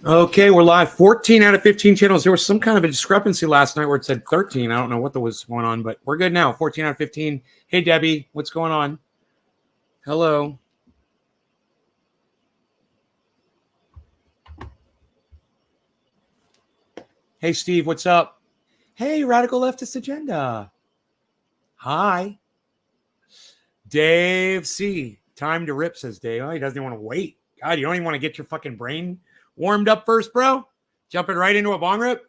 Okay, we're live. 14 out of 15 channels. There was some kind of a discrepancy last night where it said 13. I don't know what was going on, but we're good now. 14 out of 15. Hey, Debbie, what's going on? Hello. Hey, Steve, what's up? Hey, Radical Leftist Agenda. Hi. Dave C. Time to rip, says Dave. Oh, he doesn't even want to wait. God, you don't even want to get your fucking brain warmed up first, bro? Jumping right into a bong rip?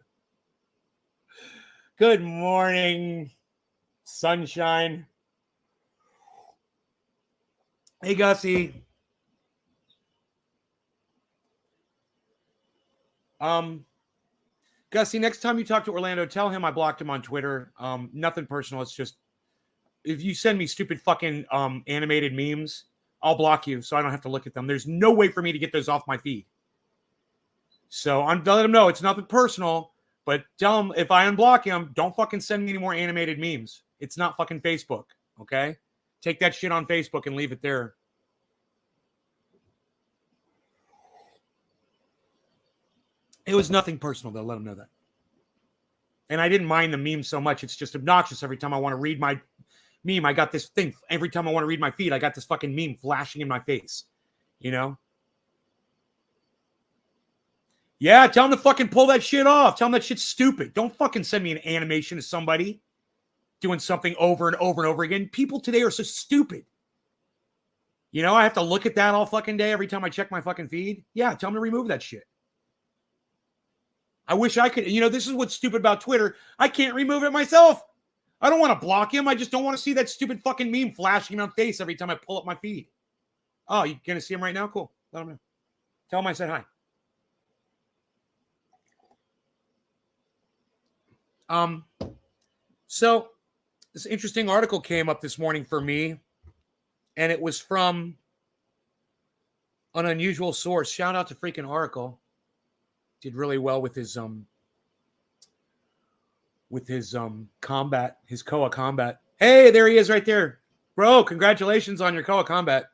Good morning, sunshine. Hey, Gussie. Gussie, next time you talk to Orlando, tell him I blocked him on Twitter. Nothing personal. It's just if you send me stupid fucking animated memes, I'll block you so I don't have to look at them. There's no way for me to get those off my feed. So I'm letting him know it's nothing personal, but tell him if I unblock him, don't fucking send me any more animated memes. It's not fucking Facebook, okay? Take that shit on Facebook and leave it there. It was nothing personal, though. Let him know that. And I didn't mind the meme so much. It's just obnoxious every time I want to read my meme. I got this thing. Every time I want to read my feed, I got this fucking meme flashing in my face. You know? Yeah, tell him to fucking pull that shit off. Tell him that shit's stupid. Don't fucking send me an animation of somebody doing something over and over and over again. People today are so stupid. You know, I have to look at that all fucking day every time I check my fucking feed. Yeah, tell him to remove that shit. I wish I could. You know, this is what's stupid about Twitter. I can't remove it myself. I don't want to block him. I just don't want to see that stupid fucking meme flashing in my face every time I pull up my feed. Oh, you going to see him right now? Cool. Let him know. Tell him I said hi. So this interesting article came up this morning for me, and it was from an unusual source. Shout out to freaking Oracle. Did really well with his combat, his Koa combat. Hey, there he is right there. Bro, congratulations on your Koa combat.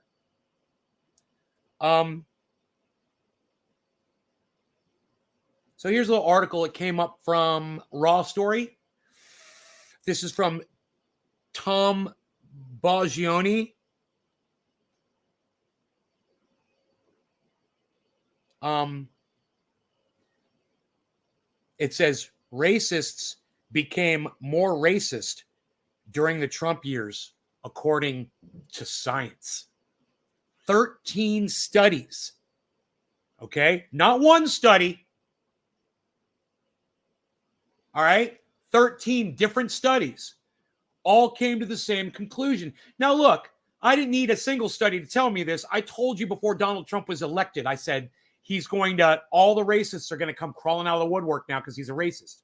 So here's a little article. It came up from Raw Story. This is from Tom Baggioni. It says racists became more racist during the Trump years, according to science. 13 studies. Okay? Not one study. All right? 13 different studies all came to the same conclusion. Now, look, I didn't need a single study to tell me this. I told you before Donald Trump was elected, I said, all the racists are going to come crawling out of the woodwork now because he's a racist.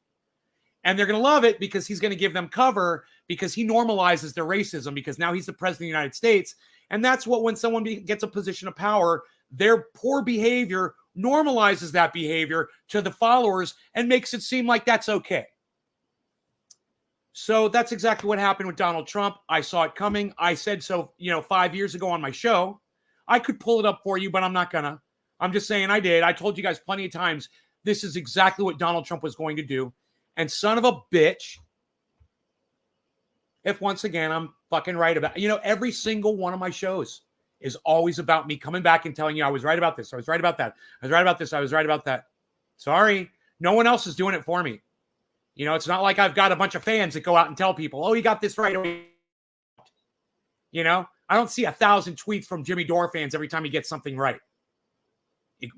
And they're going to love it because he's going to give them cover because he normalizes their racism because now he's the president of the United States. And that's what, when someone gets a position of power, their poor behavior normalizes that behavior to the followers and makes it seem like that's okay. So that's exactly what happened with Donald Trump. I saw it coming. I said so, 5 years ago on my show. I could pull it up for you, but I'm not going to. I'm just saying I did. I told you guys plenty of times this is exactly what Donald Trump was going to do. And son of a bitch, if once again I'm fucking right about, every single one of my shows is always about me coming back and telling you I was right about this. I was right about that. I was right about this. I was right about that. Sorry. No one else is doing it for me. It's not like I've got a bunch of fans that go out and tell people, oh, you got this right. I don't see 1,000 tweets from Jimmy Dore fans every time he gets something right.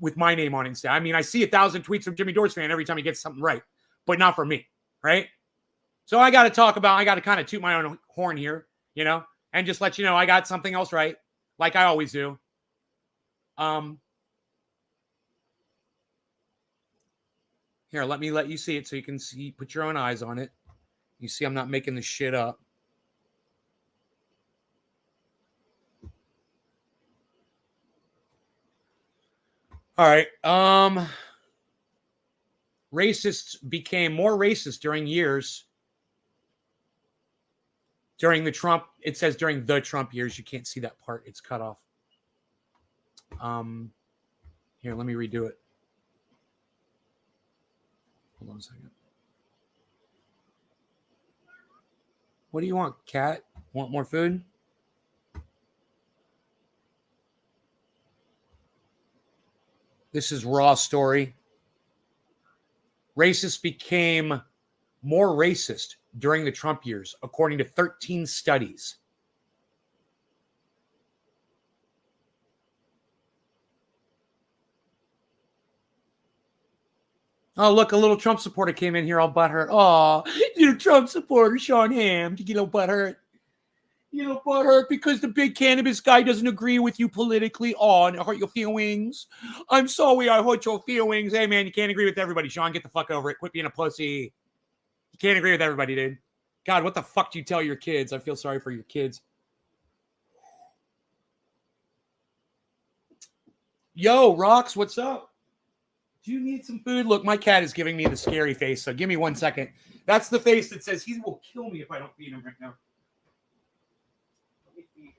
With my name on Insta. I mean, I see 1,000 tweets from Jimmy Dore's fan every time he gets something right, but not from me, right? So I got to kind of toot my own horn here, and just let you know I got something else right, like I always do. Here, let me let you see it so you can see, put your own eyes on it. You see I'm not making this shit up. All right. Racists became more racist during the Trump. It says during the Trump years. You can't see that part. It's cut off. Here, let me redo it. on a second. What do you want, cat? Want more food? This is raw story. Racists became more racist during the Trump years, according to 13 studies. Oh, look, a little Trump supporter came in here all butthurt. Oh, you're a Trump supporter, Sean Ham. You know, butthurt. You know, butthurt because the big cannabis guy doesn't agree with you politically. Oh, and it hurt your feelings. I'm sorry I hurt your feelings. Hey, man, you can't agree with everybody, Sean. Get the fuck over it. Quit being a pussy. You can't agree with everybody, dude. God, what the fuck do you tell your kids? I feel sorry for your kids. Yo, Rox, what's up? Do you need some food? Look, my cat is giving me the scary face, so give me 1 second. That's the face that says he will kill me if I don't feed him right now. Let me feed him.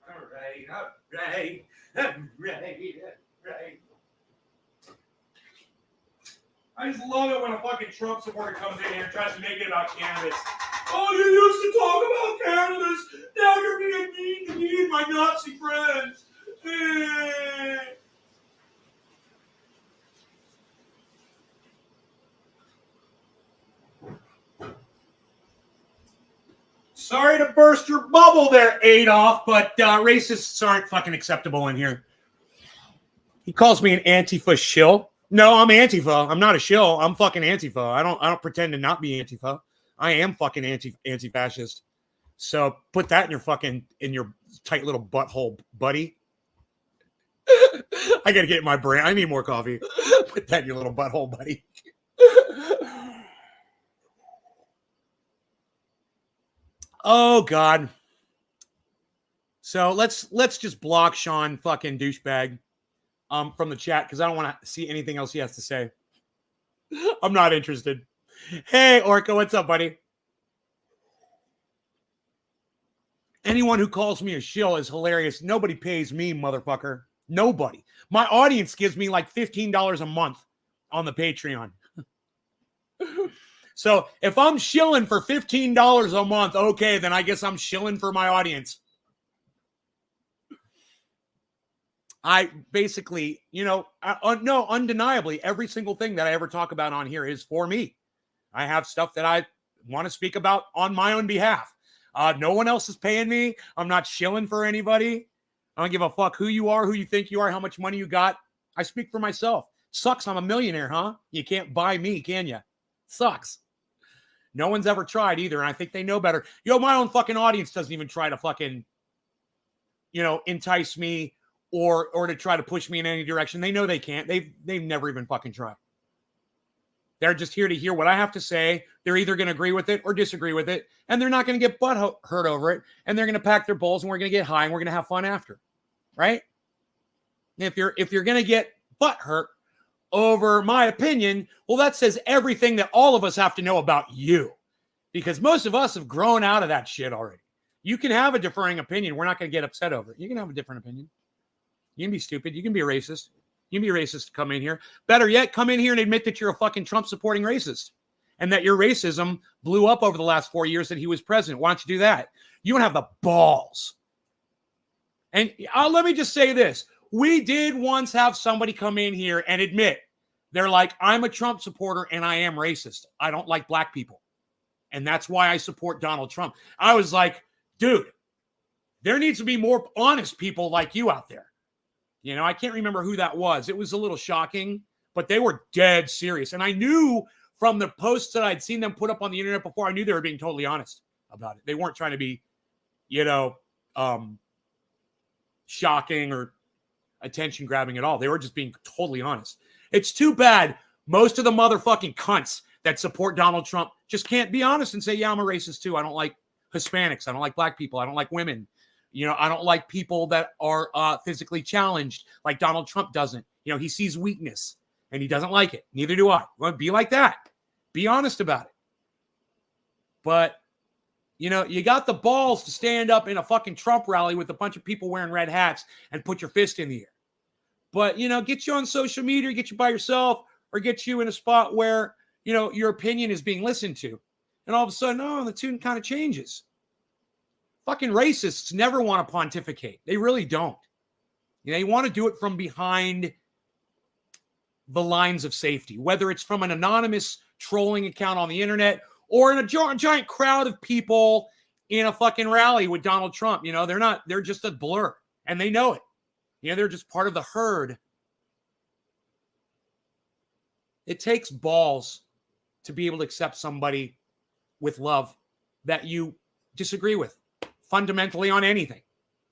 All right. I just love it when a fucking Trump supporter comes in here and tries to make it about cannabis. Oh, you used to talk about cannabis. Now you're being mean to me and my Nazi friends. Sorry to burst your bubble there, Adolf, but racists aren't fucking acceptable in here. He calls me an Antifa shill. No, I'm Antifa. I'm not a shill. I'm fucking Antifa. I don't pretend to not be Antifa. I am fucking anti-fascist. So put that in your tight little butthole, buddy. I gotta get in my brain. I need more coffee. Put that in your little butthole, buddy. Oh God. So let's just block Sean fucking douchebag from the chat because I don't want to see anything else he has to say. I'm not interested. Hey, Orca, what's up, buddy? Anyone who calls me a shill is hilarious. Nobody pays me, motherfucker. Nobody. My audience gives me like $15 a month on the Patreon. So if I'm shilling for $15 a month, okay, then I guess I'm shilling for my audience. I basically, no, undeniably, every single thing that I ever talk about on here is for me. I have stuff that I want to speak about on my own behalf. No one else is paying me. I'm not shilling for anybody. I don't give a fuck who you are, who you think you are, how much money you got. I speak for myself. Sucks I'm a millionaire, huh? You can't buy me, can you? Sucks. No one's ever tried either, and I think they know better. My own fucking audience doesn't even try to fucking, entice me or to try to push me in any direction. They know they can't. They've never even fucking tried. They're just here to hear what I have to say. They're either going to agree with it or disagree with it, and they're not going to get butt hurt over it, and they're going to pack their bowls, and we're going to get high, and we're going to have fun after, right? If you're going to get butt hurt over my opinion, well, that says everything that all of us have to know about you, because most of us have grown out of that shit already. You can have a differing opinion. We're not going to get upset over it. You can have a different opinion. You can be stupid. You can be a racist. You can be a racist to come in here. Better yet, come in here and admit that you're a fucking Trump-supporting racist and that your racism blew up over the last 4 years that he was president. Why don't you do that? You don't have the balls. And let me just say this. We did once have somebody come in here and admit, they're like, I'm a Trump supporter and I am racist. I don't like black people. And that's why I support Donald Trump. I was like, dude, there needs to be more honest people like you out there. I can't remember who that was. It was a little shocking, but they were dead serious. And I knew from the posts that I'd seen them put up on the internet before, I knew they were being totally honest about it. They weren't trying to be, shocking or attention grabbing at all. They were just being totally honest. It's too bad most of the motherfucking cunts that support Donald Trump just can't be honest and say, yeah, I'm a racist too. I don't like Hispanics. I don't like black people. I don't like women. I don't like people that are physically challenged like Donald Trump doesn't. He sees weakness and he doesn't like it. Neither do I. You want to be like that. Be honest about it. But, you got the balls to stand up in a fucking Trump rally with a bunch of people wearing red hats and put your fist in the air. But, get you on social media, get you by yourself, or get you in a spot where, your opinion is being listened to. And all of a sudden, the tune kind of changes. Fucking racists never want to pontificate. They really don't. They want to do it from behind the lines of safety, whether it's from an anonymous trolling account on the internet or in a giant crowd of people in a fucking rally with Donald Trump. They're just a blur, and they know it. They're just part of the herd. It takes balls to be able to accept somebody with love that you disagree with fundamentally on anything.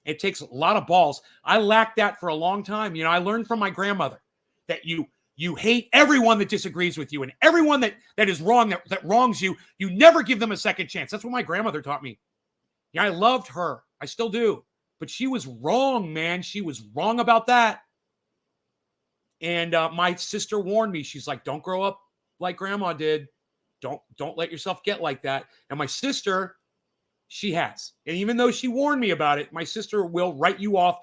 It takes a lot of balls. I lacked that for a long time. I learned from my grandmother that you hate everyone that disagrees with you, and everyone that is wrong, that wrongs you, you never give them a second chance. That's what my grandmother taught me. I loved her. I still do. But she was wrong, man. She was wrong about that. And my sister warned me. She's like, don't grow up like grandma did. Don't let yourself get like that. And my sister, she has. And even though she warned me about it, my sister will write you off.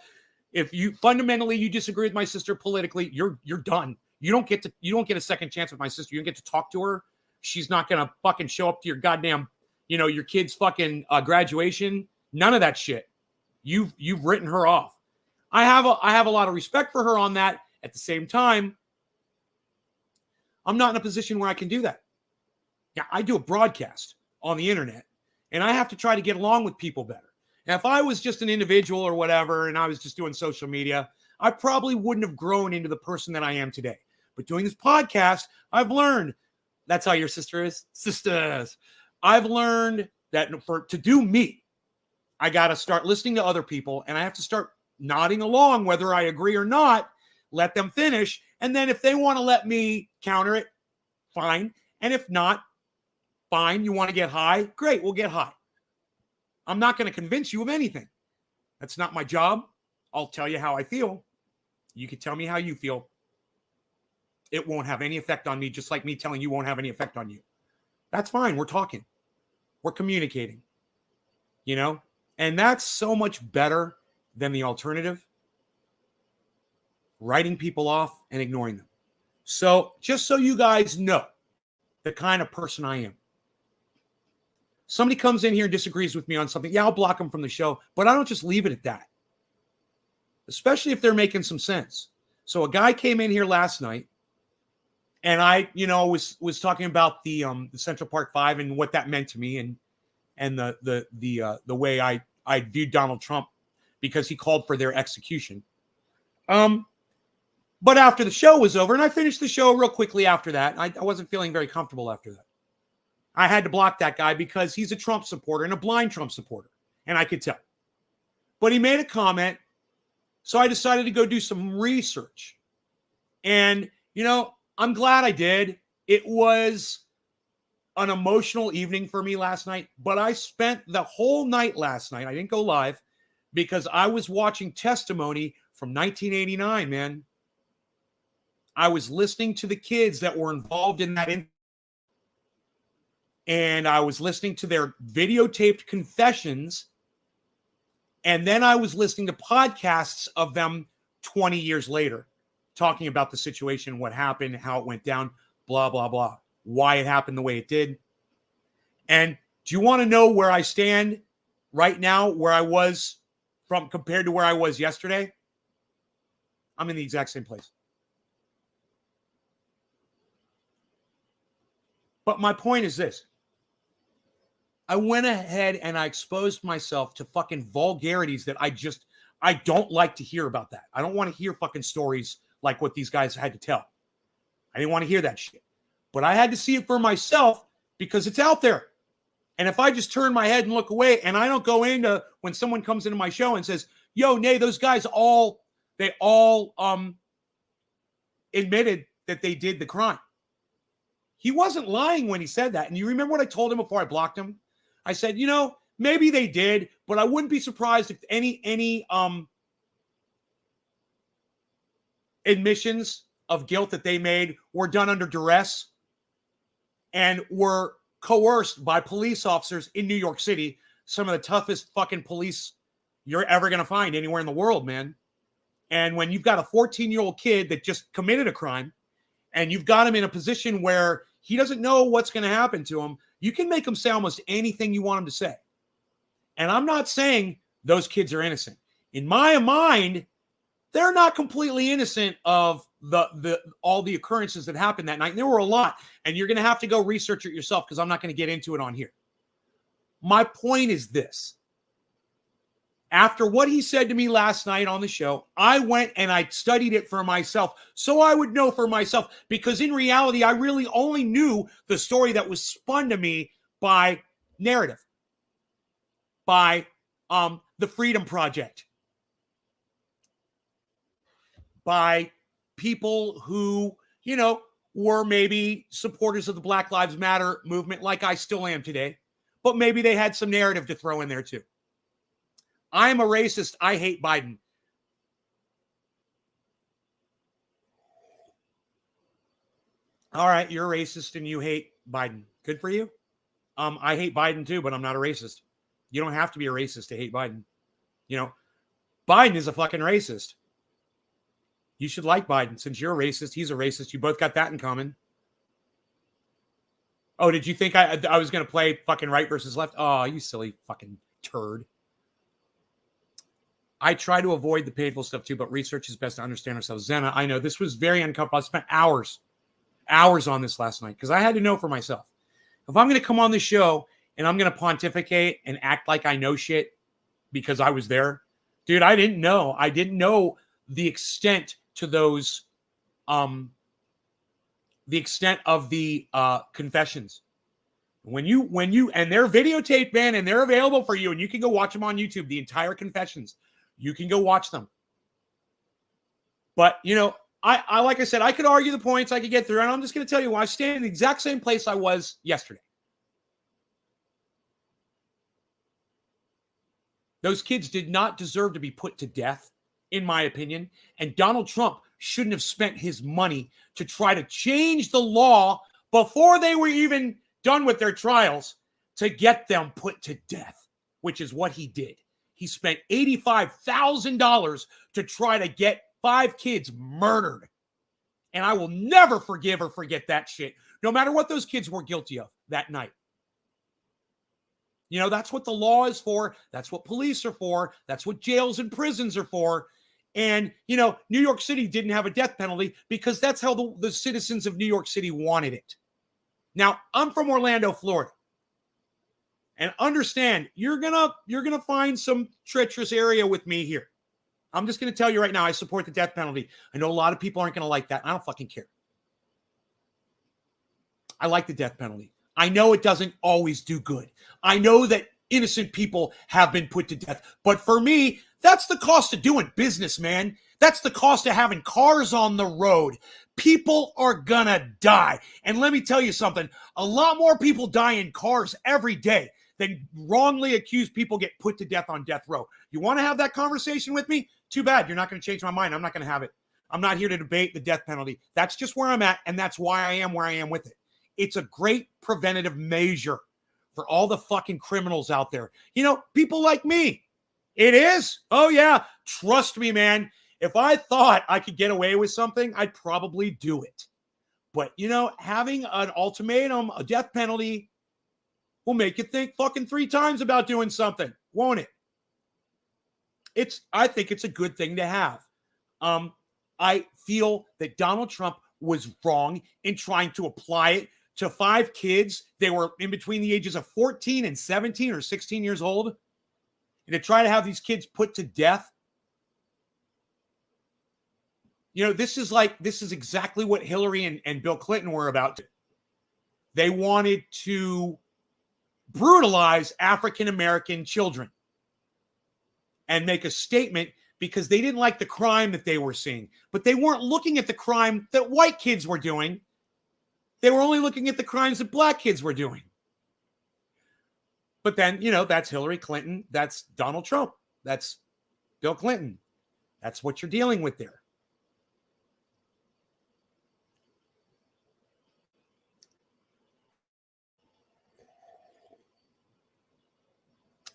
If you fundamentally disagree with my sister politically, you're done. You don't get a second chance with my sister. You don't get to talk to her. She's not gonna fucking show up to your goddamn, your kid's fucking graduation. None of that shit. You've written her off. I have a lot of respect for her on that. At the same time, I'm not in a position where I can do that. Yeah, I do a broadcast on the internet, and I have to try to get along with people better. And if I was just an individual or whatever, and I was just doing social media, I probably wouldn't have grown into the person that I am today. But doing this podcast, I've learned that's how your sister is. Sisters. I've learned that to do me, I got to start listening to other people, and I have to start nodding along, whether I agree or not, let them finish. And then if they want to let me counter it, fine. And if not, fine. You want to get high? Great, we'll get high. I'm not going to convince you of anything. That's not my job. I'll tell you how I feel. You can tell me how you feel. It won't have any effect on me, just like me telling you won't have any effect on you. That's fine. We're talking. We're communicating. And that's so much better than the alternative. Writing people off and ignoring them. So just so you guys know the kind of person I am. Somebody comes in here and disagrees with me on something. Yeah, I'll block them from the show, but I don't just leave it at that. Especially if they're making some sense. So a guy came in here last night, and I, was talking about the Central Park Five and what that meant to me, and the way I viewed Donald Trump because he called for their execution. But after the show was over, and I finished the show real quickly after that, I wasn't feeling very comfortable after that. I had to block that guy because he's a Trump supporter and a blind Trump supporter, and I could tell. But he made a comment, so I decided to go do some research. And, I'm glad I did. It was an emotional evening for me last night, but I spent the whole night last night. I didn't go live because I was watching testimony from 1989, man. I was listening to the kids that were involved in that and I was listening to their videotaped confessions, and then I was listening to podcasts of them 20 years later talking about the situation, what happened, how it went down, blah, blah, blah, why it happened the way it did. And do you want to know where I stand right now, where I was from compared to where I was yesterday? I'm in the exact same place. But my point is this. I went ahead and I exposed myself to fucking vulgarities that I don't like to hear about that. I don't want to hear fucking stories like what these guys had to tell. I didn't want to hear that shit. But I had to see it for myself because it's out there. And if I just turn my head and look away and I don't go into when someone comes into my show and says, yo, Nay, those guys all admitted that they did the crime. He wasn't lying when he said that. And you remember what I told him before I blocked him? I said, maybe they did, but I wouldn't be surprised if any admissions of guilt that they made were done under duress and were coerced by police officers in New York City, some of the toughest fucking police you're ever going to find anywhere in the world, man. And when you've got a 14-year-old kid that just committed a crime and you've got him in a position where He doesn't know what's going to happen to him. You can make him say almost anything you want him to say. And I'm not saying those kids are innocent. In my mind, they're not completely innocent of all the occurrences that happened that night. And there were a lot. And you're going to have to go research it yourself because I'm not going to get into it on here. My point is this. After what he said to me last night on the show, I went and I studied it for myself so I would know for myself, because in reality, I really only knew the story that was spun to me by narrative, by the Freedom Project, by people who, were maybe supporters of the Black Lives Matter movement like I still am today, but maybe they had some narrative to throw in there too. I am a racist. I hate Biden. All right, you're a racist and you hate Biden. Good for you. I hate Biden too, but I'm not a racist. You don't have to be a racist to hate Biden. Biden is a fucking racist. You should like Biden. Since you're a racist, he's a racist. You both got that in common. Oh, did you think I was going to play fucking right versus left? Oh, you silly fucking turd. I try to avoid the painful stuff too, but research is best to understand ourselves. Zena, I know this was very uncomfortable. I spent hours on this last night because I had to know for myself. If I'm going to come on the show and I'm going to pontificate and act like I know shit because I was there, dude, I didn't know. I didn't know the extent to those, the extent of the confessions. When you, and they're videotaped, man, and they're available for you, and you can go watch them on YouTube, the entire confessions. You can go watch them. But, I like I said, I could argue the points, I could get through, and I'm just going to tell you, I stand in the exact same place I was yesterday. Those kids did not deserve to be put to death, in my opinion, and Donald Trump shouldn't have spent his money to try to change the law before they were even done with their trials to get them put to death, which is what he did. He spent $85,000 to try to get 5 kids murdered. And I will never forgive or forget that shit, no matter what those kids were guilty of that night. That's what the law is for. That's what police are for. That's what jails and prisons are for. And, New York City didn't have a death penalty because that's how the citizens of New York City wanted it. Now, I'm from Orlando, Florida. And understand, you're gonna find some treacherous area with me here. I'm just going to tell you right now, I support the death penalty. I know a lot of people aren't going to like that. I don't fucking care. I like the death penalty. I know it doesn't always do good. I know that innocent people have been put to death. But for me, that's the cost of doing business, man. That's the cost of having cars on the road. People are going to die. And let me tell you something. A lot more people die in cars every day than wrongly accused people get put to death on death row. You want to have that conversation with me? Too bad. You're not going to change my mind. I'm not going to have it. I'm not here to debate the death penalty. That's just where I'm at, and that's why I am where I am with it. It's a great preventative measure for all the fucking criminals out there. People like me. It is. Oh, yeah. Trust me, man. If I thought I could get away with something, I'd probably do it. But, having an ultimatum, a death penalty, will make you think fucking 3 times about doing something, won't it? I think it's a good thing to have. I feel that Donald Trump was wrong in trying to apply it to 5 kids. They were in between the ages of 14 and 17 or 16 years old. And to try to have these kids put to death. This is exactly what Hillary and Bill Clinton were about. They wanted to brutalize African-American children and make a statement because they didn't like the crime that they were seeing. But they weren't looking at the crime that white kids were doing. They were only looking at the crimes that black kids were doing. But then, that's Hillary Clinton. That's Donald Trump. That's Bill Clinton. That's what you're dealing with there.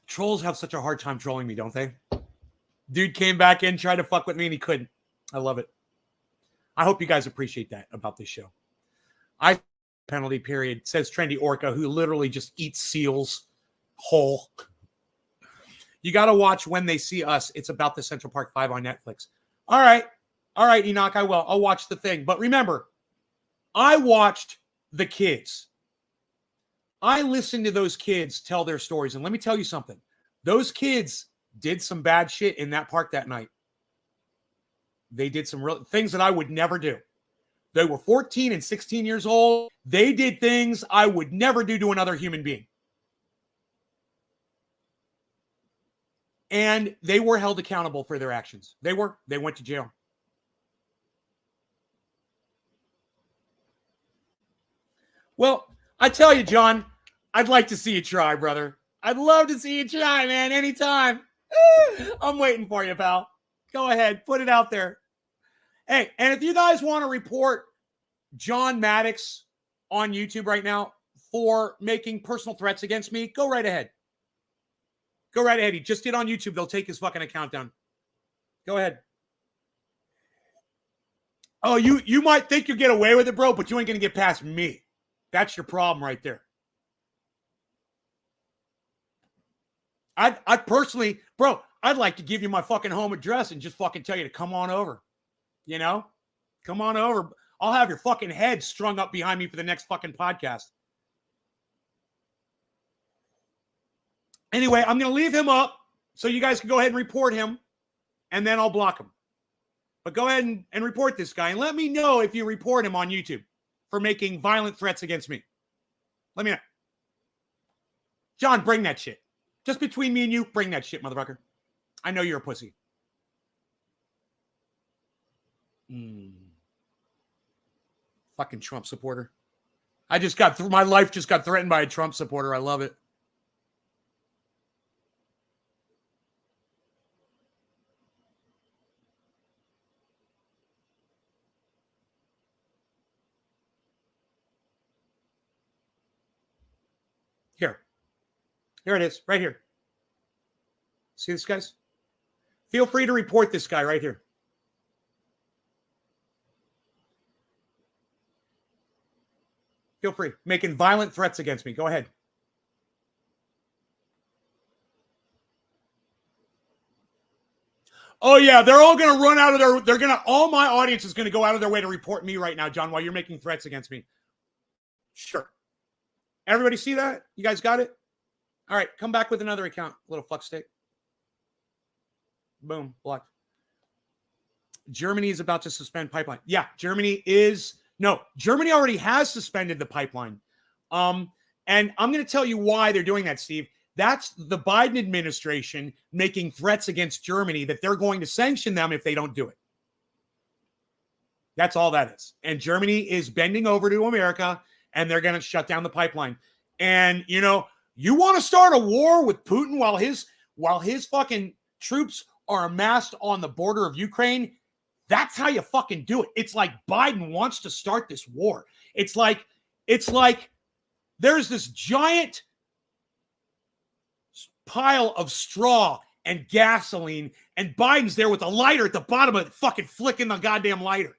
Trolls have such a hard time trolling me, don't they? Dude came back in, tried to fuck with me, and he couldn't. I love it. I hope you guys appreciate that about this show. I penalty period, says Trendy Orca, who literally just eats seals whole. You got to watch When They See Us. It's about the Central Park 5 on Netflix. All right, Enoch, I will. I'll watch the thing. But remember, I watched the kids. I listened to those kids tell their stories. And let me tell you something. Those kids did some bad shit in that park that night. They did some real things that I would never do. They were 14 and 16 years old. They did things I would never do to another human being. And they were held accountable for their actions. They went to jail. Well, I tell you, John, I'd like to see you try, brother. I'd love to see you try, man, anytime. I'm waiting for you, pal. Go ahead, put it out there. Hey, and if you guys want to report John Maddox on YouTube right now for making personal threats against me, go right ahead. Go right ahead. He just did on YouTube. They'll take his fucking account down. Go ahead. Oh, you might think you get away with it, bro, but you ain't going to get past me. That's your problem right there. I personally, bro, I'd like to give you my fucking home address and just fucking tell you to come on over. You know? Come on over. I'll have your fucking head strung up behind me for the next fucking podcast. Anyway, I'm going to leave him up so you guys can go ahead and report him, and then I'll block him. But go ahead and report this guy, and let me know if you report him on YouTube for making violent threats against me. Let me know. John, bring that shit. Just between me and you, bring that shit, motherfucker. I know you're a pussy. Fucking Trump supporter. My life just got threatened by a Trump supporter. I love it. Here it is, right here. See this, guys? Feel free to report this guy right here. Feel free. Making violent threats against me. Go ahead. Oh, yeah, they're all going to run out of all my audience is going to go out of their way to report me right now, John, while you're making threats against me. Sure. Everybody see that? You guys got it? All right, come back with another account, little fuckstick. Boom, blocked. Germany is about to suspend pipeline. Yeah, Germany already has suspended the pipeline. And I'm going to tell you why they're doing that, Steve. That's the Biden administration making threats against Germany that they're going to sanction them if they don't do it. That's all that is. And Germany is bending over to America, and they're going to shut down the pipeline. And, you want to start a war with Putin while his fucking troops are amassed on the border of Ukraine? That's how you fucking do it. It's like Biden wants to start this war. It's like there's this giant pile of straw and gasoline, and Biden's there with a lighter at the bottom of it, fucking flicking the goddamn lighter.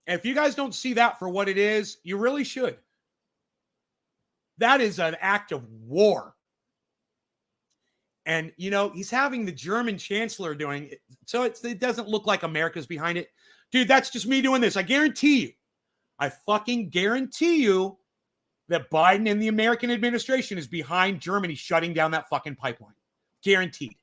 And if you guys don't see that for what it is, you really should. That is an act of war. And, he's having the German chancellor doing it. So it doesn't look like America's behind it. Dude, that's just me doing this. I fucking guarantee you that Biden and the American administration is behind Germany shutting down that fucking pipeline. Guaranteed.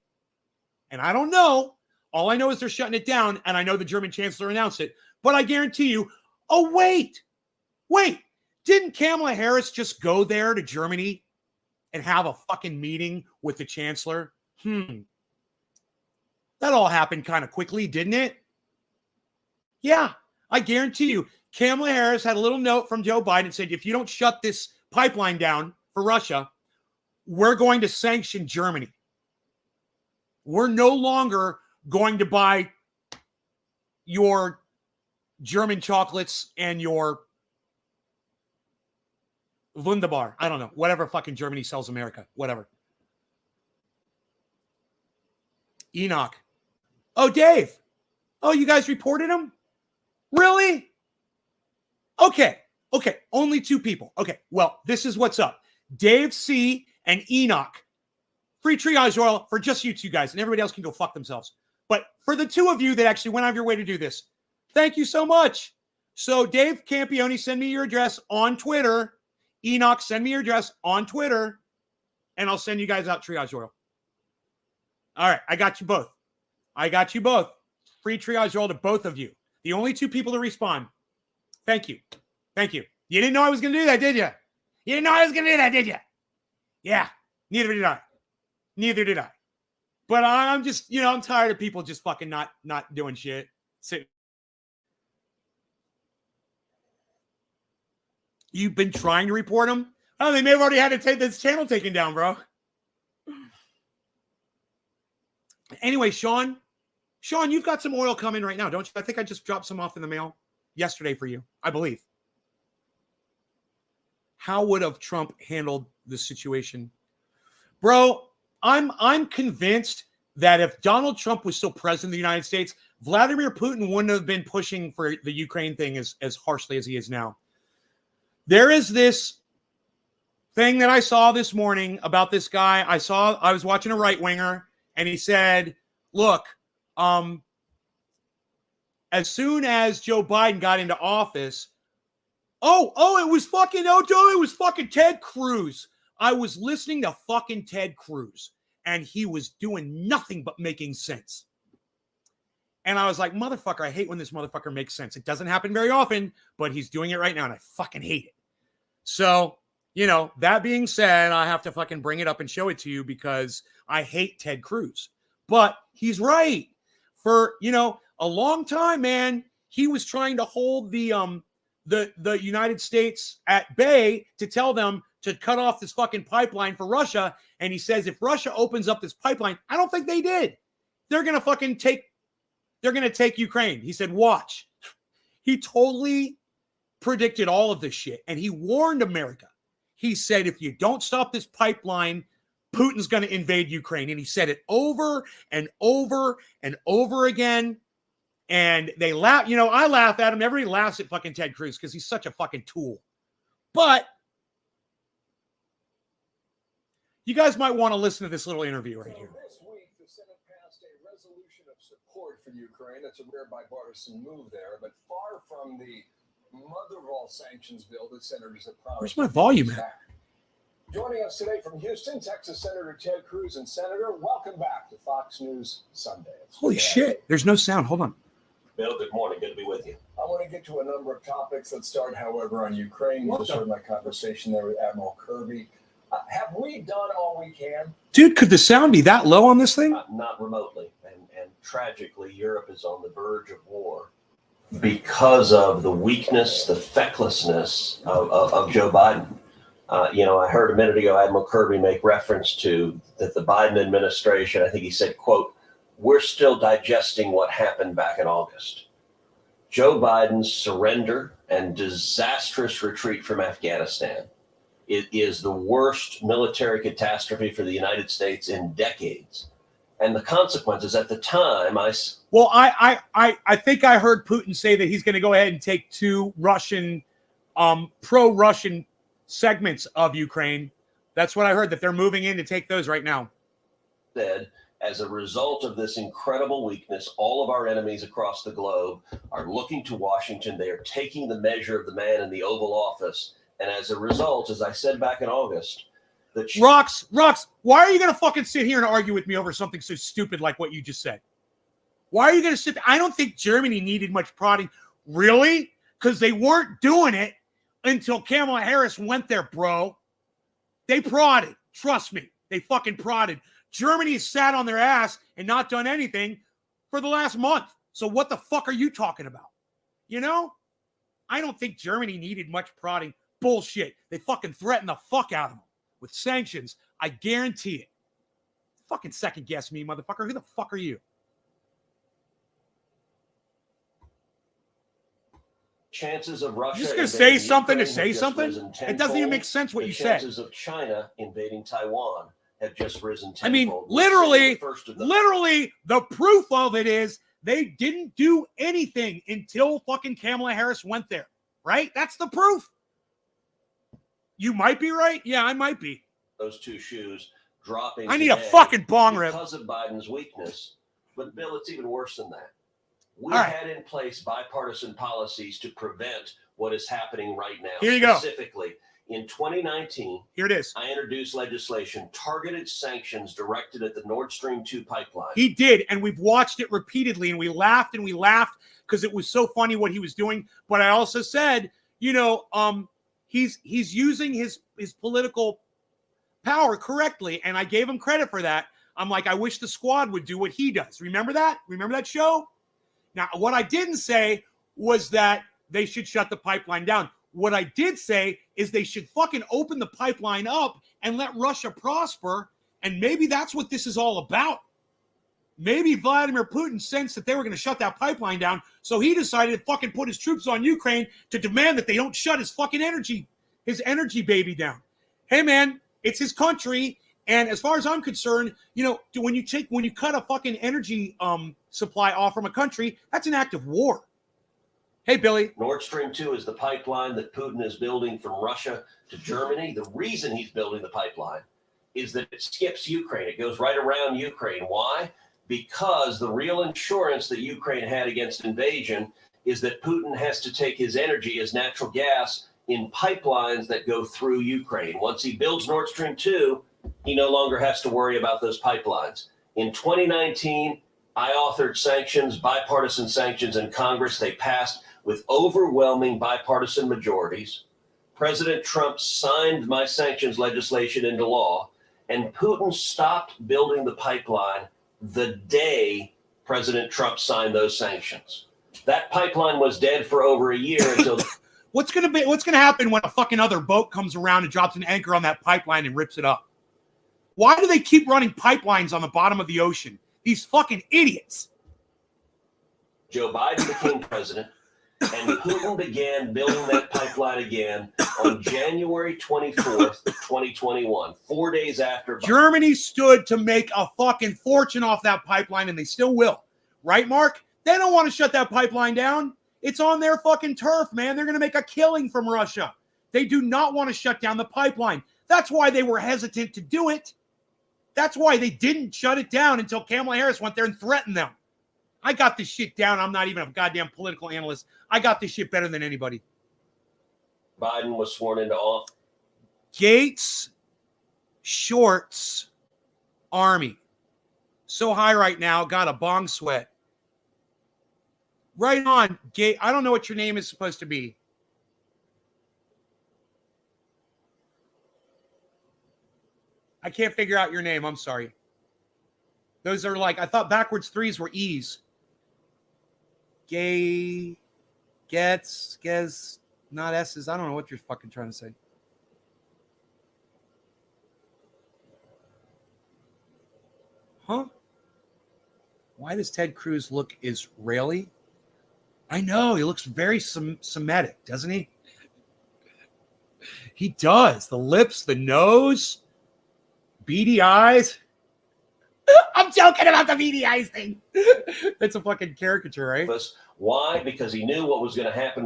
And I don't know. All I know is they're shutting it down, and I know the German chancellor announced it. But I guarantee you, wait, didn't Kamala Harris just go there to Germany and have a fucking meeting with the chancellor? That all happened kind of quickly, didn't it? Yeah, I guarantee you, Kamala Harris had a little note from Joe Biden and said, if you don't shut this pipeline down for Russia, we're going to sanction Germany. We're no longer going to buy your German chocolates and your Wunderbar. I don't know. Whatever fucking Germany sells America. Whatever. Enoch. Oh, Dave. Oh, you guys reported him? Really? Okay. Only 2 people. Okay. Well, this is what's up. Dave C. and Enoch. Free triage oil for just you 2 guys, and everybody else can go fuck themselves. But for the 2 of you that actually went out of your way to do this, thank you so much. So Dave Campione, send me your address on Twitter. Enoch, send me your address on Twitter, and I'll send you guys out triage oil. All right, I got you both. Free triage oil to both of you. The only 2 people to respond. Thank you. You didn't know I was going to do that, did you? Yeah, neither did I. But I'm just, I'm tired of people just fucking not doing shit. You've been trying to report them? Oh, they may have already had to take this channel taken down, bro. Anyway, Sean, you've got some oil coming right now, don't you? I think I just dropped some off in the mail yesterday for you, I believe. How would have Trump handled this situation? Bro, I'm convinced that if Donald Trump was still president of the United States, Vladimir Putin wouldn't have been pushing for the Ukraine thing as harshly as he is now. There is this thing that I saw this morning about this guy. I was watching a right-winger, and he said, look, as soon as Joe Biden got into office, it was fucking Ted Cruz. I was listening to fucking Ted Cruz, and he was doing nothing but making sense. And I was like, motherfucker, I hate when this motherfucker makes sense. It doesn't happen very often, but he's doing it right now, and I fucking hate it. So, that being said, I have to fucking bring it up and show it to you because I hate Ted Cruz. But he's right. For, a long time, man, he was trying to hold the United States at bay to tell them to cut off this fucking pipeline for Russia. And he says, if Russia opens up this pipeline, I don't think they did. They're going to take Ukraine. He said, watch. He totally predicted all of this shit. And he warned America. He said, if you don't stop this pipeline, Putin's going to invade Ukraine. And he said it over and over and over again. And they laugh. I laugh at him. Everybody laughs at fucking Ted Cruz because he's such a fucking tool. But you guys might want to listen to this little interview right here. This week, the Senate passed a resolution of support for Ukraine. That's a rare bipartisan move there. But far from the mother of all sanctions bill that senators have promised. Where's my volume at? Joining us today from Houston, Texas, Senator Ted Cruz. And Senator, welcome back to Fox News Sunday. Holy shit. There's no sound. Hold on. Bill, good morning. Good to be with you. I want to get to a number of topics. Let's start, however, on Ukraine. You just heard my conversation there with Admiral Kirby. Have we done all we can? Dude, could the sound be that low on this thing? Not remotely. And tragically, Europe is on the verge of war because of the weakness, the fecklessness of Joe Biden. I heard a minute ago Admiral Kirby make reference to that the Biden administration, I think he said, quote, we're still digesting what happened back in August. Joe Biden's surrender and disastrous retreat from Afghanistan. It is the worst military catastrophe for the United States in decades. And the consequences at the time, I think I heard Putin say that he's going to go ahead and take 2 Russian, pro-Russian segments of Ukraine. That's what I heard, that they're moving in to take those right now. Said, as a result of this incredible weakness, all of our enemies across the globe are looking to Washington. They are taking the measure of the man in the Oval Office. And as a result, as I said back in August, Rox, why are you going to fucking sit here and argue with me over something so stupid like what you just said? Why are you going to sit there? I don't think Germany needed much prodding. Really? Because they weren't doing it until Kamala Harris went there, bro. They prodded. Trust me. They fucking prodded. Germany has sat on their ass and not done anything for the last month. So what the fuck are you talking about? I don't think Germany needed much prodding. Bullshit. They fucking threatened the fuck out of them with sanctions. I guarantee it. Fucking second guess me, motherfucker. Who the fuck are you? Chances of Russia. You're just going to say something to say something? It doesn't even make sense what you say. Chances of China invading Taiwan have just risen tenfold. I mean, literally, the proof of it is They didn't do anything until fucking Kamala Harris went there, right? That's the proof. You might be right. Yeah, I might be. Those two shoes dropping. I need a fucking bong rip. Because of Biden's weakness. But Bill, it's even worse than that. We All right. had in place bipartisan policies to prevent what is happening right now. Here you go. Specifically, in 2019, Here it is. I introduced legislation, targeted sanctions directed at the Nord Stream 2 pipeline. He did, and we've watched it repeatedly, and we laughed because it was so funny what he was doing. But I also said, he's using his political power correctly, and I gave him credit for that. I'm like, I wish the squad would do what he does. Remember that? Remember that show? Now, what I didn't say was that they should shut the pipeline down. What I did say is they should fucking open the pipeline up and let Russia prosper. And maybe that's what this is all about. Maybe Vladimir Putin sensed that they were going to shut that pipeline down. So he decided to fucking put his troops on Ukraine to demand that they don't shut his fucking his energy baby down. Hey, man, it's his country. And as far as I'm concerned, when you cut a fucking energy supply off from a country, that's an act of war. Hey, Billy. Nord Stream 2 is the pipeline that Putin is building from Russia to Germany. The reason he's building the pipeline is that it skips Ukraine. It goes right around Ukraine. Why? Because the real insurance that Ukraine had against invasion is that Putin has to take his energy as natural gas in pipelines that go through Ukraine. Once he builds Nord Stream 2, he no longer has to worry about those pipelines. In 2019, I authored sanctions, bipartisan sanctions in Congress. They passed with overwhelming bipartisan majorities. President Trump signed my sanctions legislation into law, and Putin stopped building the pipeline the day President Trump signed those sanctions. That pipeline was dead for over a year until... What's going to happen when a fucking other boat comes around and drops an anchor on that pipeline and rips it up? Why do they keep running pipelines on the bottom of the ocean? These fucking idiots. Joe Biden became president, and Putin began building that pipeline again on January 24th, 2021, 4 days after Biden. Germany stood to make a fucking fortune off that pipeline, and they still will. Right, Mark? They don't want to shut that pipeline down. It's on their fucking turf, man. They're going to make a killing from Russia. They do not want to shut down the pipeline. That's why they were hesitant to do it. That's why they didn't shut it down until Kamala Harris went there and threatened them. I got this shit down. I'm not even a goddamn political analyst. I got this shit better than anybody. Biden was sworn into office. Gates, shorts, Army. So high right now, got a bong sweat. Right on, Gate. I don't know what your name is supposed to be. I can't figure out your name. I'm sorry. Those are I thought backwards threes were E's. Gay, gets, not S's. I don't know what you're fucking trying to say. Huh? Why does Ted Cruz look Israeli? I know. He looks very Semitic, doesn't he? He does. The lips, the nose, beady eyes. I'm joking about the beady eyes thing. That's a fucking caricature, right? Why? Because he knew what was going to happen,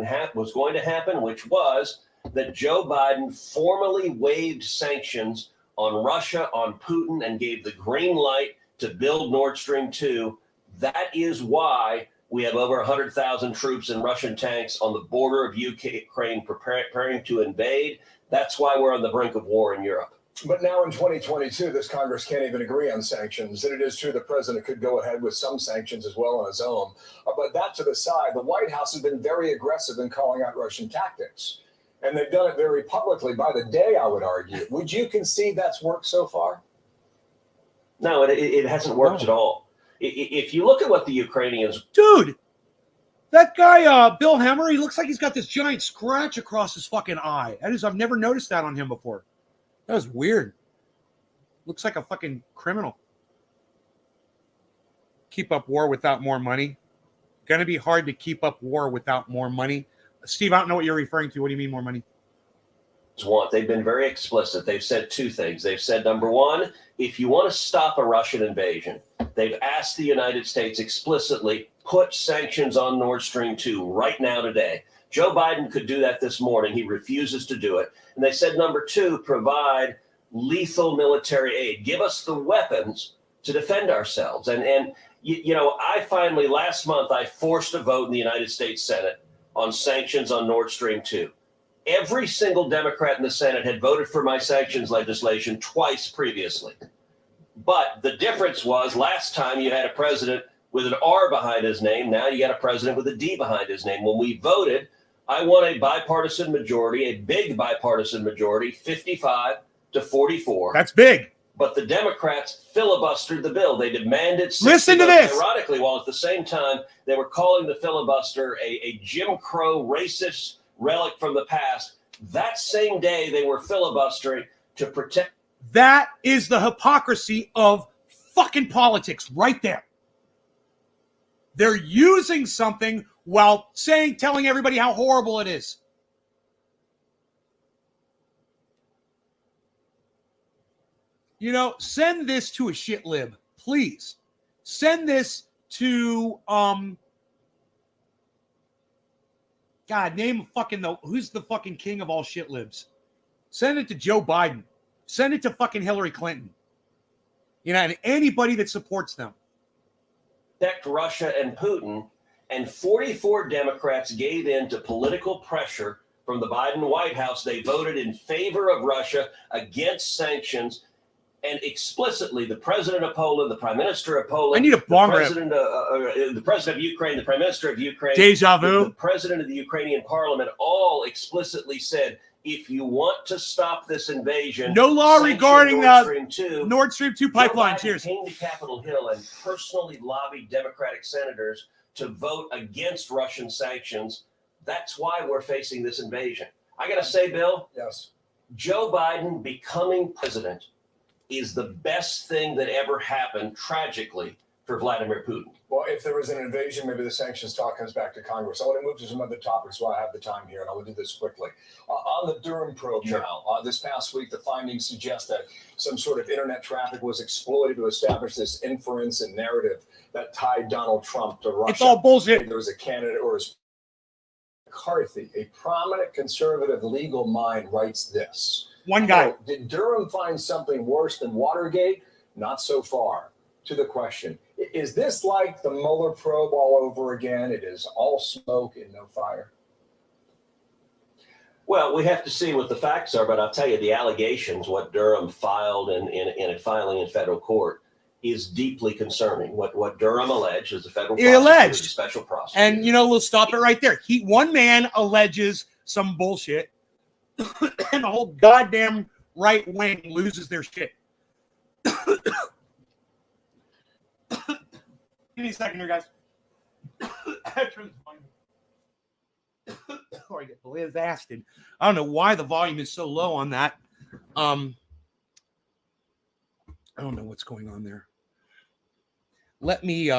which was that Joe Biden formally waived sanctions on Russia, on Putin, and gave the green light to build Nord Stream 2. That is why we have over 100,000 troops and Russian tanks on the border of Ukraine preparing to invade. That's why we're on the brink of war in Europe. But now in 2022, this Congress can't even agree on sanctions. And it is true the president could go ahead with some sanctions as well on his own. But that to the side, the White House has been very aggressive in calling out Russian tactics. And they've done it very publicly by the day, I would argue. Would you concede that's worked so far? No, it hasn't worked at all. If you look at what the Ukrainians... Dude, that guy, Bill Hemmer, he looks like he's got this giant scratch across his fucking eye. I've never noticed that on him before. That was weird. Looks like a fucking criminal. Keep up war without more money. Gonna be hard to keep up war without more money. Steve, I don't know what you're referring to. What do you mean more money? They've been very explicit. They've said two things. They've said, number one, if you want to stop a Russian invasion, they've asked the United States explicitly put sanctions on Nord Stream 2 right now today. Joe Biden could do that this morning. He refuses to do it. And they said, number two, provide lethal military aid. Give us the weapons to defend ourselves. And you know, last month, I forced a vote in the United States Senate on sanctions on Nord Stream 2. Every single Democrat in the Senate had voted for my sanctions legislation twice previously. But the difference was last time you had a president with an R behind his name. Now you got a president with a D behind his name. When we voted, I won a bipartisan majority, a big bipartisan majority, 55 to 44. That's big. But the Democrats filibustered the bill. They demanded 60 Listen to votes. this. Ironically, while at the same time they were calling the filibuster a Jim Crow racist relic from the past, that same day they were filibustering to protect. That is the hypocrisy of fucking politics right there. They're using something while telling everybody how horrible it is. You know, send this to a shit lib, please. Send this to God, name fucking who's the fucking king of all shit libs? Send it to Joe Biden. Send it to fucking Hillary Clinton. You know, and anybody that supports them. Protect Russia and Putin, and 44 Democrats gave in to political pressure from the Biden White House. They voted in favor of Russia, against sanctions, and explicitly the president of Poland, the prime minister of Poland, I need a bong rip. The president of Ukraine, the prime minister of Ukraine, Deja vu. the president of the Ukrainian parliament, all explicitly said, if you want to stop this invasion, no law regarding Nord Stream 2 pipeline. Joe Biden Cheers. came to Capitol Hill and personally lobbied Democratic senators to vote against Russian sanctions. That's why we're facing this invasion. I got to say, Bill, Yes. Joe Biden becoming president is the best thing that ever happened, tragically, for Vladimir Putin. Well, if there was an invasion, maybe the sanctions talk comes back to Congress. I want to move to some other topics while I have the time here, and I will do this quickly. On the Durham probe now, this past week, the findings suggest that some sort of internet traffic was exploited to establish this inference and narrative that tied Donald Trump to Russia. It's all bullshit. There was a candidate, or his McCarthy, a prominent conservative legal mind, writes this. One guy. Quote, did Durham find something worse than Watergate? Not so far. To the question, is this like the Mueller probe all over again? It is all smoke and no fire. Well, we have to see what the facts are, but I'll tell you the allegations, what Durham filed in a filing in federal court, is deeply concerning. What Durham alleged is a federal prosecutor, a special prosecutor. And, you know, we'll stop it right there. One man alleges some bullshit, and the whole goddamn right wing loses their shit. Give me a second here, guys. Before I get blasted. I don't know why the volume is so low on that. I don't know what's going on there. Let me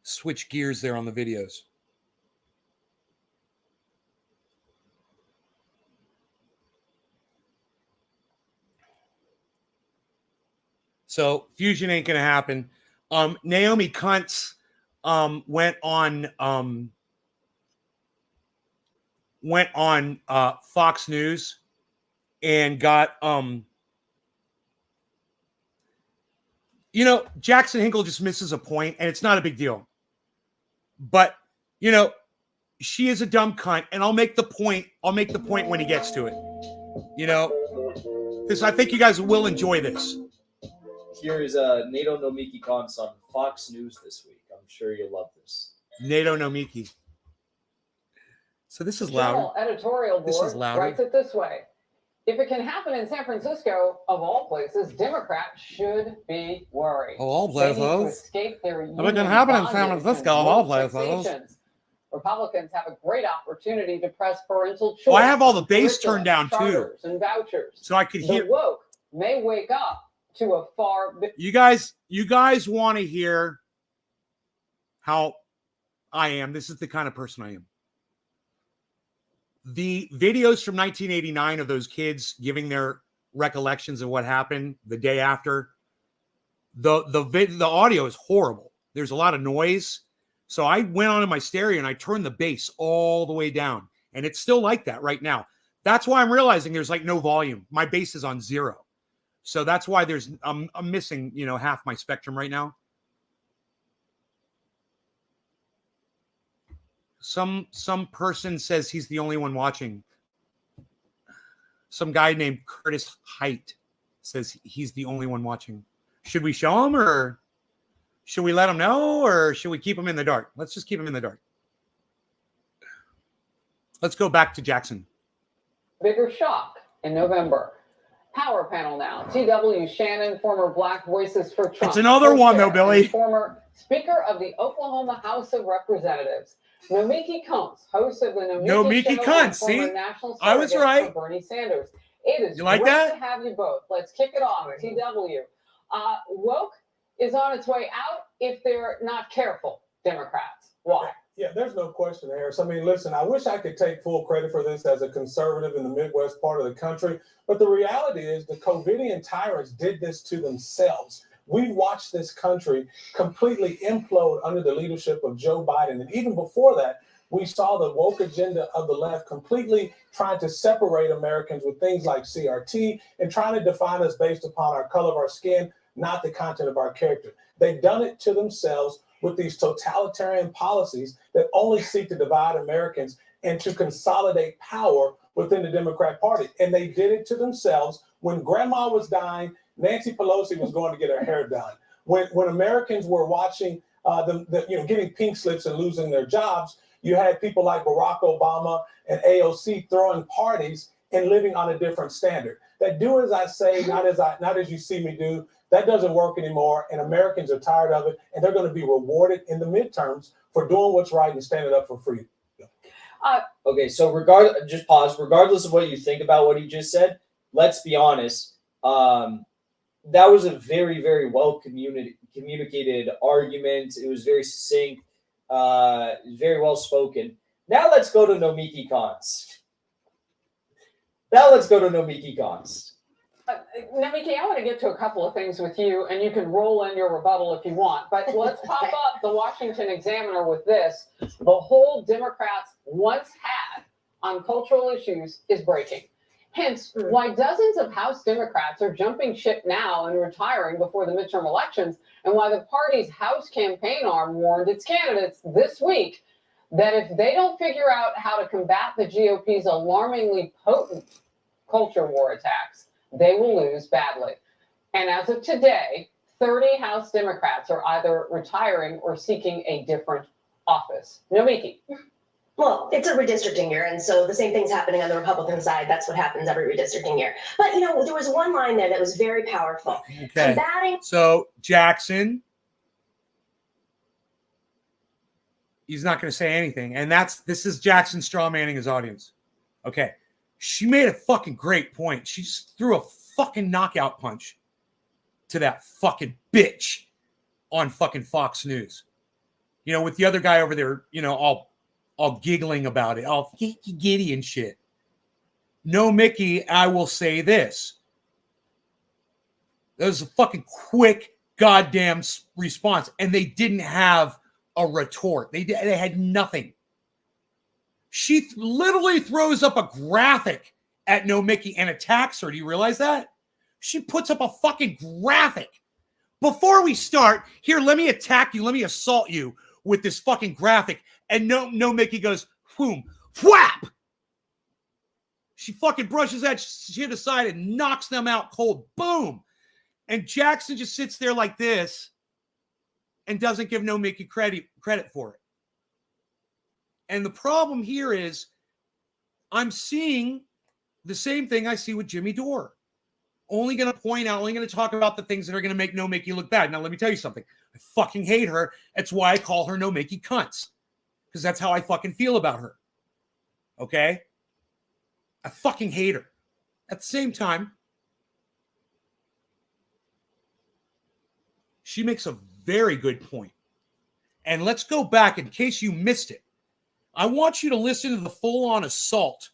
switch gears there on the videos. So fusion ain't gonna happen. Naomi Kuntz went on Fox News and got you know, Jackson Hinkle just misses a point, and it's not a big deal. But you know, she is a dumb cunt, and I'll make the point when he gets to it. You know, because I think you guys will enjoy this. Here is NATO Nomiki Kantz on Fox News this week. I'm sure you'll love this. NATO Nomiki. So this is loud. Editorial board writes it this way. If it can happen in San Francisco, of all places, Democrats should be worried. Of all They need to places. escape their If it can happen in San Francisco, of all places. Republicans have a great opportunity to press parental choice. Oh, I have all the bass turned down too, charters and vouchers. so I could hear. The woke may wake up to a far. You guys want to hear how I am. This is the kind of person I am. The videos from 1989 of those kids giving their recollections of what happened the day after, the audio is horrible. There's a lot of noise. So I went on in my stereo and I turned the bass all the way down. And it's still like that right now. That's why I'm realizing there's like no volume. My bass is on 0. So that's why I'm missing, half my spectrum right now. Some person says he's the only one watching. Some guy named Curtis Height says he's the only one watching. Should we show him, or should we let him know, or should we keep him in the dark? Let's just keep him in the dark. Let's go back to Jackson. Bigger shock in November. Power panel now. T.W. Shannon, former Black Voices for Trump. It's another one, though, Billy. Former Speaker of the Oklahoma House of Representatives. Nomiki Kuntz, host of the Nomiki Show, Kuntz, and former see? national I was right. for Bernie Sanders. It is you like great that? to have you both. Let's kick it off. TW. Woke is on its way out if they're not careful, Democrats. Why? Yeah, there's no question, Harris. I mean, listen, I wish I could take full credit for this as a conservative in the Midwest part of the country. But the reality is the COVIDian tyrants did this to themselves. We've watched this country completely implode under the leadership of Joe Biden. And even before that, we saw the woke agenda of the left completely trying to separate Americans with things like CRT and trying to define us based upon our color of our skin, not the content of our character. They've done it to themselves with these totalitarian policies that only seek to divide Americans and to consolidate power within the Democrat Party. And they did it to themselves when grandma was dying. Nancy Pelosi was going to get her hair done. When Americans were watching getting pink slips and losing their jobs, you had people like Barack Obama and AOC throwing parties and living on a different standard. That do as I say, not as you see me do. That doesn't work anymore, and Americans are tired of it, and they're going to be rewarded in the midterms for doing what's right and standing up for freedom. Okay, so just pause. Regardless of what you think about what he just said, let's be honest. That was a very, very well communicated argument. It was very succinct, very well spoken. Now let's go to Nomiki Kuntz. Nomiki, I want to get to a couple of things with you, and you can roll in your rebuttal if you want. But let's pop up the Washington Examiner with this. The whole Democrats once had on cultural issues is breaking. Hence, why dozens of House Democrats are jumping ship now and retiring before the midterm elections, and why the party's House campaign arm warned its candidates this week that if they don't figure out how to combat the GOP's alarmingly potent culture war attacks, they will lose badly. And as of today, 30 House Democrats are either retiring or seeking a different office. Nomiki. Well, it's a redistricting year, and so the same thing's happening on the Republican side. That's what happens every redistricting year. But, there was one line there that was very powerful. Okay. So, Jackson, he's not going to say anything. And this is Jackson strawmanning his audience. Okay. She made a fucking great point. She just threw a fucking knockout punch to that fucking bitch on fucking Fox News. With the other guy over there, all giggling about it, all giddy and shit. No, Mickey, I will say this. That was a fucking quick goddamn response, and they didn't have a retort. They had nothing. She literally throws up a graphic at No Mickey and attacks her. Do you realize that? She puts up a fucking graphic. Before we start, here, let me attack you. Let me assault you with this fucking graphic. And no Mickey goes, boom, whap. She fucking brushes that shit aside and knocks them out cold. Boom. And Jackson just sits there like this and doesn't give No Mickey credit for it. And the problem here is I'm seeing the same thing I see with Jimmy Dore. Only going to talk about the things that are going to make No Mickey look bad. Now, let me tell you something. I fucking hate her. That's why I call her No Mickey Kuntz. Because that's how I fucking feel about her. Okay? I fucking hate her. At the same time, she makes a very good point. And let's go back in case you missed it. I want you to listen to the full-on assault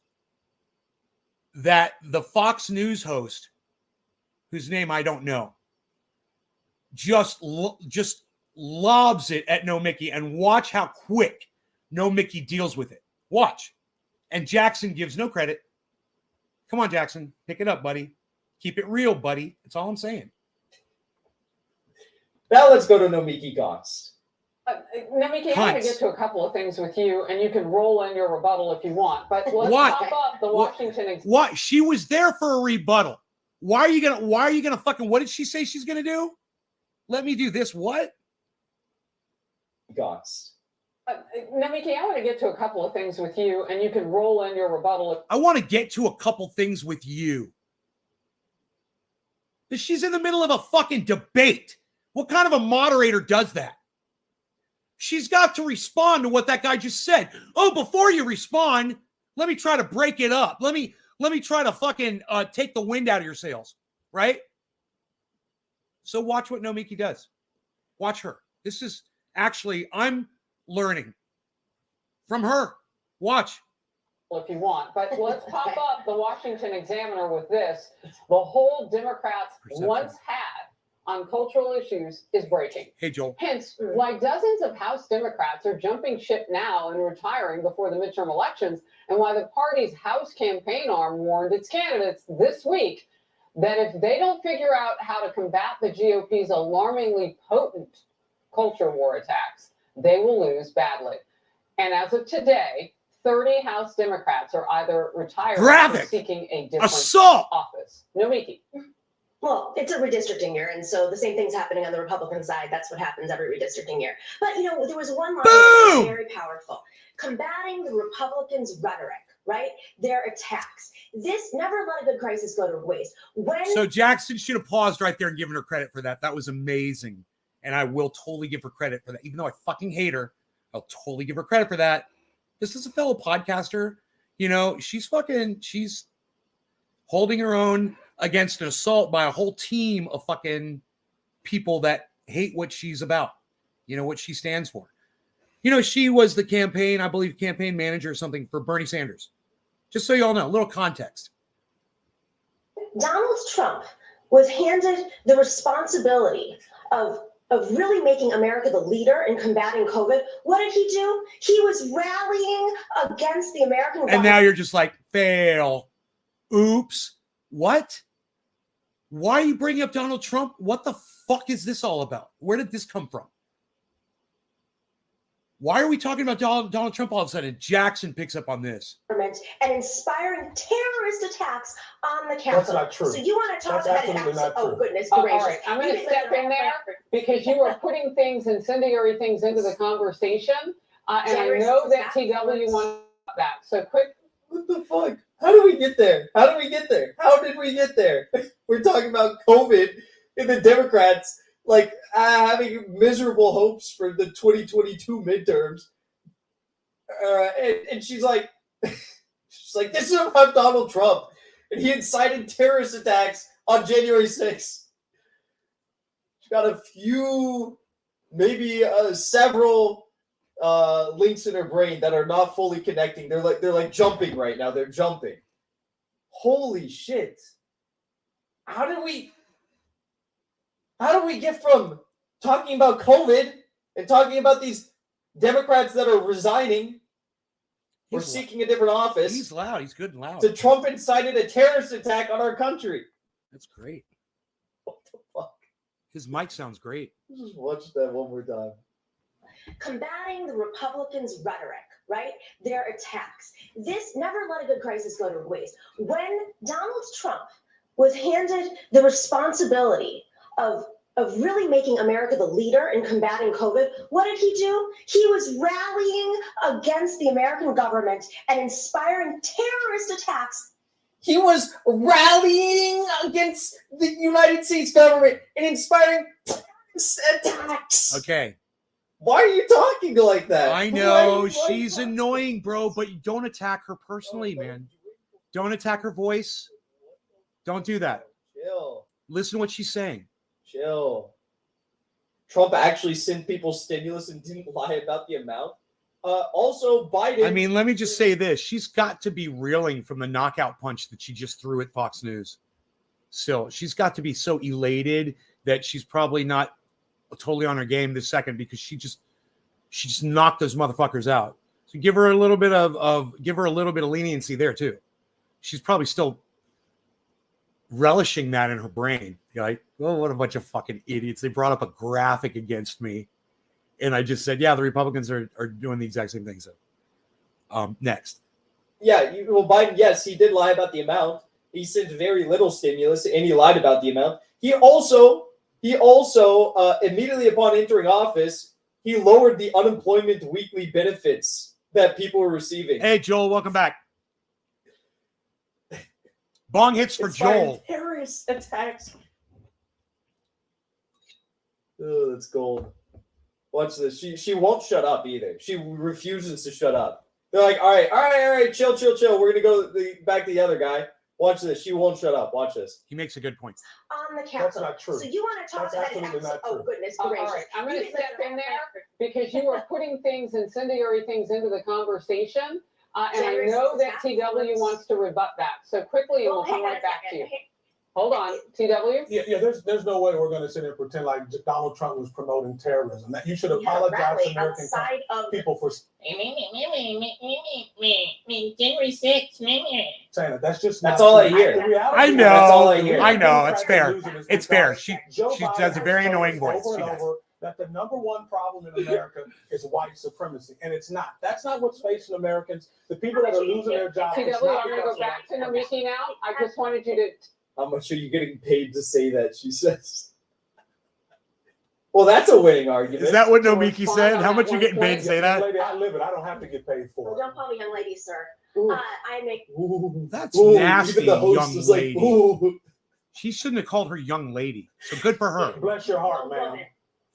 that the Fox News host, whose name I don't know, just lobs it at No Mickey, and watch how quick No Mickey deals with it. Watch. And Jackson gives no credit. Come on, Jackson. Pick it up, buddy. Keep it real, buddy. That's all I'm saying. Now let's go to Nomiki Cox. Namiki, I want to get to a couple of things with you, and you can roll in your rebuttal if you want. But let's pop up the Washington. Why? She was there for a rebuttal. Why are you gonna fucking? What did she say she's gonna do? Let me do this. What? Cox. Namiki, I want to get to a couple of things with you, and you can roll in your rebuttal. I want to get to a couple things with you. She's in the middle of a fucking debate. What kind of a moderator does that? She's got to respond to what that guy just said. Oh, before you respond, let me try to break it up. Let me try to fucking take the wind out of your sails, right? So watch what Nomiki does. Watch her. This is actually, I'm learning from her. Watch. If you want, but let's pop up the Washington Examiner with this. The whole Democrats once had on cultural issues is breaking. Hey, Joel. Hence, why dozens of House Democrats are jumping ship now and retiring before the midterm elections, and why the party's House campaign arm warned its candidates this week that if they don't figure out how to combat the GOP's alarmingly potent culture war attacks, they will lose badly. And as of today, 30 House Democrats are either retiring or seeking a different office. Nomiki. Well, it's a redistricting year, and so the same thing's happening on the Republican side. That's what happens every redistricting year. But, there was one line that was very powerful. Combating the Republicans' rhetoric, right? Their attacks. This never let a good crisis go to waste. So Jackson should have paused right there and given her credit for that. That was amazing. And I will totally give her credit for that. Even though I fucking hate her, I'll totally give her credit for that. This is a fellow podcaster. She's holding her own against an assault by a whole team of fucking people that hate what she's about, what she stands for. She was the campaign manager or something for Bernie Sanders. Just so you all know, a little context. Donald Trump was handed the responsibility of really making America the leader in combating COVID. What did he do? He was rallying against the American government. And now you're just like, fail. Oops. What? Why are you bringing up Donald Trump? What the fuck is this all about? Where did this come from? Why are we talking about Donald Trump all of a sudden? Jackson picks up on this. And inspiring terrorist attacks on the Capitol. That's not true. So you want to talk about it? Oh, goodness gracious. All right, I'm going to step in there because you are putting incendiary things into the conversation. And I know that TW wants that. So quick. What the fuck? How did we get there? How did we get there? We're talking about COVID and the Democrats having miserable hopes for the 2022 midterms. And she's like, this is about Donald Trump. And he incited terrorist attacks on January 6th. She's got a few, maybe several links in her brain that are not fully connecting. They're like jumping right now. They're jumping. Holy shit. How do we get from talking about COVID and talking about these Democrats that are resigning or seeking a different office? He's loud. He's good and loud. To Trump incited a terrorist attack on our country. That's great. What the fuck? His mic sounds great. Just watch that one more time. Combating the Republicans' rhetoric, right? Their attacks. This never let a good crisis go to waste. When Donald Trump was handed the responsibility of really making America the leader in combating COVID, what did he do? He was rallying against the American government and inspiring terrorist attacks. He was rallying against the United States government and inspiring terrorist attacks. Okay. Why are you talking like that? I know she's annoying, bro, but you don't attack her personally, man. Don't attack her voice. Don't do that. Chill. Listen to what she's saying. Chill. Trump actually sent people stimulus and didn't lie about the amount. Also, Biden. I mean, let me just say this. She's got to be reeling from the knockout punch that she just threw at Fox News. So she's got to be so elated that she's probably not totally on her game this second because she just knocked those motherfuckers out. So give her a little bit of leniency there too. She's probably still relishing that in her brain. You're like, oh, what a bunch of fucking idiots. They brought up a graphic against me. And I just said, yeah, the Republicans are doing the exact same thing. So next. Yeah, well, Biden, yes, he did lie about the amount. He sent very little stimulus, and he lied about the amount. He also immediately upon entering office, he lowered the unemployment weekly benefits that people were receiving. Hey, Joel, welcome back. Bong hits for Joel. Terrorist attacks. Oh, that's gold. Watch this. She won't shut up either. She refuses to shut up. They're like, all right, chill. We're gonna go back to the other guy. Watch this. She won't shut up. Watch this. He makes a good point. On the council. That's not true. So you want to talk That's about absolutely not oh true. goodness All gracious. right, I'm going You to didn't step let in the there because you are putting things, incendiary things into the conversation. And I Generous know that tax TW force. wants to rebut that. So quickly, and Well, we'll come hang on right a back to second. you. Hold on, TW. Yeah, there's no way we're going to sit here and pretend like Donald Trump was promoting terrorism. That you should We had a apologize rally to American outside of people for January 6th. saying that. That's just That's not all I true. hear. The reality I is- know. That's all I hear. I know. It's Democrats fair. are losing this It's fair. because She Joe Biden does a very has annoying told us voice. She over and does. over that the number one problem in America is white supremacy, and it's not. That's not what's facing Americans. The people that are losing their jobs. TW, it's I'm not going to because go of back to white Nomiki now. I just wanted you to. How much are you getting paid to say that? She says. Well, that's a winning argument. Is that what So Nomiki respond said? on How that much you one getting paid point. to say Young that? lady, I live it. I don't have to get paid well, for it. don't call me young lady, sir. Ooh. I make Ooh. That's Ooh, nasty, even the host young is like, lady. ooh. She shouldn't have called her young lady. So good for her. Bless your heart, grown man. woman.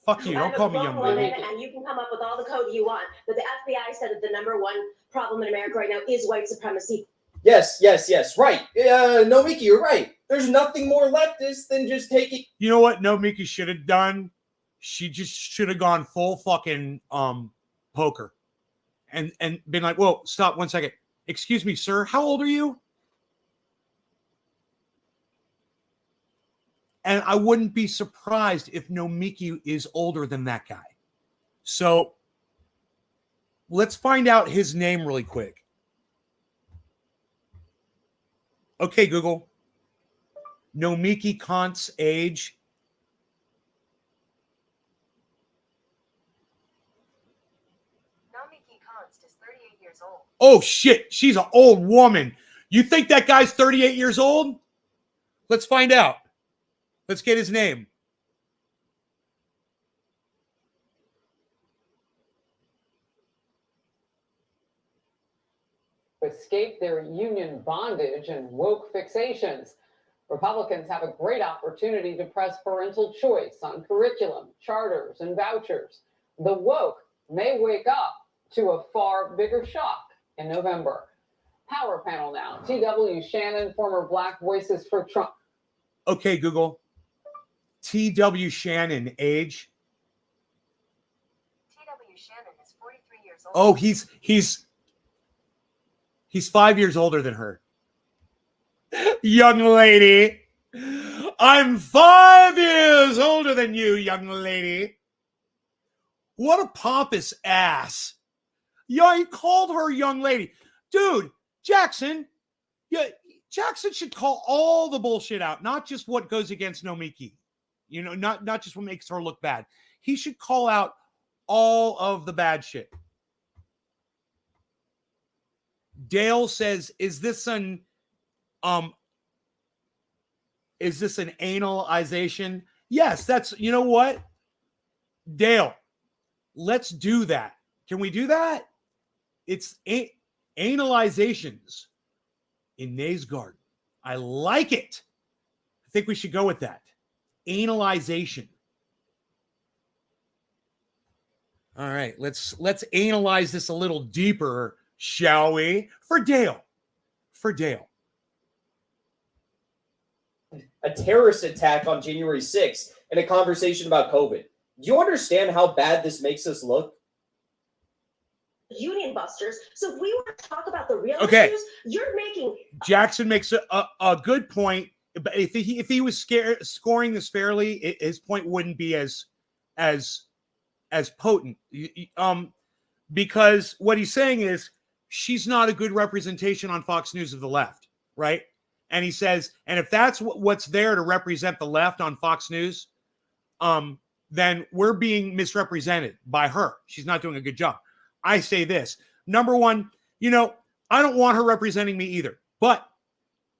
Fuck you. Don't I'm a call me grown young woman, lady. and you can come up with all the code you want, but the FBI said that the number one problem in America right now is white supremacy. Yes. Right. No, Mickey, you're right. There's nothing more leftist than just taking. You know what Nomiki should have done? She just should have gone full fucking poker and been like, whoa, stop 1 second. Excuse me, sir. How old are you? And I wouldn't be surprised if Nomiki is older than that guy. So let's find out his name really quick. Okay, Google. Nomiki Kant's age. Namiki Konst is 38 years old. Oh, shit. She's an old woman. You think that guy's 38 years old? Let's find out. Let's get his name. Escape their union bondage and woke fixations. Republicans have a great opportunity to press parental choice on curriculum, charters, and vouchers. The woke may wake up to a far bigger shock in November. Power panel now. T.W. Shannon, former Black Voices for Trump. Okay, Google. T.W. Shannon, age. T.W. Shannon is 43 years old. Oh, he's 5 years older than her. Young lady. I'm 5 years older than you, young lady. What a pompous ass. Yeah, he called her young lady. Dude, Jackson, yeah, Jackson should call all the bullshit out, not just what goes against Nomiki. You know, not just what makes her look bad. He should call out all of the bad shit. Dale says, is this an analyzation? Yes, that's, you know what? Dale, let's do that. Can we do that? It's analyzations in Nay's garden. I like it. I think we should go with that. Analyzation. All right, let's analyze this a little deeper, shall we? For Dale. A terrorist attack on January 6th and a conversation about COVID. Do you understand how bad this makes us look? Union busters. So if we want to talk about the real Okay. issues, you're making Jackson makes a good point, but if he was scoring this fairly, his point wouldn't be as as potent. Because what he's saying is she's not a good representation on Fox News of the left, right? And he says, and if that's what's there to represent the left on Fox News, then we're being misrepresented by her. She's not doing a good job. I say this. Number one, I don't want her representing me either, but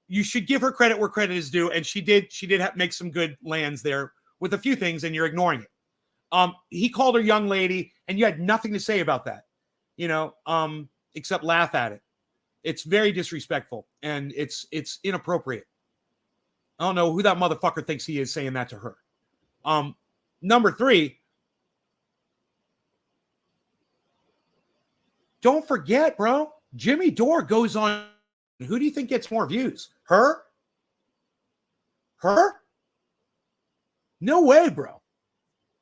you should give her credit where credit is due. And she did make some good lands there with a few things, and you're ignoring it. He called her young lady, and you had nothing to say about that, except laugh at it. It's very disrespectful, and it's inappropriate. I don't know who that motherfucker thinks he is saying that to her. Number three, don't forget, bro, Jimmy Dore goes on. Who do you think gets more views? Her? No way, bro.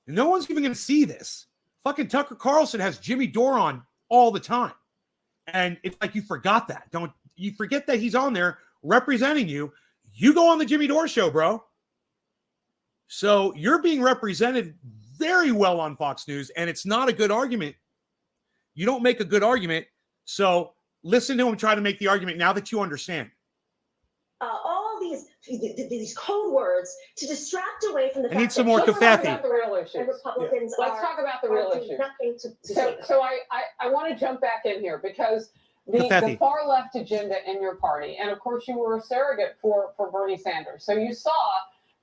No one's even going to see this. Fucking Tucker Carlson has Jimmy Dore on all the time. And it's like you forgot that. Don't you forget that he's on there representing you. You go on the Jimmy Dore show, bro. So you're being represented very well on Fox News, and it's not a good argument. You don't make a good argument. So listen to him try to make the argument now that you understand. All these code words to distract away from the fact I need some that more people Covfefe. About the real issues. and Republicans Let's talk about the real doing issues. nothing to So I want to jump back in here because the Covfefe. far left agenda in your party, and of course you were a surrogate for Bernie Sanders. So you saw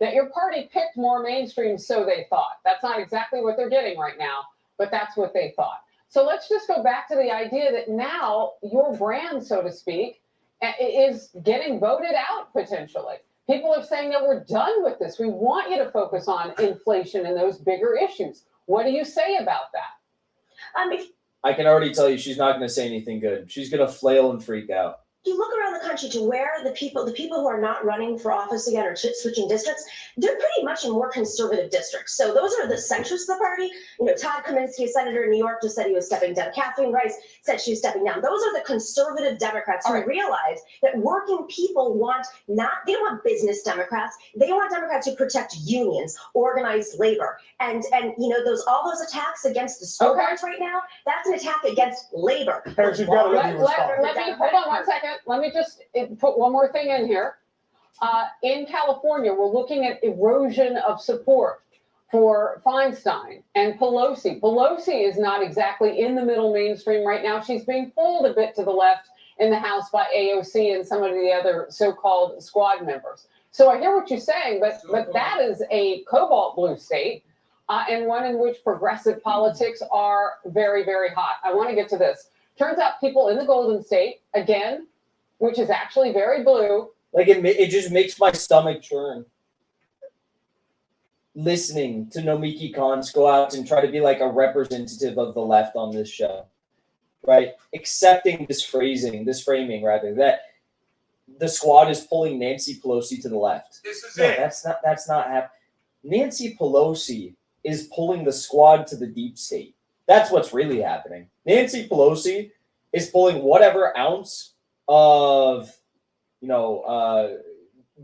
that your party picked more mainstream, so they thought. That's not exactly what they're getting right now, but that's what they thought. So let's just go back to the idea that now your brand, so to speak, is getting voted out potentially. People are saying that we're done with this. We want you to focus on inflation and those bigger issues. What do you say about that? I can already tell you she's not going to say anything good. She's going to flail and freak out. You look around the country to where the people who are not running for office again or switching districts, they're pretty much in more conservative districts. So those are the centrists of the party. Todd Kaminsky, a senator in New York, just said he was stepping down. Kathleen Rice said she was stepping down. Those are the conservative Democrats who realize that working people they don't want business Democrats. They want Democrats who protect unions, organized labor. And all those attacks against the school boards right now, that's an attack against labor. Harris, you've got to let me respond. Let me hold on 1 second. Let me just put one more thing in here. In California, we're looking at erosion of support for Feinstein and Pelosi. Pelosi is not exactly in the middle mainstream right now. She's being pulled a bit to the left in the House by AOC and some of the other so-called squad members. So I hear what you're saying, but that is a cobalt blue state and one in which progressive politics are very, very hot. I want to get to this. Turns out people in the Golden State, again, which is actually very blue. Like it just makes my stomach churn. Listening to Nomiki Konst go out and try to be like a representative of the left on this show, right? Accepting this framing rather, that the squad is pulling Nancy Pelosi to the left. This is No, it. That's not happening. Nancy Pelosi is pulling the squad to the deep state. That's what's really happening. Nancy Pelosi is pulling whatever ounce of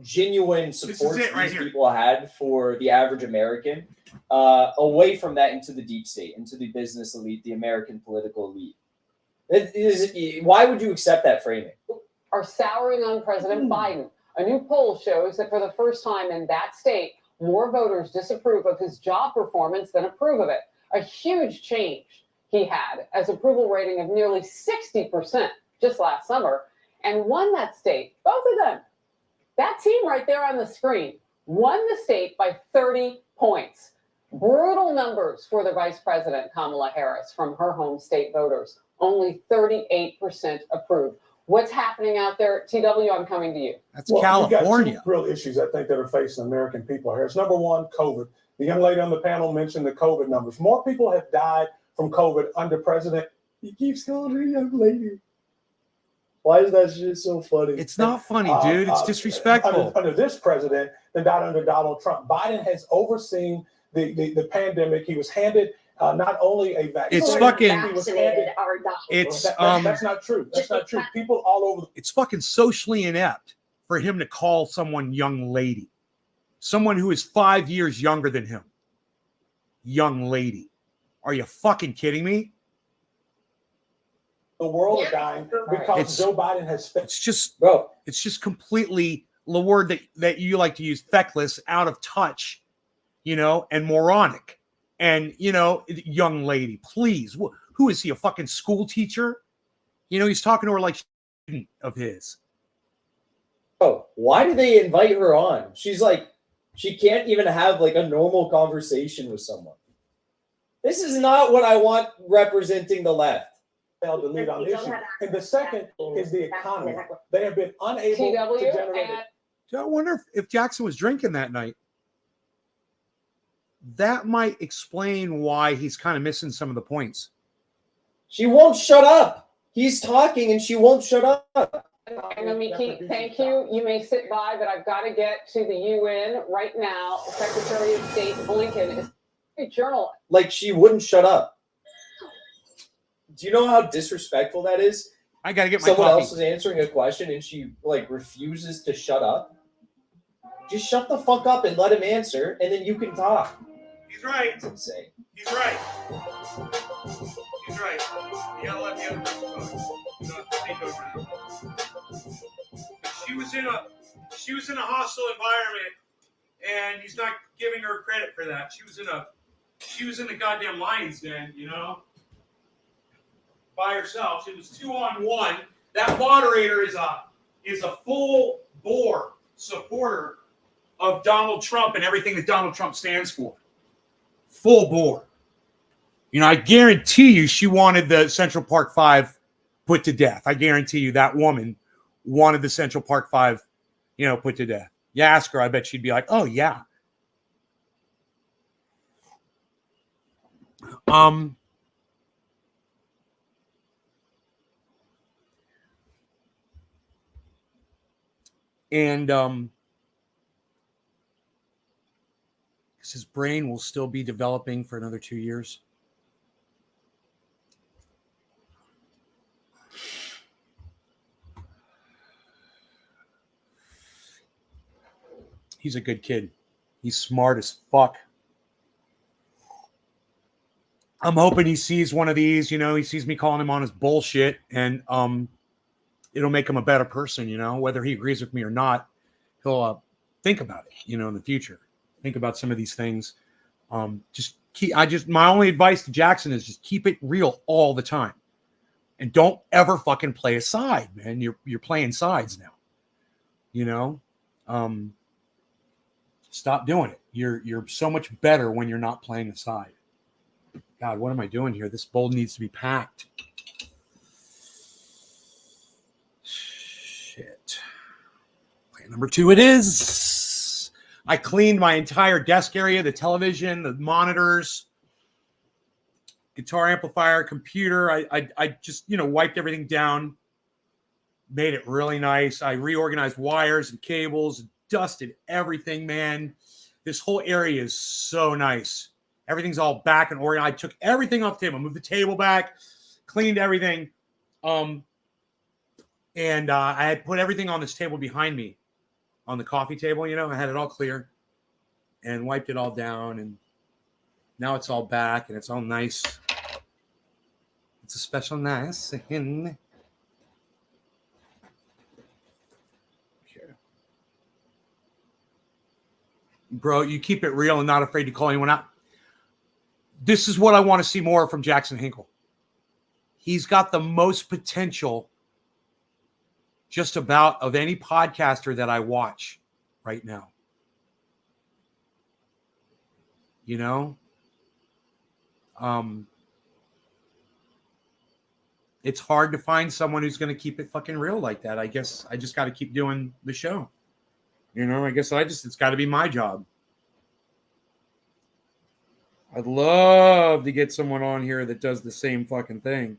genuine support these people had for the average American away from that into the deep state, into the business elite, the American political elite. Why would you accept that framing? Are souring on President Biden. A new poll shows that for the first time in that state, more voters disapprove of his job performance than approve of it. A huge change he had as approval rating of nearly 60% just last summer, and won that state, both of them. That team right there on the screen won the state by 30 points. Brutal numbers for the Vice President, Kamala Harris, from her home state voters. Only 38% approved. What's happening out there? TW, I'm coming to you. That's California. We've got two real issues, I think, that are facing American people here. It's number one, COVID. The young lady on the panel mentioned the COVID numbers. More people have died from COVID under President. He keeps calling her young lady. Why is that shit so funny? It's not funny, dude. It's disrespectful. Under this president than died under Donald Trump. Biden has overseen the pandemic. He was handed not only a vaccine. It's fucking. It's that's not true. That's not true. People all over. It's fucking socially inept for him to call someone young lady, someone who is 5 years younger than him. young lady. Are you fucking kidding me? The world are dying because It's- Joe Biden has failed. It's just, Bro, it's just completely the word that you like to use, feckless, out of touch, and moronic. And, young lady, please. Who is he, a fucking school teacher? He's talking to her like of his. bro, why do they invite her on? She's like, she can't even have like a normal conversation with someone. This is not what I want representing the left. Failed to lead on You don't issues. have And the second is the economy. They have been unable TW to generate. and I wonder if Jackson was drinking that night. That might explain why he's kind of missing some of the points. She won't shut up. He's talking and she won't shut up. Miki, thank you. You may sit by, but I've got to get to the UN right now. Secretary of State Blinken is a journalist. Like she wouldn't shut up. Do you know how disrespectful that is? I got to get my Someone coffee. else is answering a question and she like refuses to shut up. Just shut the fuck up and let him answer, and then you can talk. He's right. It's insane. He's right. He's right. You gotta let the other person talk. You don't have to take over now. But she was in a hostile environment, and he's not giving her credit for that. She was in the goddamn lion's den, by herself. It was 2-on-1. That moderator is a full bore supporter of Donald Trump and everything that Donald Trump stands for. Full bore. I guarantee you she wanted the Central Park 5 put to death. I guarantee you that woman wanted the Central Park 5, put to death. You ask her, I bet she'd be like, oh, yeah. And because his brain will still be developing for another 2 years. He's a good kid. He's smart as fuck. I'm hoping he sees one of these, he sees me calling him on his bullshit, and it'll make him a better person, whether he agrees with me or not. He'll think about it, in the future. Think about some of these things. My only advice to Jackson is just keep it real all the time. And don't ever fucking play a side, man. You're playing sides now. Stop doing it. You're so much better when you're not playing a side. God, what am I doing here? This bowl needs to be packed. Shit. Plan number 2 it is. I cleaned my entire desk area, the television, the monitors, guitar amplifier, computer. I just, wiped everything down, made it really nice. I reorganized wires and cables, dusted everything, man. This whole area is so nice. Everything's all back and organized. I took everything off the table, moved the table back, cleaned everything. And I had put everything on this table behind me on the coffee table, I had it all clear and wiped it all down. And now it's all back and it's all nice. It's a special nice. Okay. Bro, you keep it real and not afraid to call anyone out. This is what I want to see more from Jackson Hinkle. He's got the most potential just about of any podcaster that I watch right now. It's hard to find someone who's going to keep it fucking real like that. I guess I just got to keep doing the show. I guess it's got to be my job. I'd love to get someone on here that does the same fucking thing.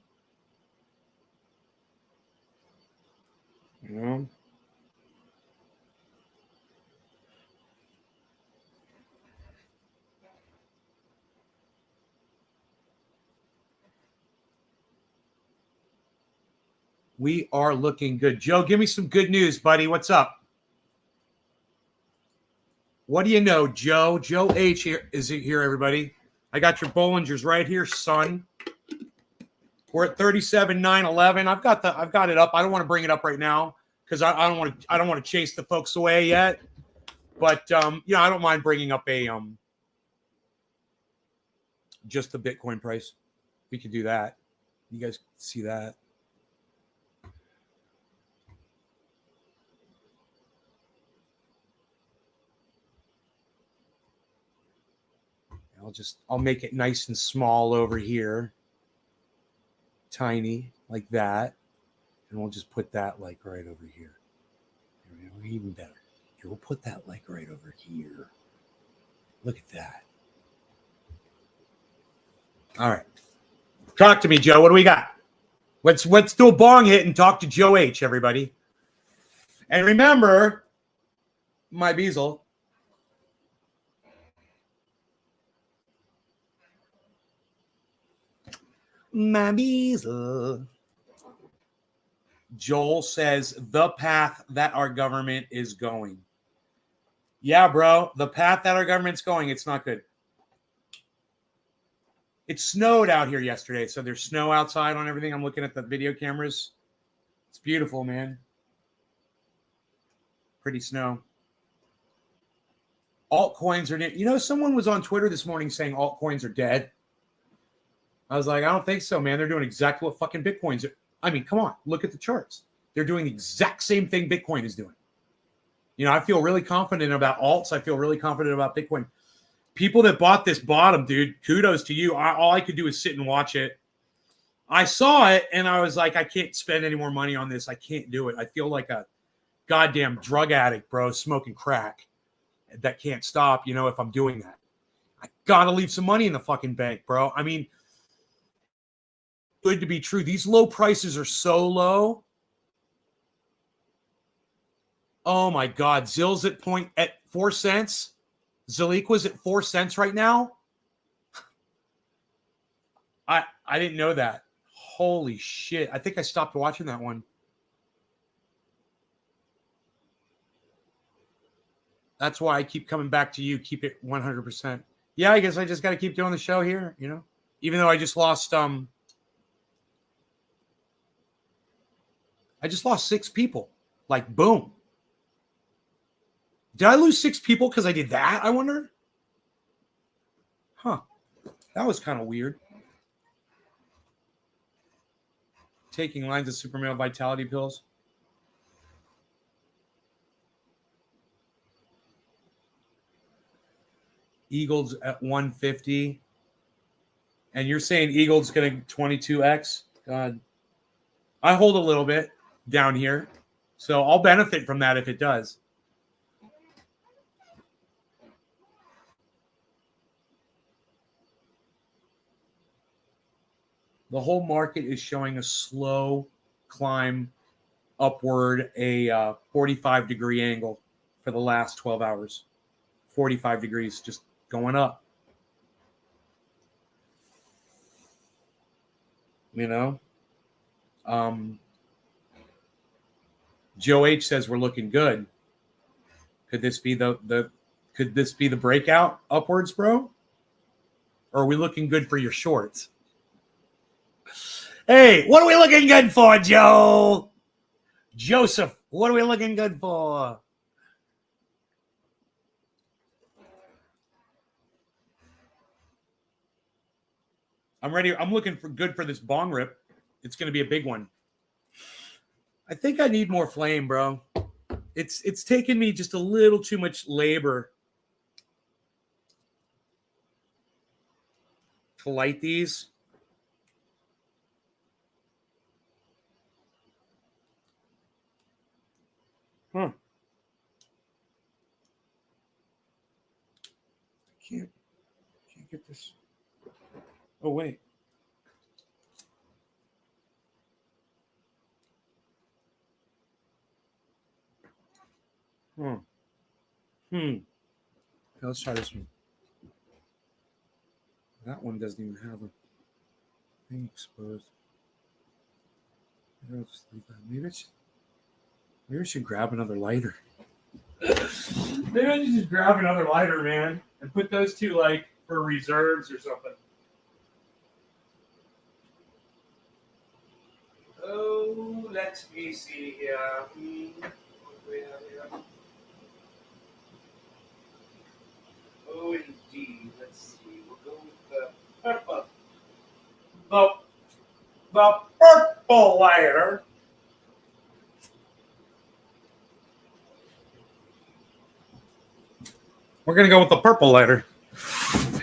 We are looking good. Joe, give me some good news, buddy. What's up? What do you know, Joe? Joe H here is here, everybody. I got your Bollingers right here, son. We're at 37,911. I've got it up. I don't want to bring it up right now because I don't want to chase the folks away yet. But yeah, I don't mind bringing up a just the Bitcoin price. We could do that. You guys see that? I'll make it nice and small over here. Tiny, like that. And we'll just put that like right over here. Even better. Here, we'll put that like right over here. Look at that. All right. Talk to me, Joe. What do we got? Let's do a bong hit and talk to Joe H, everybody. And remember, my Beazle. My Beazle. Joel says the path that our government is going. Yeah, bro. The path that our government's going, it's not good. It snowed out here yesterday, so there's snow outside on everything. I'm looking at the video cameras. It's beautiful, man. Pretty snow. Altcoins are, you know, someone was on Twitter this morning saying altcoins are dead. I was like, I don't think so, man. They're doing exactly what fucking Bitcoin's are. I mean, come on, look at the charts. They're doing the exact same thing Bitcoin is doing. You know, I feel really confident about alts. I feel really confident about Bitcoin. People that bought this bottom, dude, kudos to you. All I could do is sit and watch it. I saw it, and I was like, I can't spend any more money on this. I can't do it. I feel like a goddamn drug addict, bro, smoking crack that can't stop, you know, if I'm doing that. I got to leave some money in the fucking bank, bro. I mean, good to be true. These low prices are so low. Oh my God. Zill's at 4 cents. Zaliqua's at 4 cents right now. I didn't know that. Holy shit. I think I stopped watching that one. That's why I keep coming back to you. Keep it 100%. Yeah, I guess I just got to keep doing the show here, you know, even though I just lost 6 people. Like, boom. Did I lose 6 people because I did that? I wonder. Huh. That was kind of weird. Taking lines of Supermale Vitality pills. Eagles at 150. And you're saying Eagles getting 22x? God. I hold a little bit down here. So I'll benefit from that if it does. The whole market is showing a slow climb upward, a 45-degree angle for the last 12 hours. 45 degrees, just going up. You know? Joe H says we're looking good. Could this be the breakout upwards, bro? Or are we looking good for your shorts? Hey, what are we looking good for, Joe? Joseph, what are we looking good for? I'm ready. I'm looking for good for this bong rip. It's going to be a big one. I think I need more flame, bro. It's taken me just a little too much labor to light these. Huh. Can't get this. Oh, wait. Okay, let's try this one. That one doesn't even have a thing exposed. Maybe I should grab another lighter. Maybe I should just grab another lighter, man, and put those two like for reserves or something. Oh, let me see here. What do we have here? Oh, indeed. Let's see. We'll go with the purple. The purple lighter. We're going to go with the purple lighter.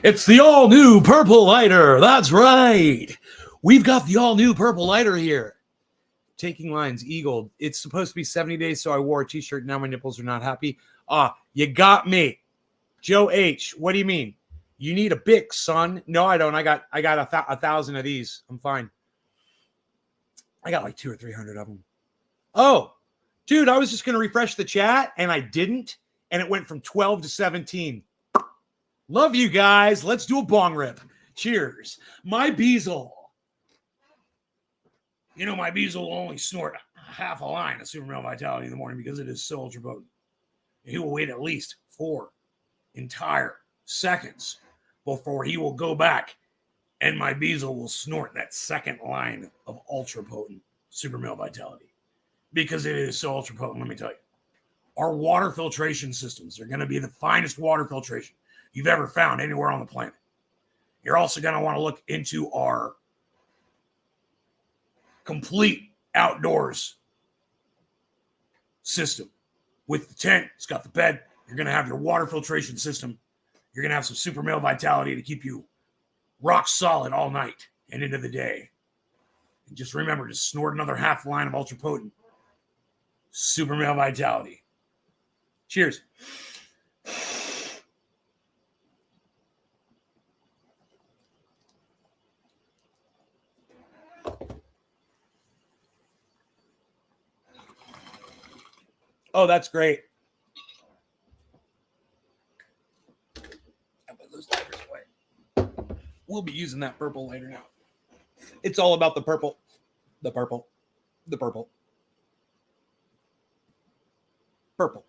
It's the all-new purple lighter. That's right. We've got the all-new purple lighter here. Taking Lines, Eagle. It's supposed to be 70 days, so I wore a t-shirt. Now my nipples are not happy. You got me. Joe H., what do you mean? You need a Bic, son. No, I don't. I got 1,000 of these. I'm fine. I got like 200 or 300 of them. Oh, dude, I was just going to refresh the chat, and I didn't, and it went from 12 to 17. Love you guys. Let's do a bong rip. Cheers. My Beazle. You know, my Beazle will only snort half a line of Super Male Vitality in the morning because it is so ultra potent. He will wait at least 4 entire seconds before he will go back, and my Beazle will snort that second line of ultra potent Super Male Vitality because it is so ultra potent. Let me tell you, our water filtration systems are going to be the finest water filtration you've ever found anywhere on the planet. You're also going to want to look into our complete outdoors system with the tent. It's got the bed. You're going to have your water filtration system. You're going to have some Super Male Vitality to keep you rock solid all night and into the day. And just remember to snort another half line of ultra potent Super Male Vitality. Cheers. Oh, that's great. I'll put those lighters away. We'll be using that purple later now. It's all about the purple. The purple. The purple. Purple.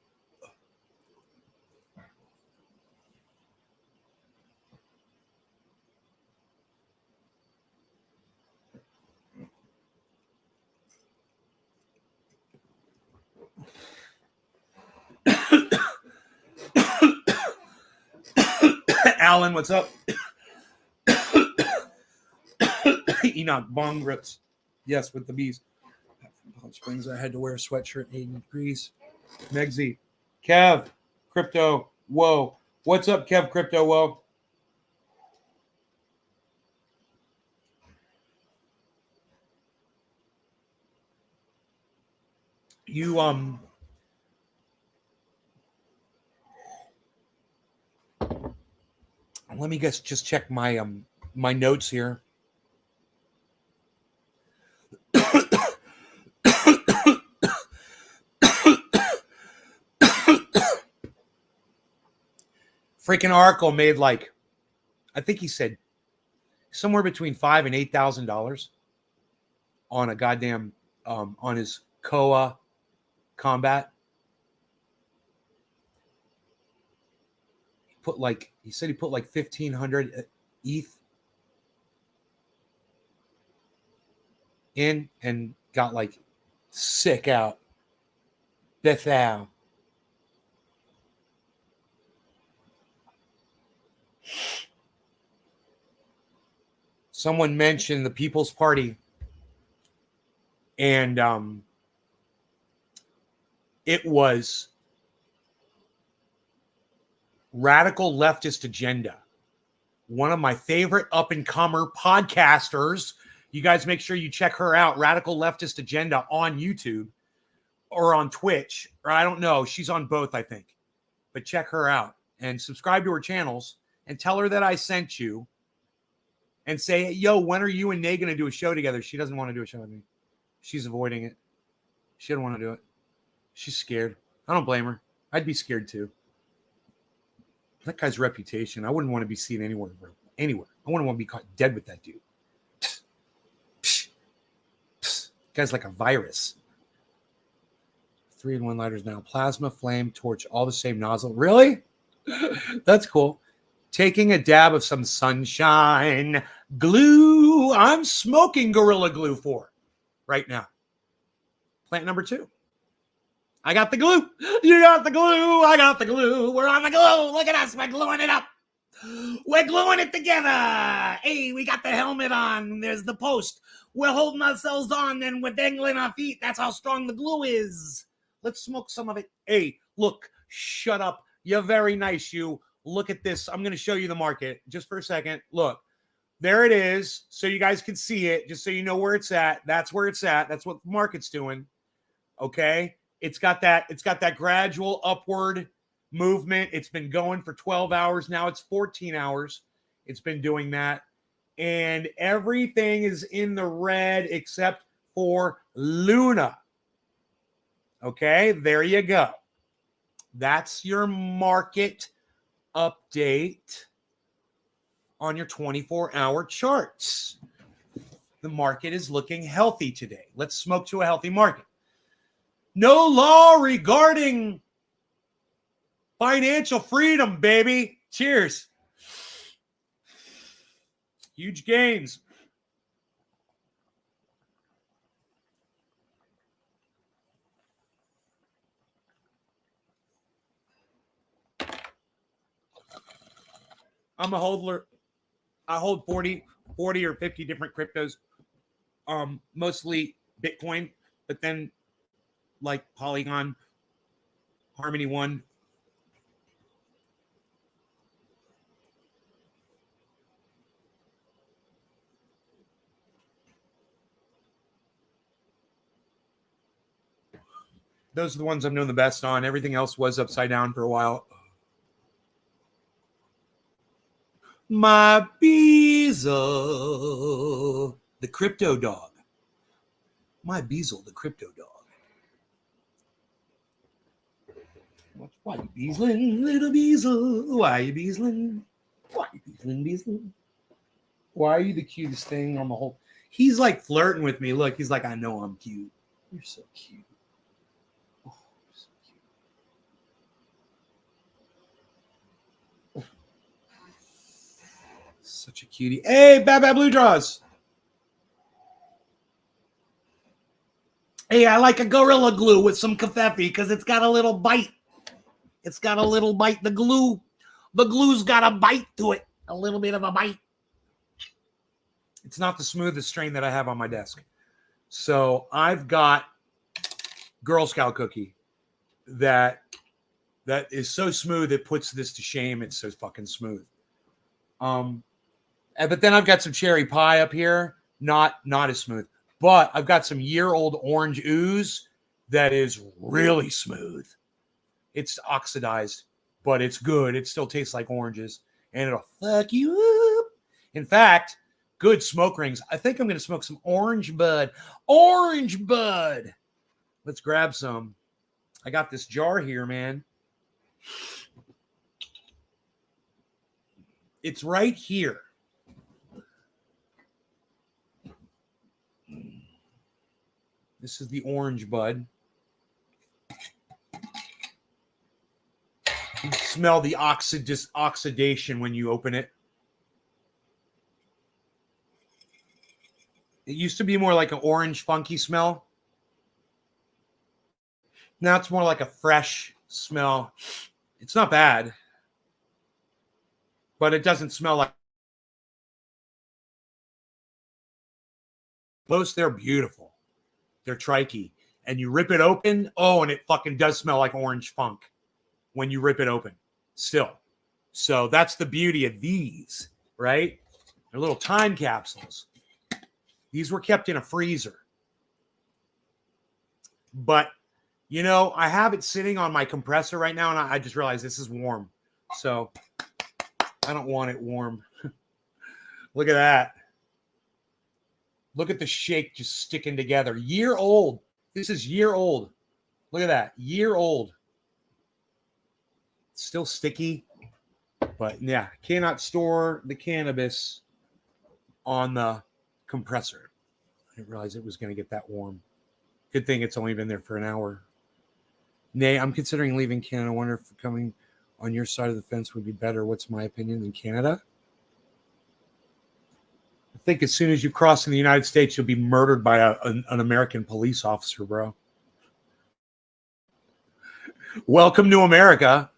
Alan, what's up? Enoch, bong rips. Yes, with the bees. Palm Springs, I had to wear a sweatshirt, 80 degrees. Megsy, Kev, Crypto, whoa. What's up, Kev, Crypto, whoa? You, let me just check my, my notes here. Freaking Oracle made like, I think he said somewhere between $5,000 and $8,000 on a goddamn on his Koa combat. He said he put like 1,500 ETH in and got like sick out. Bethal. Someone mentioned the People's Party, and it was Radical Leftist Agenda. One of my favorite up-and-comer podcasters. You guys make sure you check her out, Radical Leftist Agenda, on YouTube or on Twitch. Or I don't know. She's on both, I think. But check her out and subscribe to her channels and tell her that I sent you. And say, yo, when are you and Nay going to do a show together? She doesn't want to do a show with me. She's avoiding it. She doesn't want to do it. She's scared. I don't blame her. I'd be scared too. That guy's reputation, I wouldn't want to be seen anywhere. Anywhere. I wouldn't want to be caught dead with that dude. Psh, psh, psh. Guy's like a virus. 3-in-1 lighters now. Plasma, flame, torch, all the same nozzle. Really? That's cool. taking a dab of some sunshine glue. I'm smoking Gorilla Glue 4 right now. Plant number 2. I got the glue. You got the glue. I got the glue. We're on the glue. Look at us. We're gluing it up. We're gluing it together. Hey, we got the helmet on. There's the post. We're holding ourselves on and we're dangling our feet. That's how strong the glue is. Let's smoke some of it. Hey, look, shut up. You're very nice, you. Look at this. I'm going to show you the market just for a second. Look, there it is. So you guys can see it, just so you know where it's at. That's where it's at. That's what the market's doing. Okay. It's got that gradual upward movement. It's been going for 12 hours. Now it's 14 hours. It's been doing that. And everything is in the red except for Luna. Okay, there you go. That's your market update on your 24-hour charts. The market is looking healthy today. Let's smoke to a healthy market. No law regarding financial freedom, baby. Cheers. Huge gains. I'm a holder. I hold 40 or 50 different cryptos. Mostly Bitcoin, but then like Polygon, Harmony One. Those are the ones I'm doing the best on. Everything else was upside down for a while. My Beezle, the crypto dog. My Beezle, the crypto dog. Why you beezling, little Beezle? Why you beezling? Why you beezling, Beezling? Why are you the cutest thing on the whole? He's like flirting with me. Look, he's like, I know I'm cute. You're so cute. Oh, you're so cute. Such a cutie. Hey, Bad Blue Draws. Hey, I like a Gorilla Glue with some Covfefe because it's got a little bite. It's got a little bite. The glue's got a bite to it. A little bit of a bite. It's not the smoothest strain that I have on my desk. So I've got Girl Scout cookie that is so smooth it puts this to shame. It's so fucking smooth. But then I've got some cherry pie up here. Not as smooth. But I've got some year-old orange ooze that is really smooth. It's oxidized, but it's good. It still tastes like oranges, and it'll fuck you up. In fact, good smoke rings. I think I'm going to smoke some orange bud. Orange bud. Let's grab some. I got this jar here, man. It's right here. This is the orange bud. You smell the oxidation when you open it. It used to be more like an orange funky smell. Now it's more like a fresh smell. It's not bad, but it doesn't smell like most. They're beautiful. They're tricky. And you rip it open. Oh, and it fucking does smell like orange funk when you rip it open still. So that's the beauty of these, right? They're little time capsules. These were kept in a freezer. But, you know, I have it sitting on my compressor right now, and I just realized this is warm. So I don't want it warm. Look at that. Look at the shake just sticking together. Year old. This is year old. Look at that. Year old. Still sticky. But yeah, cannot store the cannabis on the compressor. I didn't realize it was going to get that warm. Good thing it's only been there for an hour. Nay, I'm considering leaving Canada. I wonder if coming on your side of the fence would be better, what's my opinion, than Canada? I think as soon as you cross in the United States, you'll be murdered by an American police officer, bro. Welcome to America.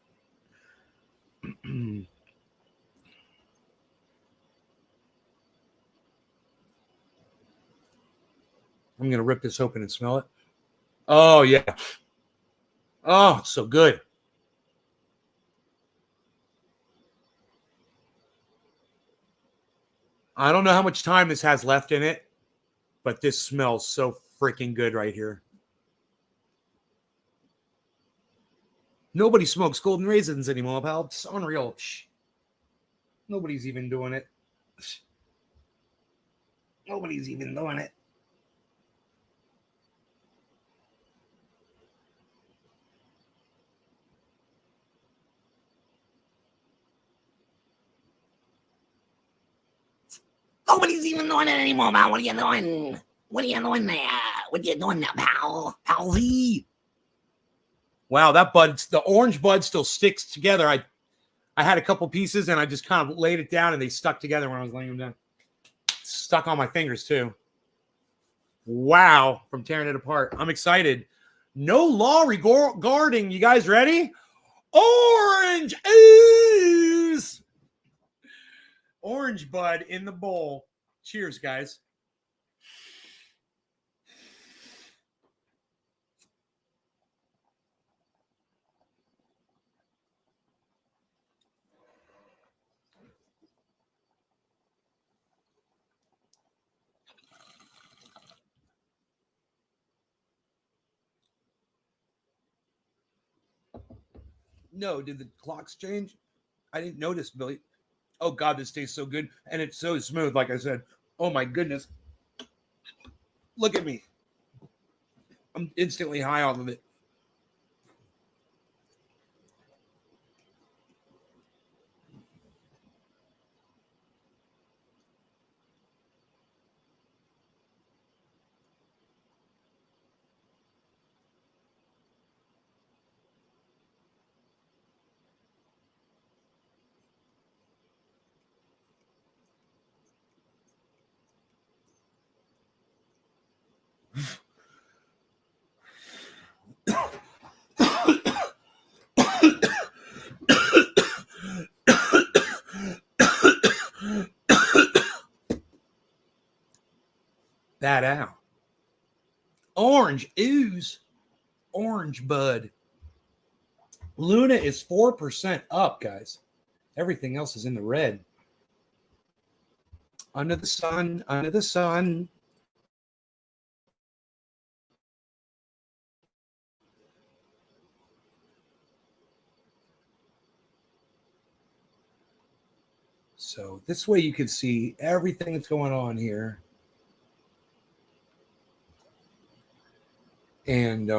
I'm going to rip this open and smell it. Oh, yeah. Oh, so good. I don't know how much time this has left in it, but this smells so freaking good right here. Nobody smokes golden raisins anymore, pal. It's unreal. Nobody's even doing it. Nobody's even doing it. Nobody's even doing it anymore, man. What are you doing? What are you doing there? What are you doing there, pal? Palsy. Wow, that bud, the orange bud still sticks together. I had a couple pieces and I just kind of laid it down and they stuck together when I was laying them down. Stuck on my fingers too. Wow, from tearing it apart. I'm excited. No law regarding. You guys ready? Orange ooze. Orange bud in the bowl. Cheers, guys. No, did the clocks change? I didn't notice, Billy. Oh, God, this tastes so good. And it's so smooth, like I said. Oh, my goodness. Look at me. I'm instantly high off of it. That out. Orange ooze. Orange bud. Luna is 4% up, guys. Everything else is in the red. Under the sun, under the sun. So this way you can see everything that's going on here. And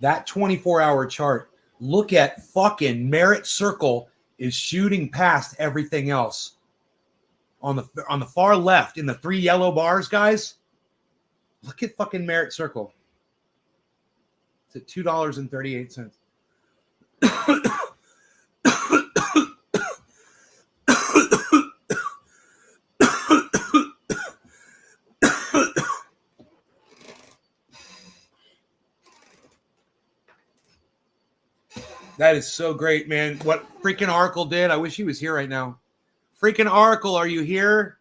that 24-hour chart, look at fucking Merit Circle is shooting past everything else. On the far left in the 3 yellow bars, guys, look at fucking Merit Circle. It's at $2.38. That is so great, man. What freaking Arkle did. I wish he was here right now. Freaking Arkle, are you here?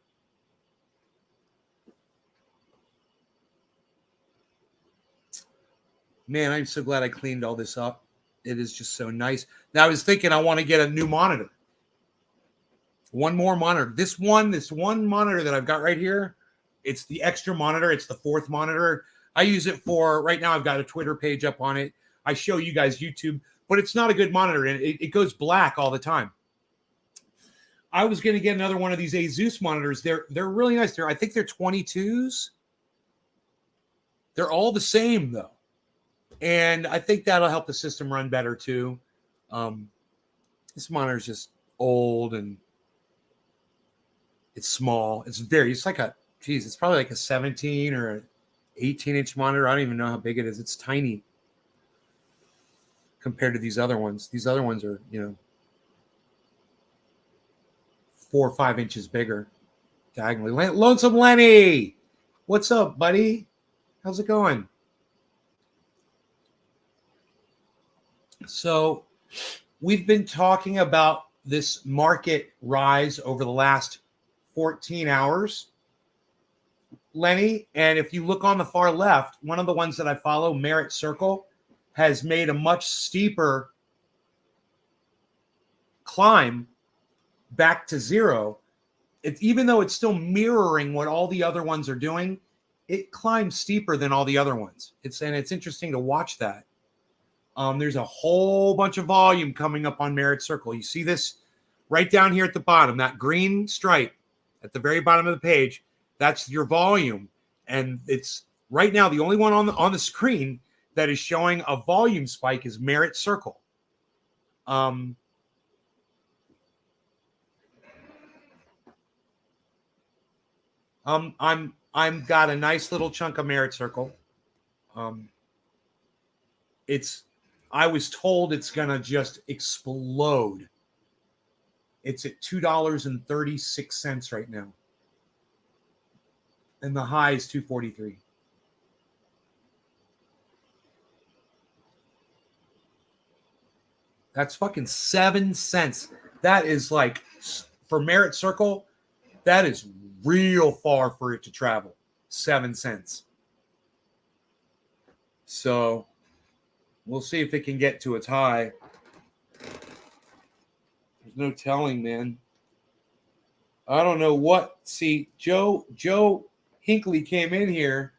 Man, I'm so glad I cleaned all this up. It is just so nice. Now I was thinking I want to get a new monitor. One more monitor. This one monitor that I've got right here, it's the extra monitor. It's the 4th monitor. I use it for, right now I've got a Twitter page up on it. I show you guys YouTube, but it's not a good monitor, and it goes black all the time. I was going to get another one of these Asus monitors. They're really nice. I think they're 22s. They're all the same, though. And I think that'll help the system run better, too. This monitor is just old, and it's small. It's like it's probably like a 17 or an 18-inch monitor. I don't even know how big it is. It's tiny. compared to these other ones. These other ones are, 4 or 5 inches bigger diagonally. Lonesome Lenny, what's up, buddy? How's it going? So we've been talking about this market rise over the last 14 hours, Lenny. And if you look on the far left, one of the ones that I follow, Merit Circle, has made a much steeper climb back to zero. Even though it's still mirroring what all the other ones are doing, it climbs steeper than all the other ones. It's interesting to watch that. There's a whole bunch of volume coming up on Merit Circle. You see this right down here at the bottom, that green stripe at the very bottom of the page. That's your volume, and it's right now the only one on the screen that is showing a volume spike is Merit Circle. I'm got a nice little chunk of Merit Circle. I was told it's gonna just explode. It's at $2.36 right now, and the high is $2.43. That's fucking 7 cents. That is like, for Merit Circle, that is real far for it to travel. 7 cents. So we'll see if it can get to its high. There's no telling, man. I don't know what. See, Joe Hinckley came in here,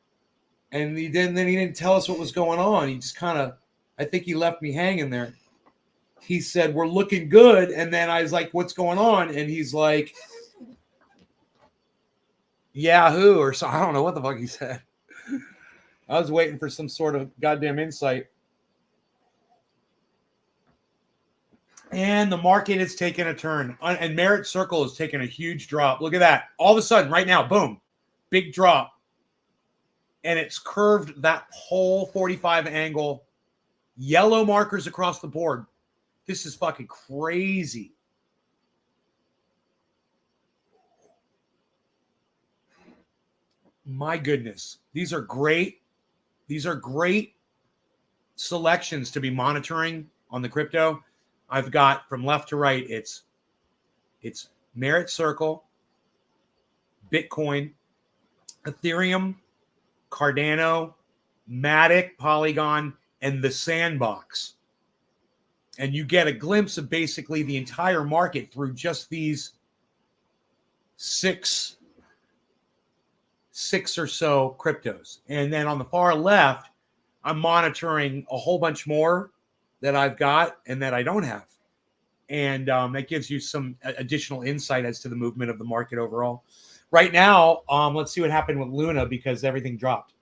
and he didn't tell us what was going on. He just kind of, I think he left me hanging there. He said, we're looking good. And then I was like, what's going on? And he's like, Yahoo, or so. I don't know what the fuck he said. I was waiting for some sort of goddamn insight. And the market has taken a turn. And Merit Circle has taken a huge drop. Look at that. All of a sudden, right now, boom, big drop. And it's curved that whole 45 angle. Yellow markers across the board. This is fucking crazy. My goodness. These are great. These are great selections to be monitoring on the crypto. I've got from left to right, it's Merit Circle, Bitcoin, Ethereum, Cardano, Matic, Polygon, and the Sandbox. And you get a glimpse of basically the entire market through just these six or so cryptos. And then on the far left, I'm monitoring a whole bunch more that I've got and that I don't have. And that gives you some additional insight as to the movement of the market overall. Right now, let's see what happened with Luna, because everything dropped.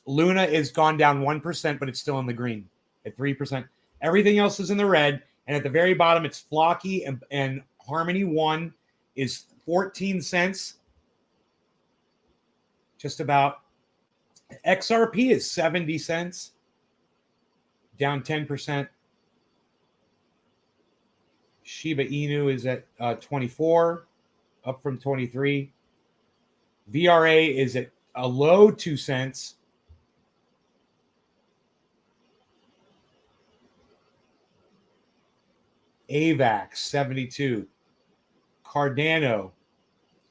Luna is gone down 1%, but it's still in the green at 3%. Everything else is in the red. And at the very bottom, it's Flocky and Harmony 1 is 14 cents. Just about. XRP is 70 cents. Down 10%. Shiba Inu is at 24, up from 23. VRA is at a low 2 cents. AVAX 72. Cardano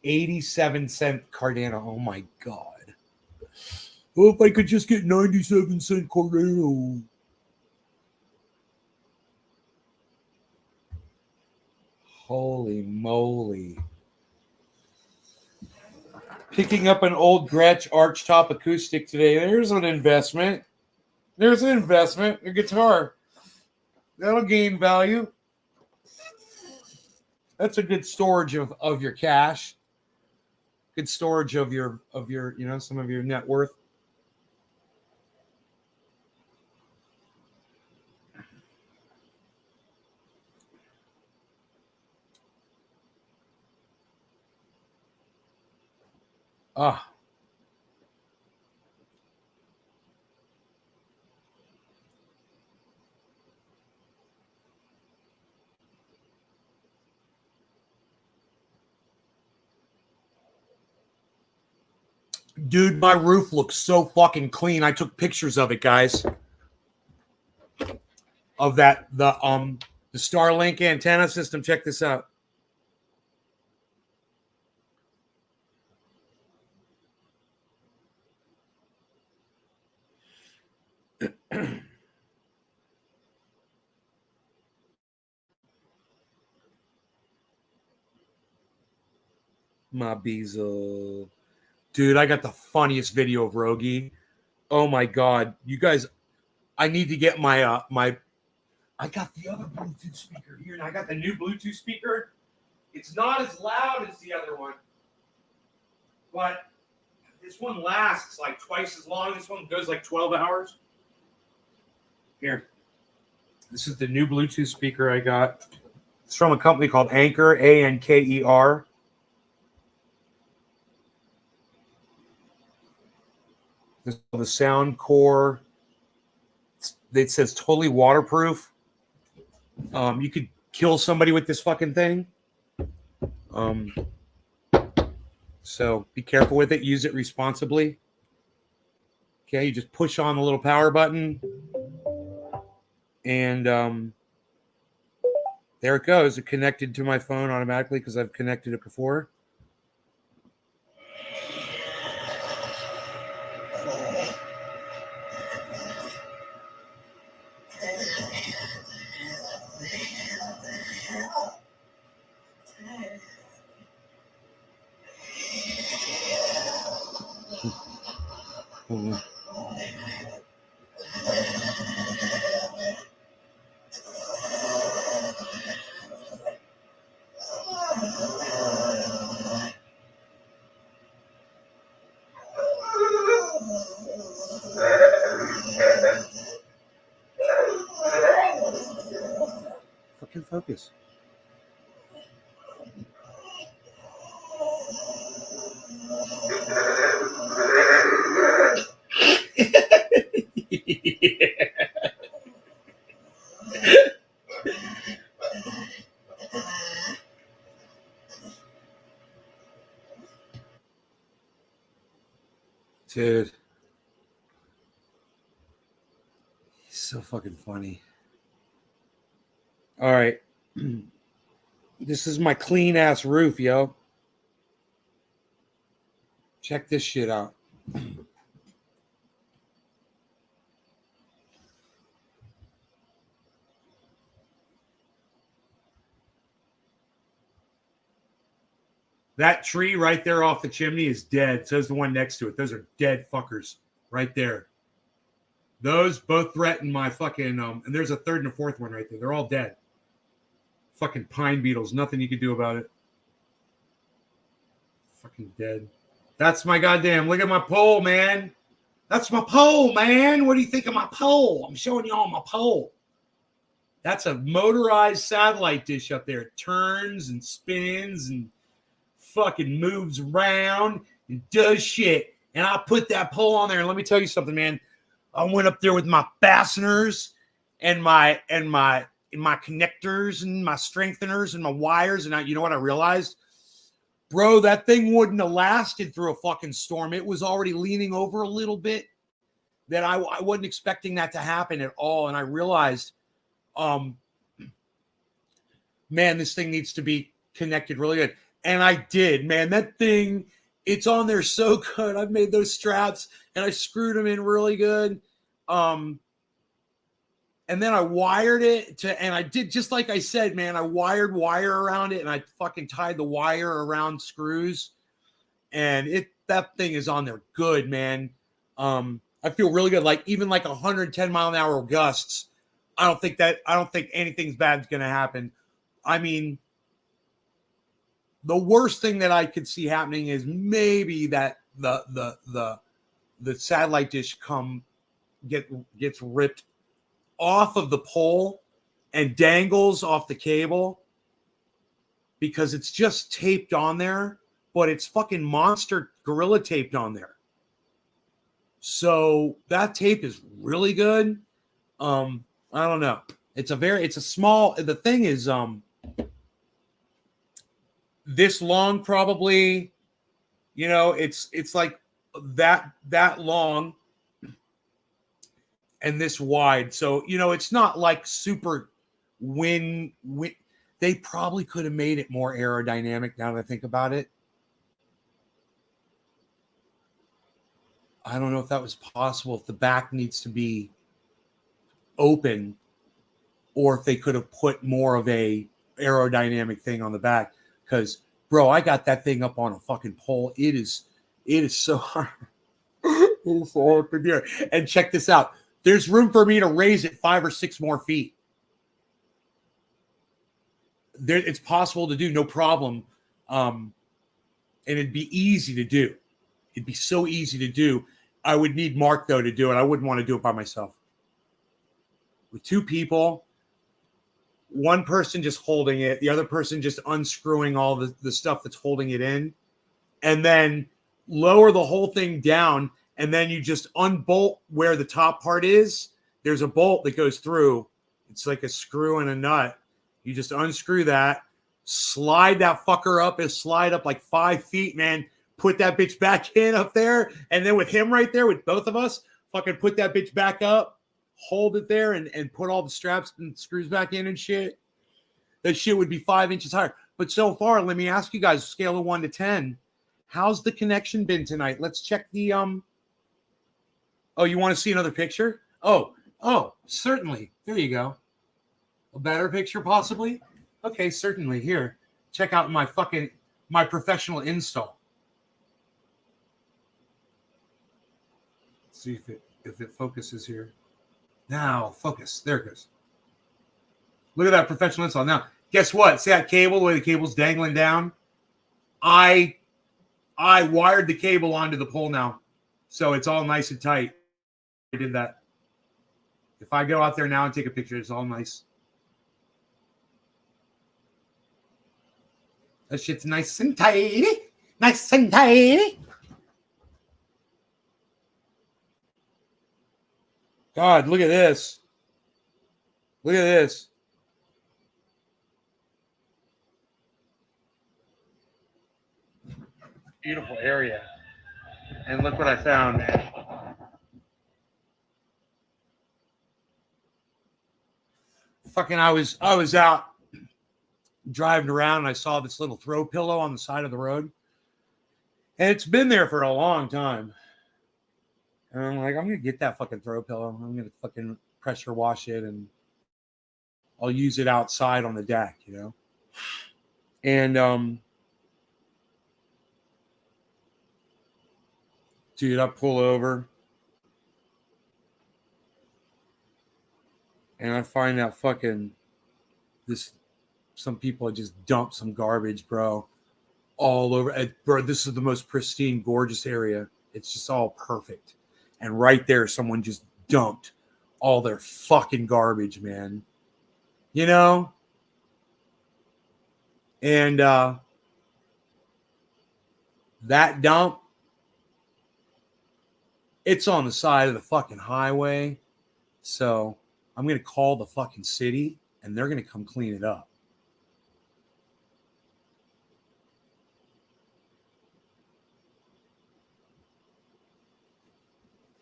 87 cent Cardano. Oh my God. Oh, if I could just get 97 cent Cardano. Holy moly. Picking up an old Gretsch Archtop acoustic today. There's an investment. There's an investment. A guitar. That'll gain value. That's a good storage of your cash. Good storage of your some of your net worth. Dude, my roof looks so fucking clean. I took pictures of it, guys. Of that, the Starlink antenna system. Check this out. My Beezel. Dude, I got the funniest video of Rogie. Oh my god. You guys, I need to get my I got the other Bluetooth speaker here, and I got the new Bluetooth speaker. It's not as loud as the other one, but this one lasts like twice as long. This one goes like 12 hours. Here. This is the new Bluetooth speaker I got. It's from a company called Anker, Anker. This is the Soundcore. It says totally waterproof. You could kill somebody with this fucking thing. So be careful with it. Use it responsibly. Okay, you just push on the little power button. And there it goes. It connected to my phone automatically because I've connected it before. Fucking focus. Dude. He's so fucking funny. All right. This is my clean ass roof, yo. Check this shit out. That tree right there off the chimney is dead. So is the one next to it. Those are dead fuckers right there. Those both threaten my fucking and there's a third and a fourth one right there. They're all dead. Fucking pine beetles. Nothing you can do about it. Fucking dead. That's my goddamn. Look at my pole, man. That's my pole, man. What do you think of my pole? I'm showing you all my pole. That's a motorized satellite dish up there. It turns and spins and fucking moves around and does shit. And I put that pole on there. And let me tell you something, man. I went up there with my fasteners and my connectors and my strengtheners and my wires. And you know what I realized? Bro, that thing wouldn't have lasted through a fucking storm. It was already leaning over a little bit. That I wasn't expecting that to happen at all. And I realized, man, this thing needs to be connected really good. And I did, man. That thing, it's on there so good. I've made those straps and I screwed them in really good. And then I wired it to, and I did just like I said, man, I wired wire around it and I fucking tied the wire around screws. And that thing is on there good, man. I feel really good. Like even like 110 mile an hour gusts. I don't think anything's bad is going to happen. I mean, the worst thing that I could see happening is maybe that the satellite dish gets ripped off of the pole and dangles off the cable because it's just taped on there, but it's fucking monster gorilla taped on there. So that tape is really good. I don't know. The thing is this long probably, you know, it's like that long and this wide. So, it's not like super wind. They probably could have made it more aerodynamic now that I think about it. I don't know if that was possible, if the back needs to be open, or if they could have put more of a aerodynamic thing on the back. Because, bro, I got that thing up on a fucking pole. It is so hard. It is so hard to do. And check this out. There's room for me to raise it 5 or 6 more feet. It's possible to do, no problem. And it'd be easy to do. It'd be so easy to do. I would need Mark, though, to do it. I wouldn't want to do it by myself. With 2 people, one person just holding it, the other person just unscrewing all the stuff that's holding it in, and then lower the whole thing down, and then you just unbolt where the top part is. There's a bolt that goes through. It's like a screw and a nut. You just unscrew that, slide that fucker up, and slide up like 5 feet, man. Put that bitch back in up there, and then with him right there, with both of us, fucking put that bitch back up, hold it there, and put all the straps and screws back in and shit. That shit would be 5 inches higher. But so far, let me ask you guys, scale of 1 to 10, how's the connection been tonight? Let's check the Oh, you want to see another picture? Oh, certainly. There you go. A better picture, possibly? Okay, certainly. Here, check out my professional install. Let's see if it focuses here. Now, focus. There it goes. Look at that professional install. Now, guess what? See that cable, the way the cable's dangling down? I wired the cable onto the pole now, so it's all nice and tight. I did that. If I go out there now and take a picture, it's all nice. That shit's nice and tidy. Nice and tidy. God, look at this. Look at this. Beautiful area. And look what I found, man. Fucking I was out driving around and I saw this little throw pillow on the side of the road. And it's been there for a long time. And I'm like, I'm going to get that fucking throw pillow. I'm going to fucking pressure wash it and I'll use it outside on the deck, And, dude, I pull over and I find out some people had just dumped some garbage, bro, all over. Bro, this is the most pristine, gorgeous area. It's just all perfect. And right there, someone just dumped all their fucking garbage, man. And that dump, it's on the side of the fucking highway. So I'm going to call the fucking city and they're going to come clean it up.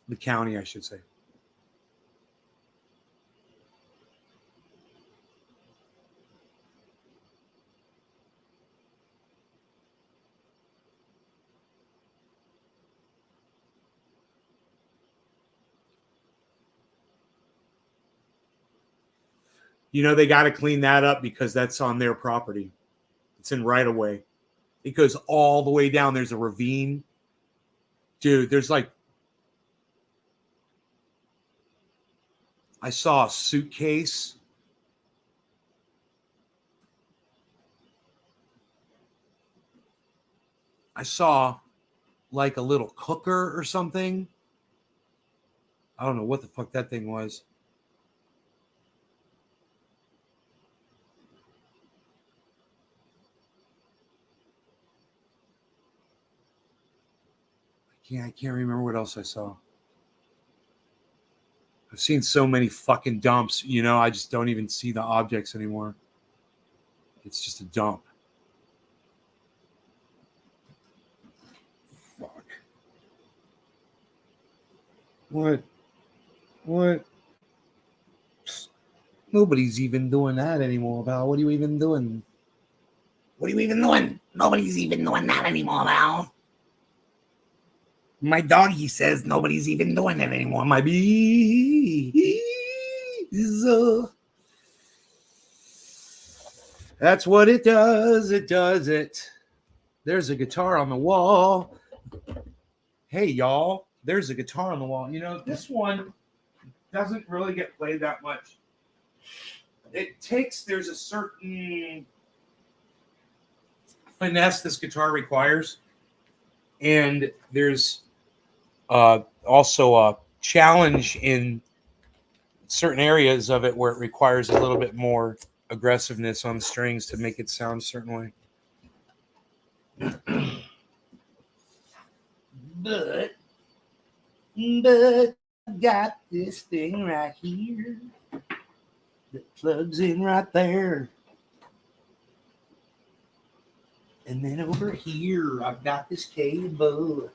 The county, I should say. They got to clean that up because that's on their property. It's in right of way. It goes all the way down. There's a ravine. Dude, there's like, I saw a suitcase. I saw like a little cooker or something. I don't know what the fuck that thing was. I can't remember what else I saw. I've seen so many fucking dumps, I just don't even see the objects anymore. It's just a dump. Fuck. What? Psst, nobody's even doing that anymore, pal. What are you even doing? What are you even doing? Nobody's even doing that anymore, pal. My doggy says nobody's even doing it anymore. My bees. That's what it does. It does it. There's a guitar on the wall. Hey, y'all. There's a guitar on the wall. You know, this one doesn't really get played that much. There's a certain finesse this guitar requires. And there's also a challenge in certain areas of it where it requires a little bit more aggressiveness on the strings to make it sound a certain way. But I've got this thing right here that plugs in right there. And then over here, I've got this cable.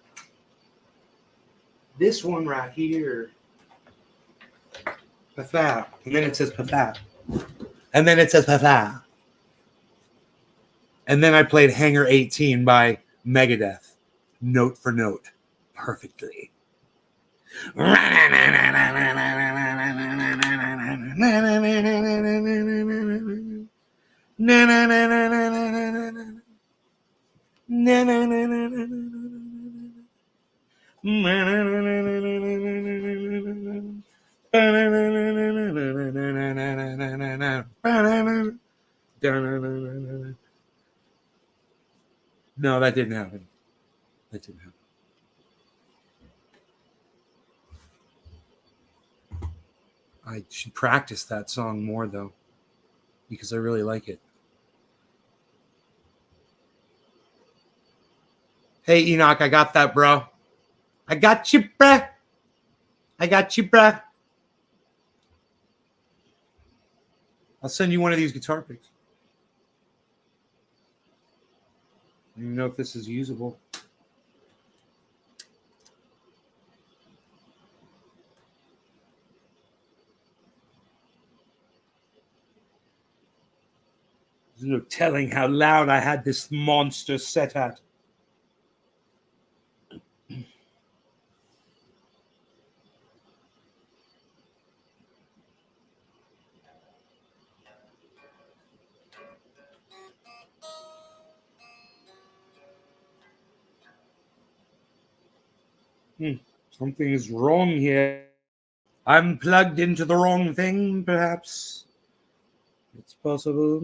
This one right here. Paffa. And then it says Paffa. And then it says Paffa. And then I played Hangar 18 by Megadeth, note for note, perfectly. No, that didn't happen. I should practice that song more, though, because I really like it. Hey, Enoch, I got that, bro. I got you, bruh. I'll send you one of these guitar picks. I don't even know if this is usable. There's no telling how loud I had this monster set at. Something is wrong here. I'm plugged into the wrong thing, perhaps. It's possible.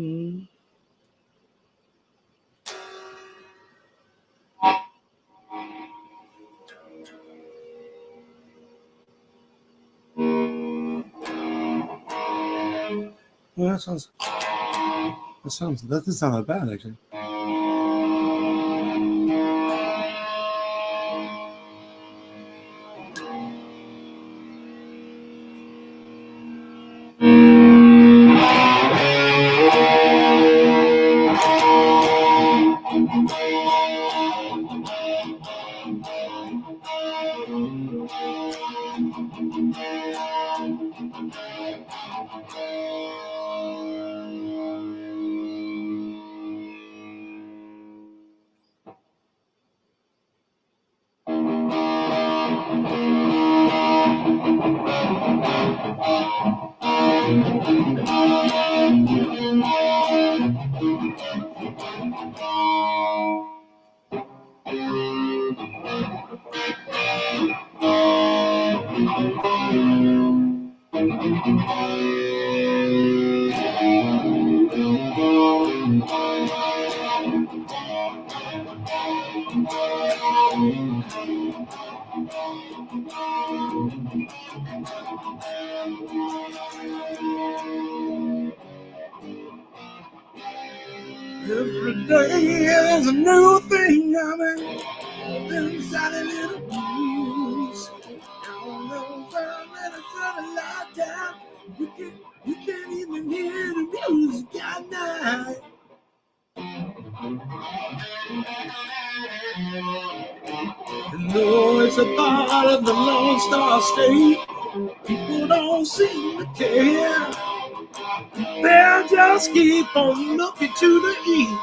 Well, that doesn't sound that bad, actually. Every day there's a new thing coming inside a little blues. Don't know when it's on a lockdown. You can't even hear the music at night. know it's a part of the Lone Star State. People don't seem to care. They'll just keep on looking to the east.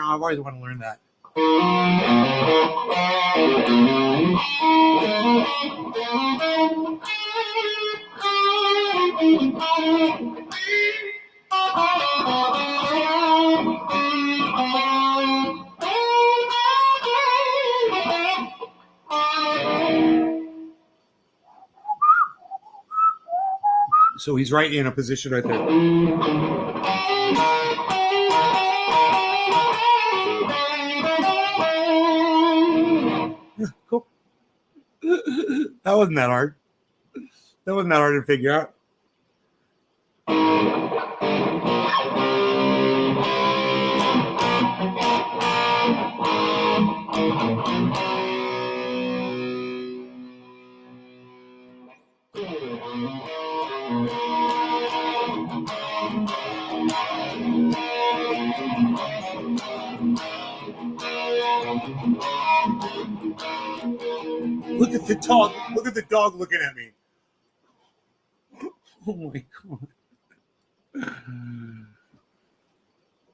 I've always wanted to learn that. So he's right in a position right there. Cool. That wasn't that hard. That wasn't that hard to figure out. Look at the dog. Look at the dog looking at me. Oh my God.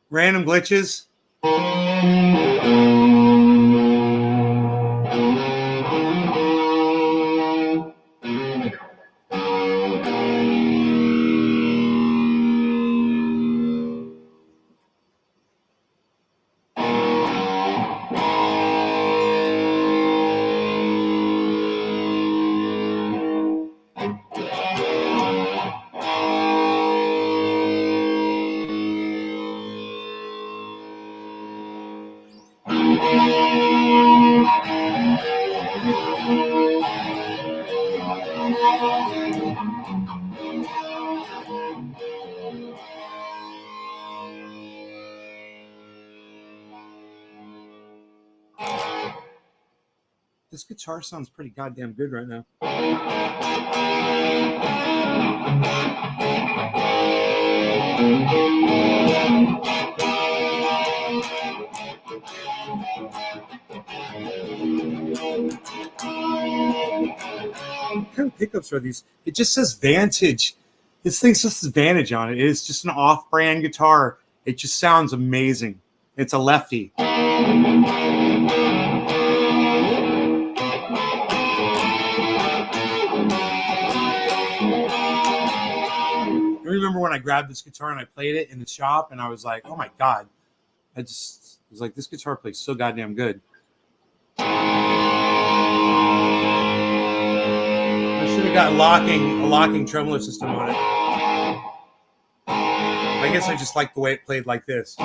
Random glitches. This guitar sounds pretty goddamn good right now. What kind of pickups are these? It just says Vantage. This thing says Vantage on it. It's just an off-brand guitar. It just sounds amazing. It's a lefty. I remember when I grabbed this guitar and I played it in the shop, and I was like, "Oh my God!" I was like, "This guitar plays so goddamn good." I should have got a locking tremolo system on it. I guess I just like the way it played like this.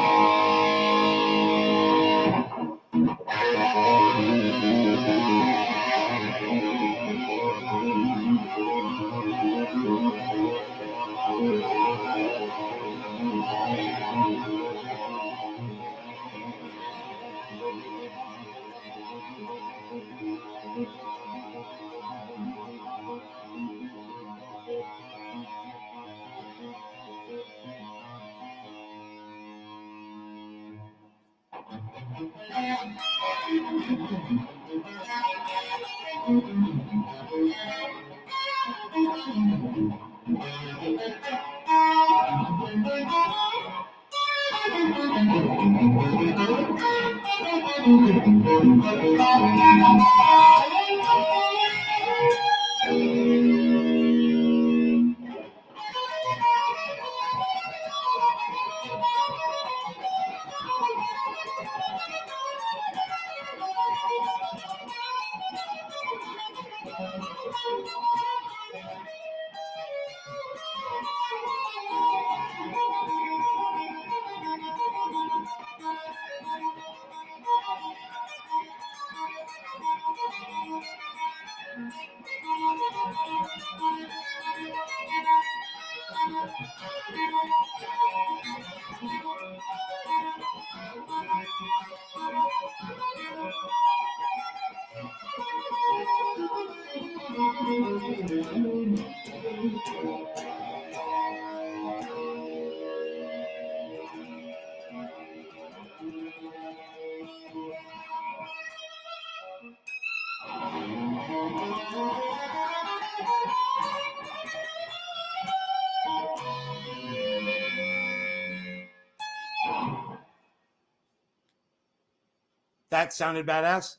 That sounded badass.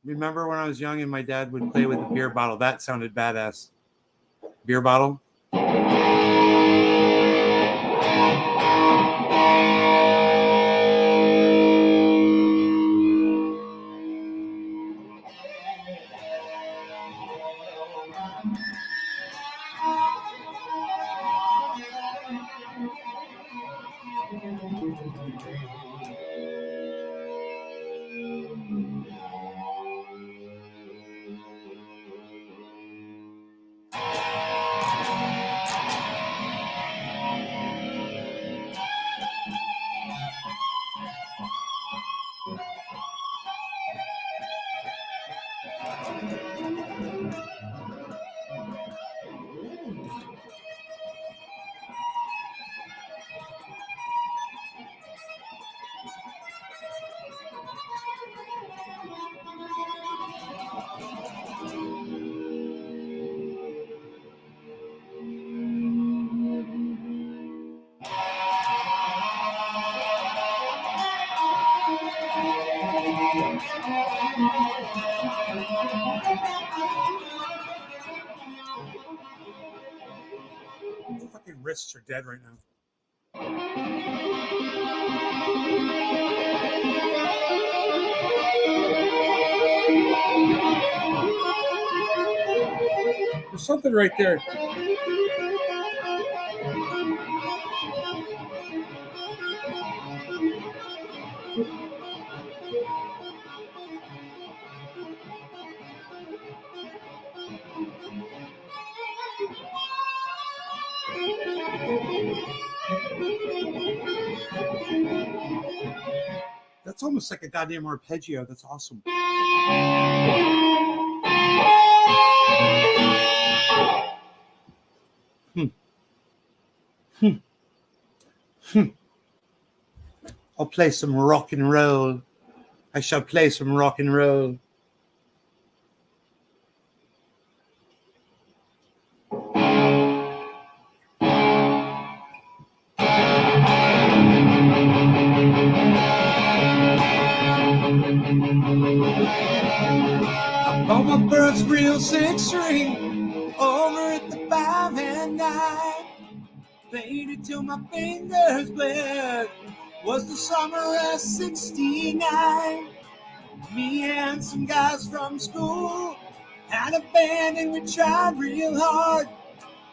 Remember when I was young and my dad would play with a beer bottle? That sounded badass. Beer bottle. Fucking wrists are dead right now. There's something right there. That's almost like a goddamn arpeggio. That's awesome. I'll play some rock and roll. I shall play some rock and roll. I bought my first real 6-string over at the 5 and 9. Played it till my fingers bled. Was the summer of '69. Me and some guys from school had a band and we tried real hard.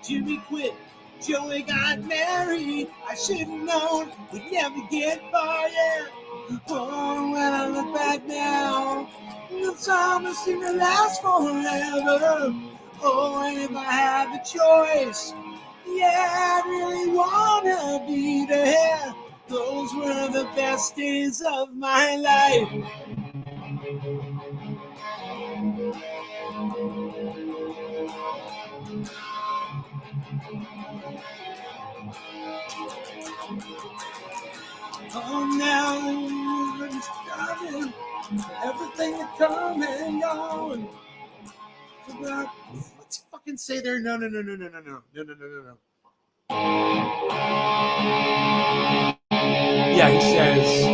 Jimmy quit, Joey got married. I should have known we'd never get far, yeah. Oh, when I look back now, the summer seemed to last forever. Oh, and if I had the choice, yeah, I'd really wanna be there. Those were the best days of my life. Oh, now it's coming. Everything is come and gone. What's he fucking say there? No. Yeah, he says,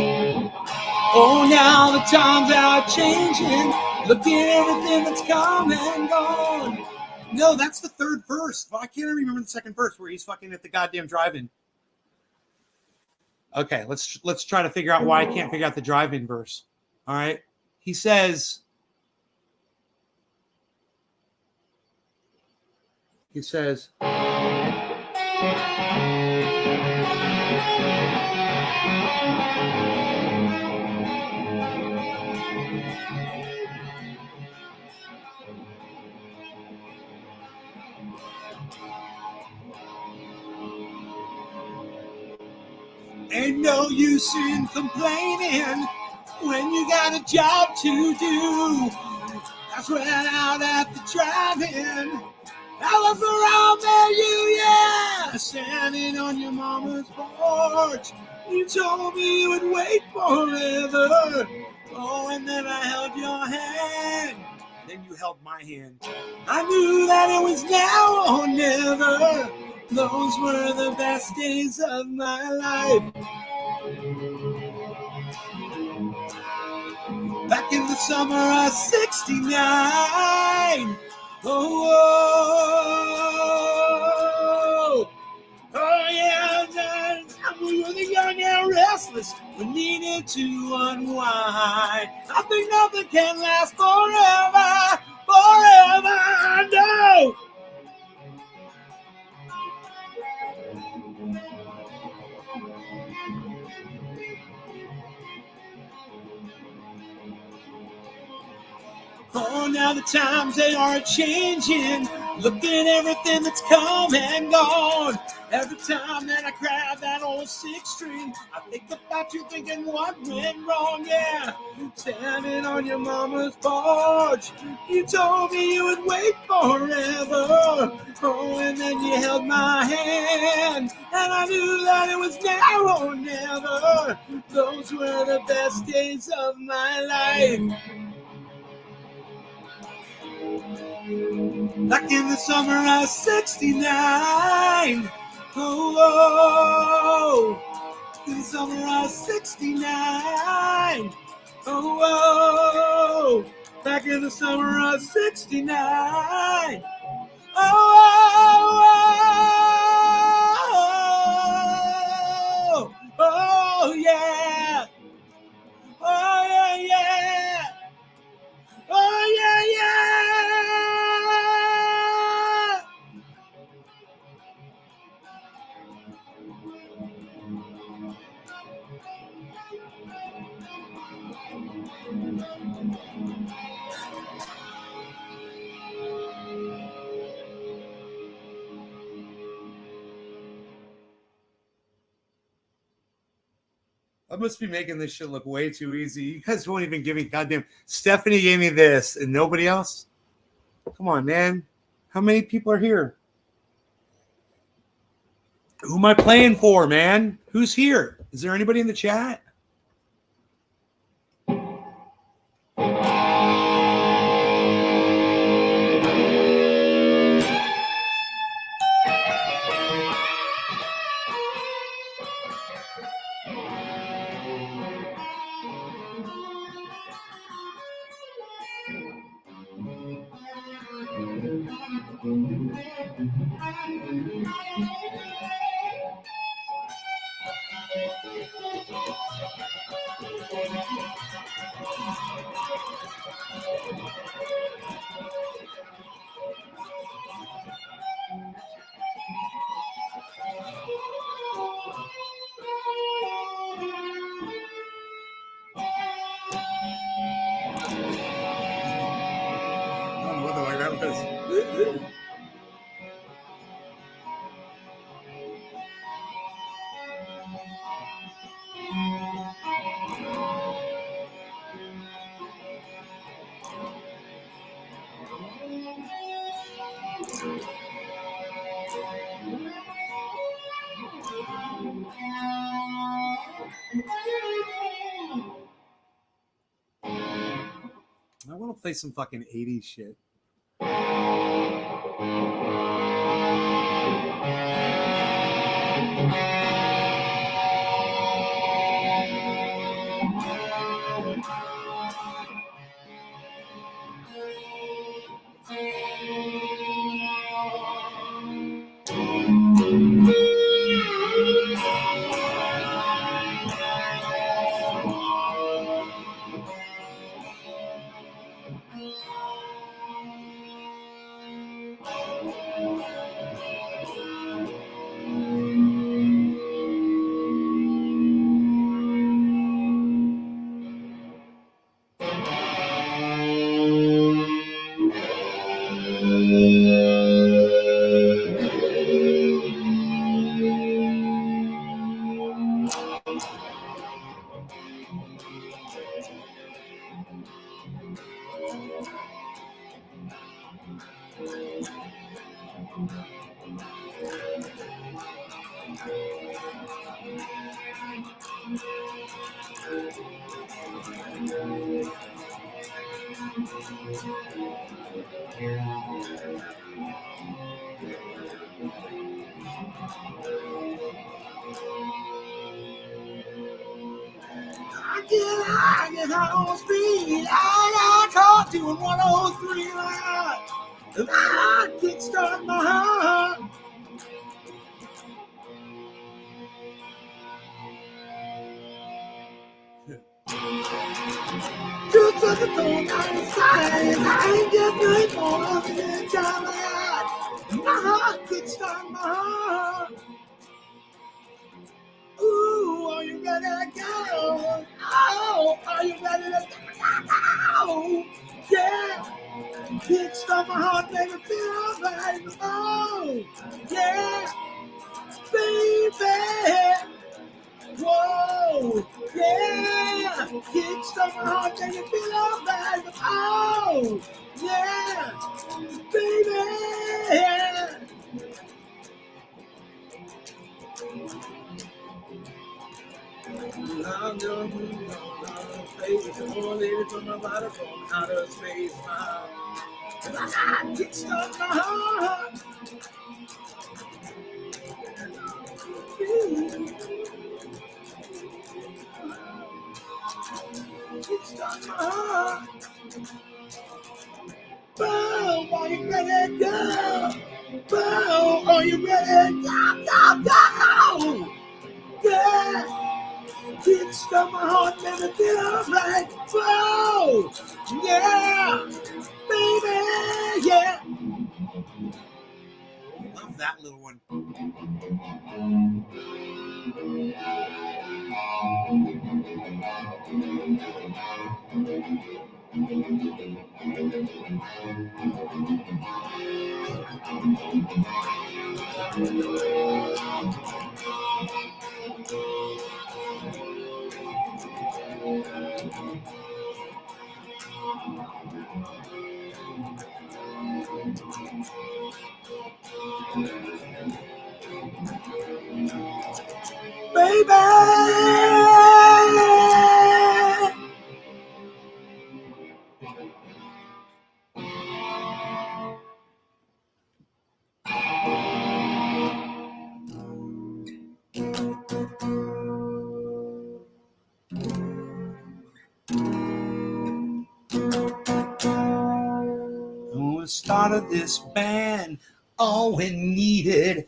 oh, now the times are changing. Look at everything that's come and gone. No, that's the third verse. Well, I can't remember the second verse where he's fucking at the goddamn drive-in. Okay, let's try to figure out why I can't figure out the drive-in verse. All right. He says, ain't no use in complaining when you got a job to do. That's when out at the drive-in, I was around there, yeah, standing on your mama's porch. You told me you would wait forever. Oh, and then I held your hand. Then you held my hand. I knew that it was now or never. Those were the best days of my life. the summer of '69. Oh, oh yeah, we were the young and restless. We needed to unwind. I think nothing can last forever, forever. No. Oh, now the times they are changing. Look at everything that's come and gone. Every time that I grab that old six string, I think about you thinking what went wrong. Yeah, standing on your mama's porch, you told me you would wait forever. Oh, and then you held my hand, and I knew that it was now or never. Those were the best days of my life. Back in the summer of '69. Oh, oh, in the summer of '69. Oh, oh, back in the summer of '69. Oh, oh, yeah. Oh, yeah, yeah. Oh, yeah, yeah. I must be making this shit look way too easy. You guys won't even give me goddamn. Stephanie gave me this and nobody else. Come on, man. How many people are here? Who am I playing for, man? Who's here? Is there anybody in the chat? I don't know what the fuck that was. I want to play some fucking 80s shit. get high on speed. I talk to him 103. I kickstart my heart. Just at the phone outside. I ain't just grateful of the time I had. My heart kickstart my heart. Ooh, are you ready to go? Oh, are you ready to go? Yeah. Kickstart my heart, make it feel like oh, yeah, baby. Whoa, yeah. Kickstart my heart, make it feel like oh, yeah, baby. I'm your face, the more lady from my body from outer space. I kickstart my heart. Kickstart my heart. Boom, are you ready to go? Boom, are you ready to go? Yeah, kickstart my heart, baby, feel alright. Boom, yeah, baby, yeah. Love that little one. Baby! When we started this band, all we needed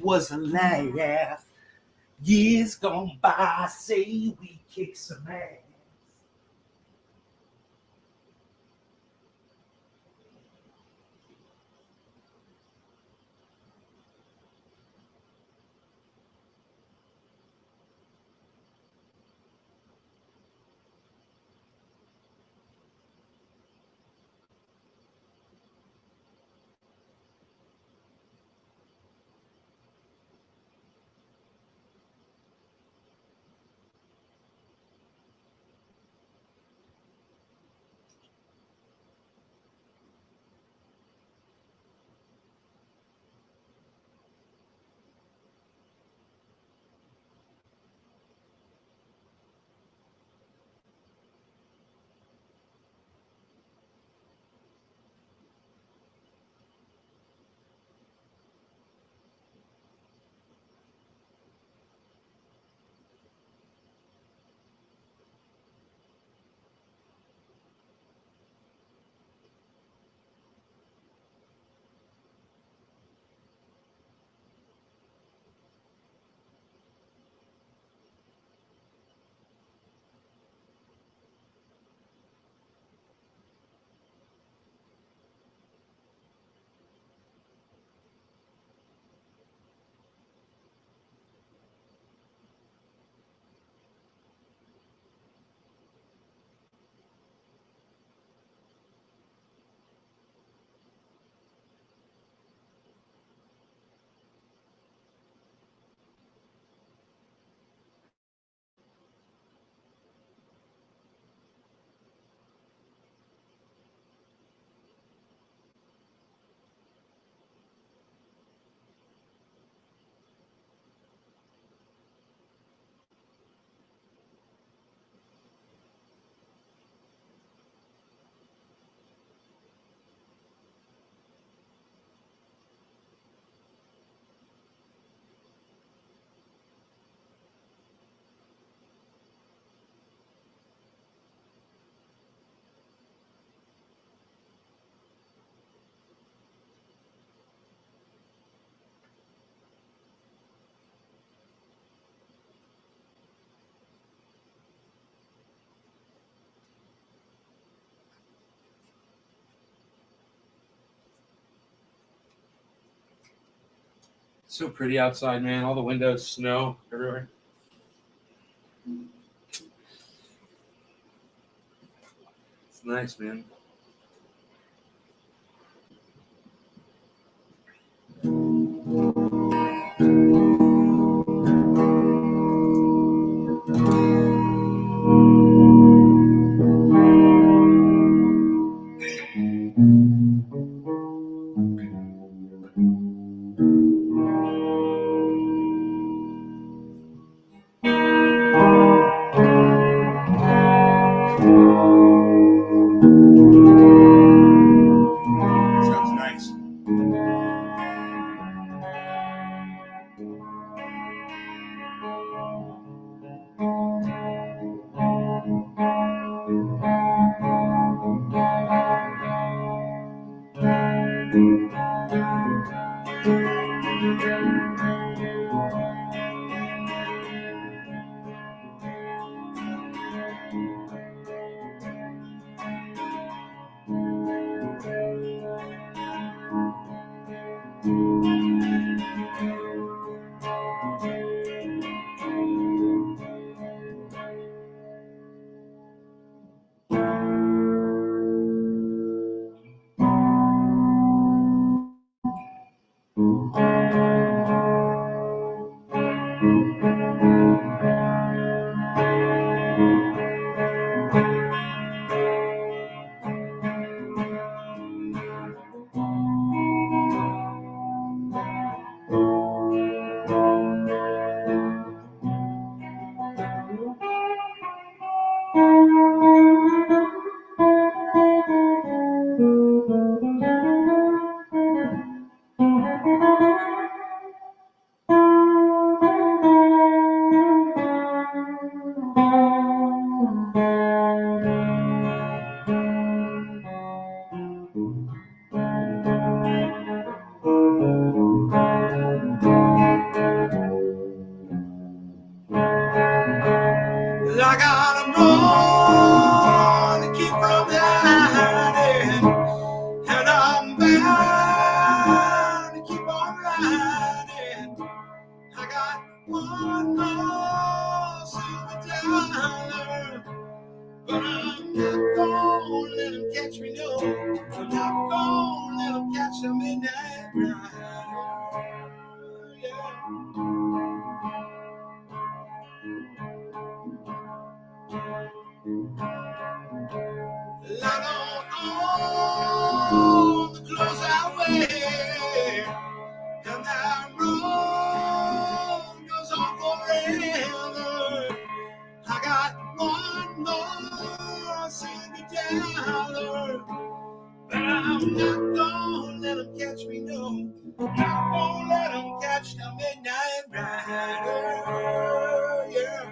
was a laugh. Years gone by, say we kick some ass. So pretty outside, man. All the windows, snow everywhere. It's nice, man. Sounds nice. I gotta run to keep from hiding, and I'm bound to keep on riding. I got one more silver dollar, but I'm not gonna let him catch me, no. I'm not gonna let him catch the midnight rider. Yeah. Light on the clothes I wear, and that road goes on forever. I got one more silver dollar, but I'm not gonna let him catch me, no. I'm not gonna let him catch the midnight rider. Yeah.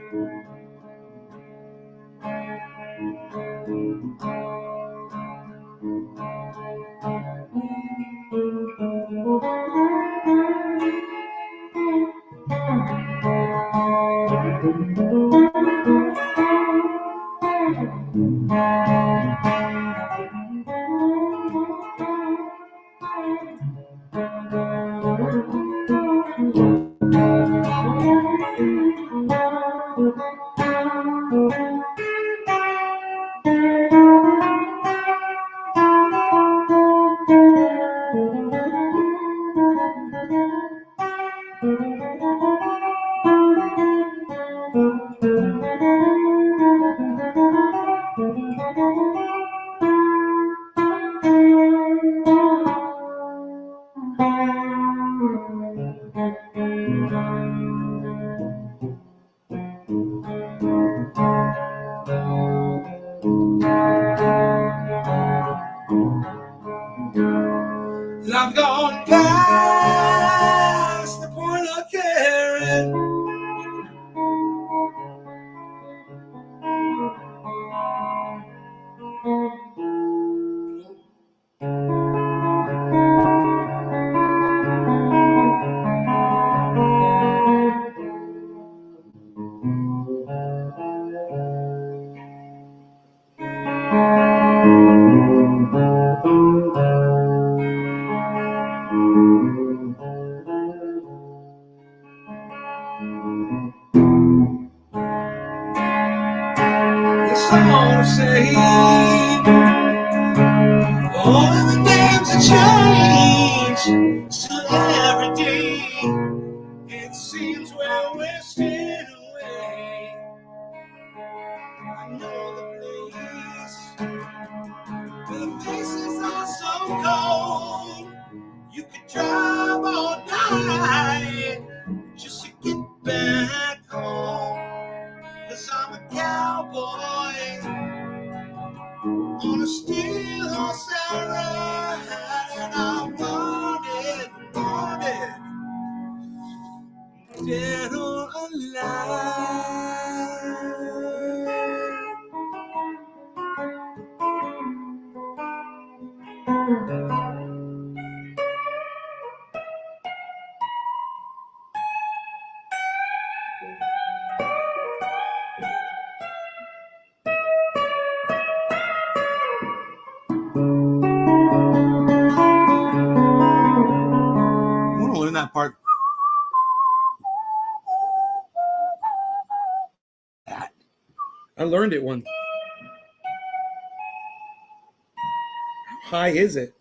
I've gone past the point of caring. Yes, I wanna say all of the names that change. Still every day it seems we're wasting away. I know the place where the faces are so cold. You could drive all night just to get back home. 'Cause I'm a cowboy on a steel horse that ride, and I want it, dead or alive. I want to learn that part. I learned it one. How high is it?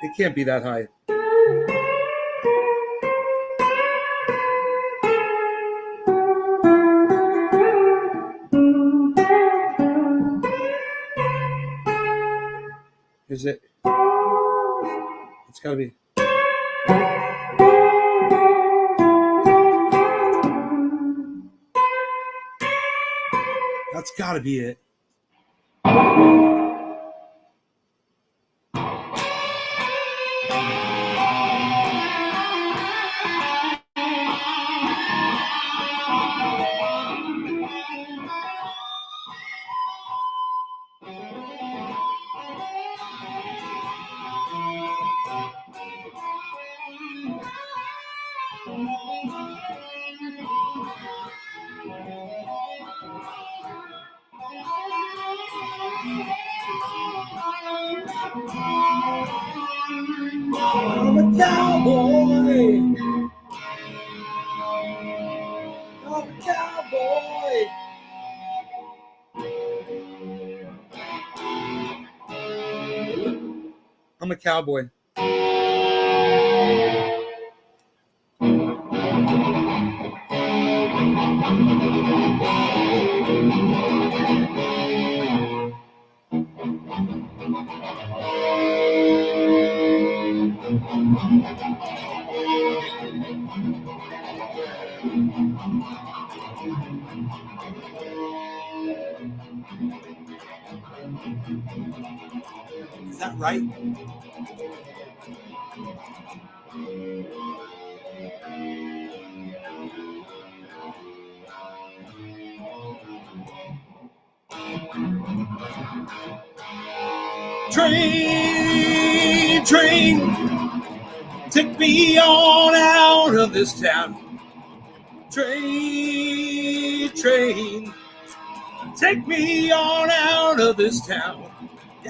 It can't be that high. Is it? It's gotta be. That's gotta be it. I'm a cowboy. I'm a cowboy. I'm a cowboy. Is that right? Train, train, take me on out of this town. Train, train, take me on out of this town.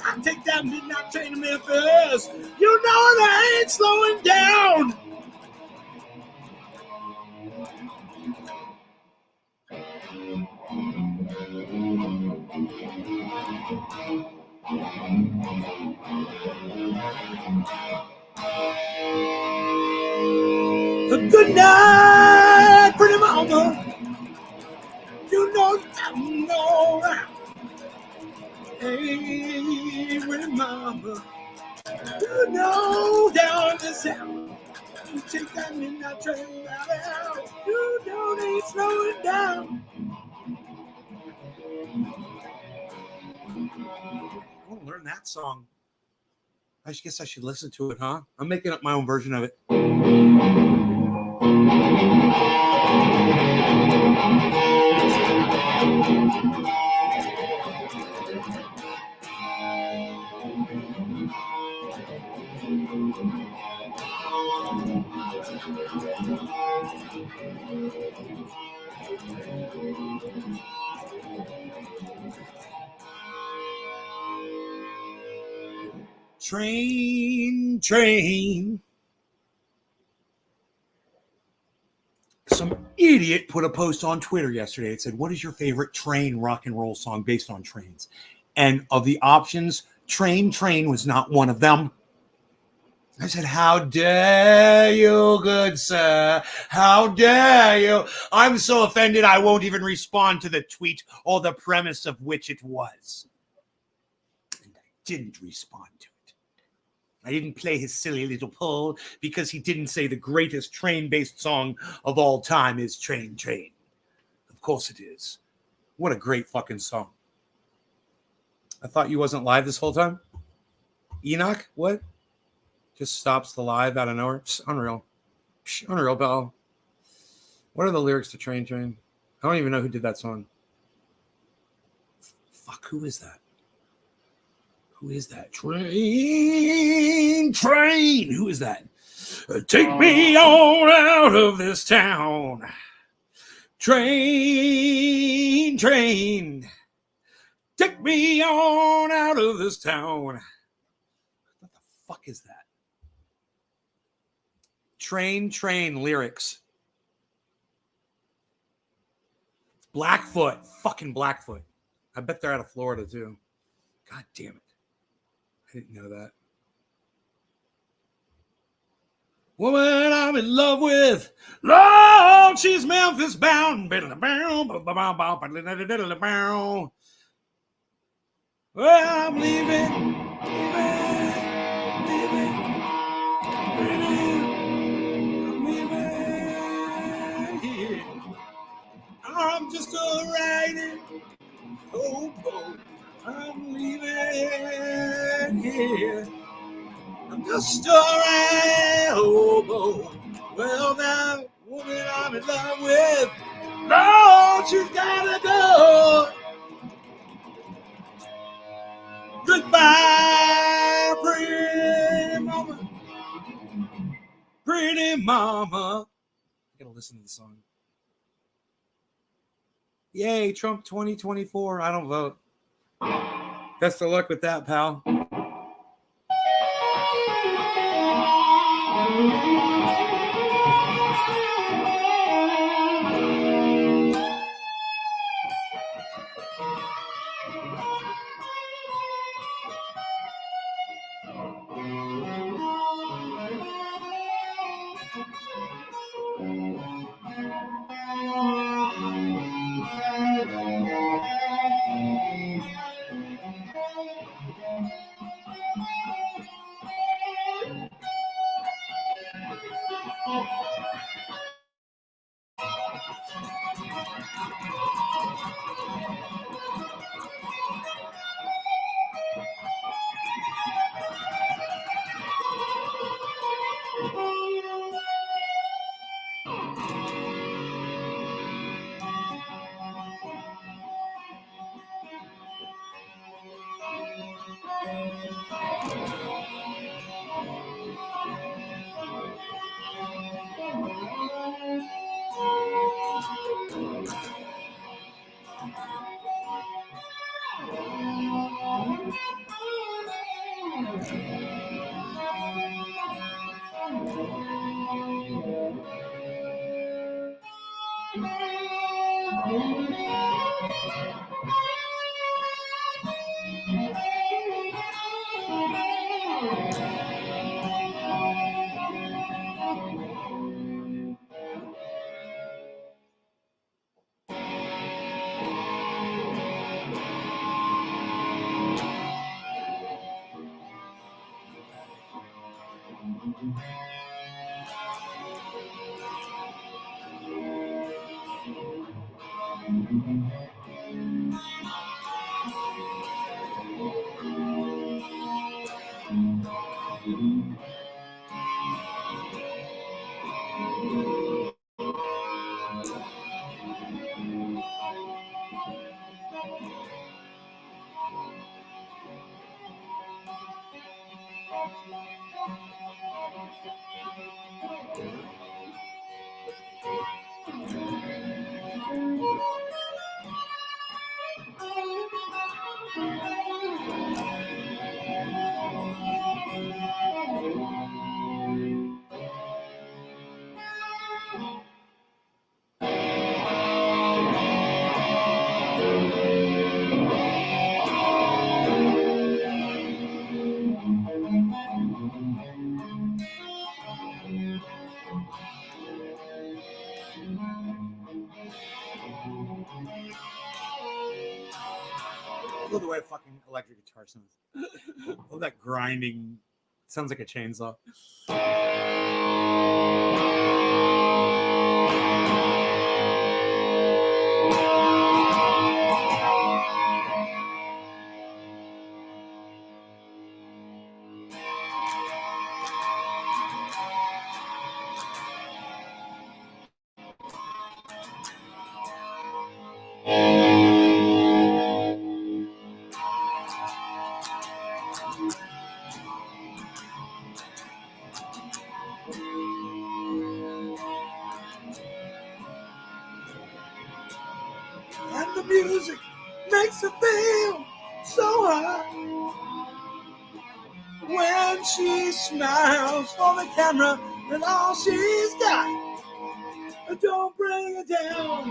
I take that midnight train to Memphis. You know I ain't slowing down. Good night, pretty mama. You know I'm alright. Hey, pretty mama. You know down the south. You take that midnight train right out. You know they ain't slowing down. I want to learn that song. I guess I should listen to it, huh? I'm making up my own version of it. Train, train. Some idiot put a post on Twitter yesterday. It said, what is your favorite train rock and roll song based on trains? And of the options, Train was not one of them. I said, how dare you, good sir? How dare you? I'm so offended I won't even respond to the tweet or the premise of which it was. And I didn't respond to it. I didn't play his silly little poll because he didn't say the greatest train-based song of all time is Train. Of course it is. What a great fucking song. I thought you wasn't live this whole time? Enoch? What? Just stops the live out of nowhere. Psh, unreal. Psh, unreal, pal. What are the lyrics to Train? I don't even know who did that song. Fuck, who is that? Who is that? Train. Who is that? Take me on out of this town. Train. Take me on out of this town. What the fuck is that? Train lyrics. Blackfoot. Fucking Blackfoot. I bet they're out of Florida too. God damn it. I didn't know that. Woman I'm in love with. Lord, she's Memphis bound. Well, I'm leaving. I'm just a riding hobo. I'm leaving here. I'm just a riding hobo. Well, now, woman I'm in love with, Lord, she's gotta go. Goodbye, pretty mama. Pretty mama. I gotta listen to the song. Yay, Trump 2024. I don't vote. Best of luck with that, pal. I love the way a fucking electric guitar sounds. I love that grinding. Sounds like a chainsaw. And the music makes her feel so high when she smiles for the camera and all she's got. Don't bring her down.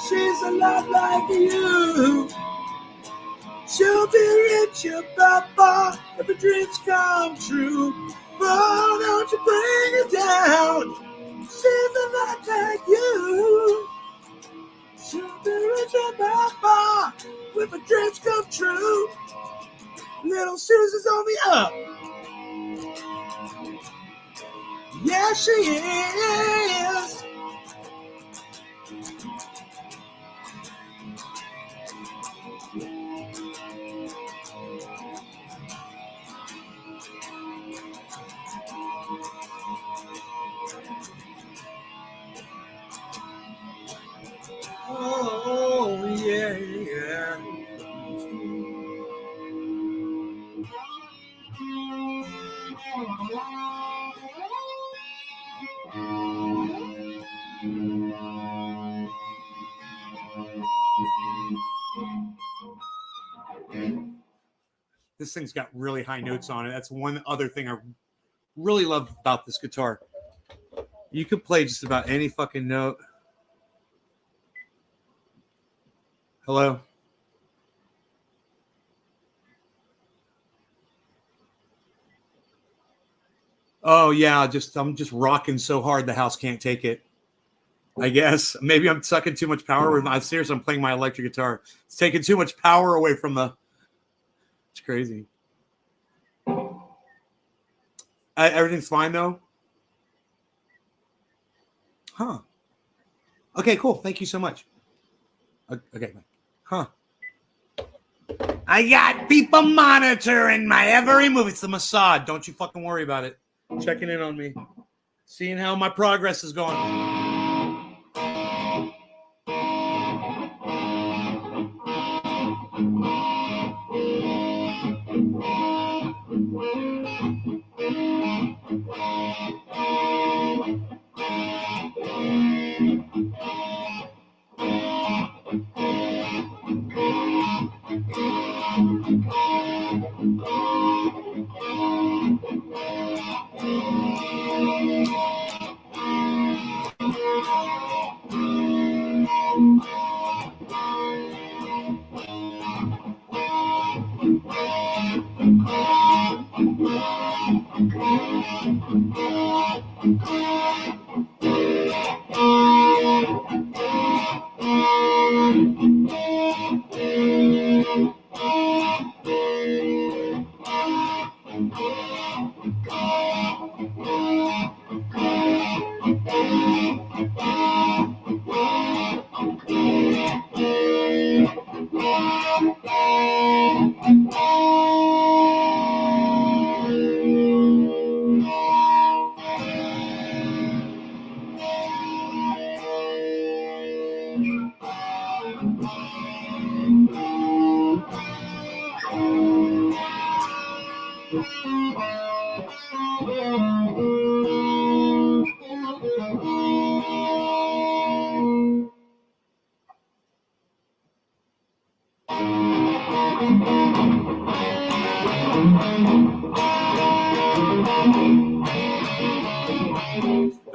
She's a lot like you. She'll be rich about far if her dreams come true. Oh, don't you bring her down. She's a lot like you. She'll be rich about far if her dreams come true. Little Susie's on the up. Yeah, she is. Oh, yeah, yeah. This thing's got really high notes on it. That's one other thing I really love about this guitar. You could play just about any fucking note. Hello? Oh yeah, I'm just rocking so hard the house can't take it. I guess maybe I'm sucking too much power. I'm playing my electric guitar. It's taking too much power away from the. It's crazy. Everything's fine though. Huh. Okay, cool. Thank you so much. Okay. Huh. I got people monitoring my every move. It's the Mossad. Don't you fucking worry about it. Checking in on me. Seeing how my progress is going.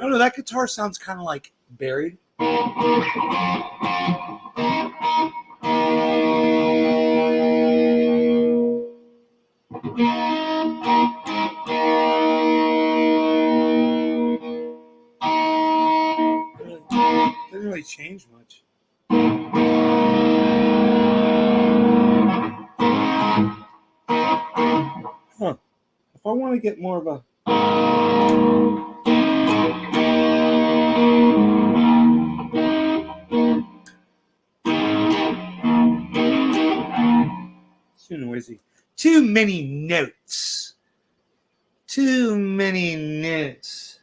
I don't know. That guitar sounds kind of like buried. Didn't really change much. I want to get more of a. Too noisy. Too many notes. Too many notes.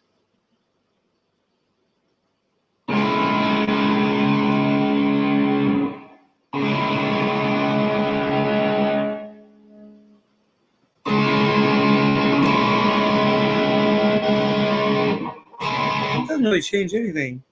Doesn't really change anything.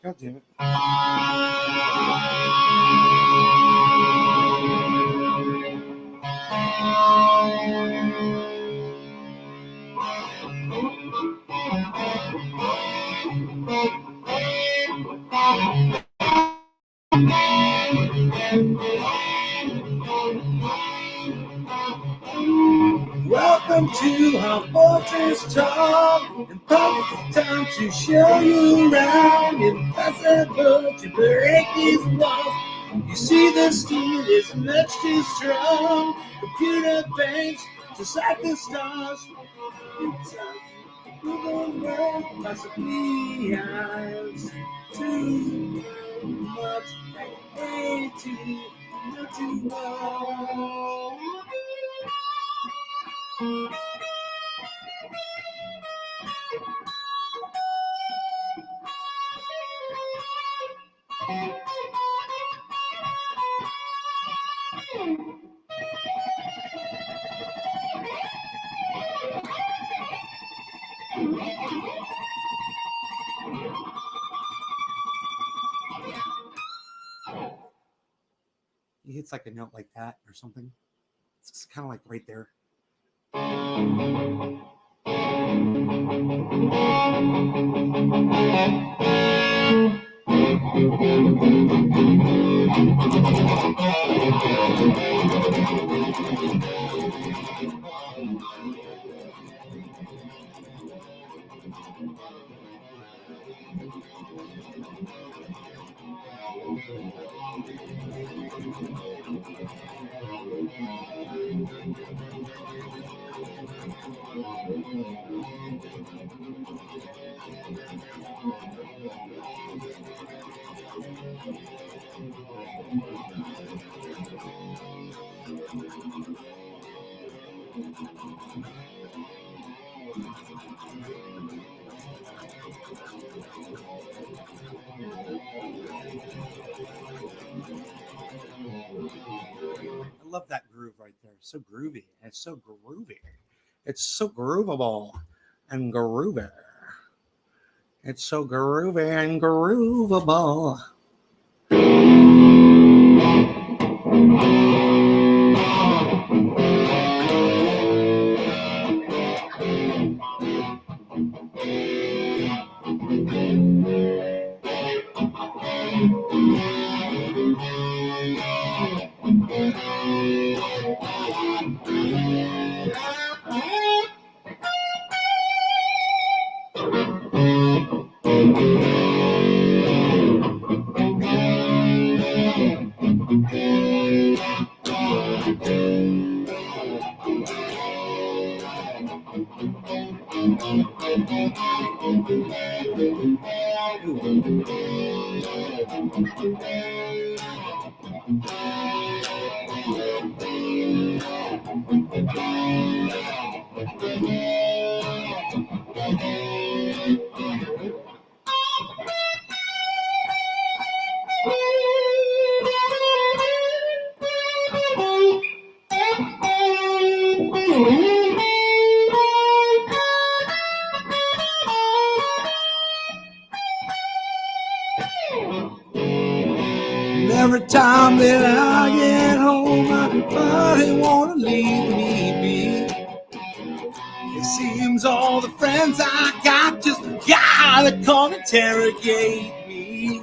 God damn it. Welcome to our fortress talk. Impossible time to show you around. Impossible to break these walls. You see the steel is much too strong. Computer banks just like the stars. Google world possibly has too much way to not too long. He hits like a note like that or something. It's kind of like right there. So groovy. It's so groovy. It's so groovable and groovy. It's so groovy and groovable. Every time that I get home, my body wanna leave me be. It seems all the friends I got just gotta come interrogate me.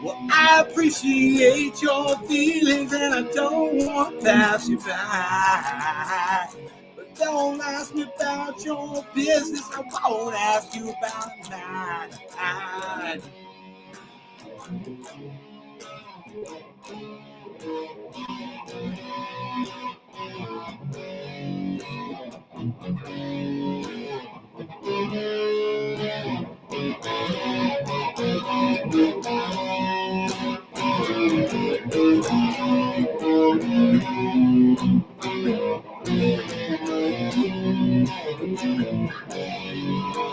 Well, I appreciate your feelings and I don't want to pass you by. But don't ask me about your business, I won't ask you about mine.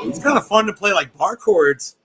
It's kind of fun to play like bar chords.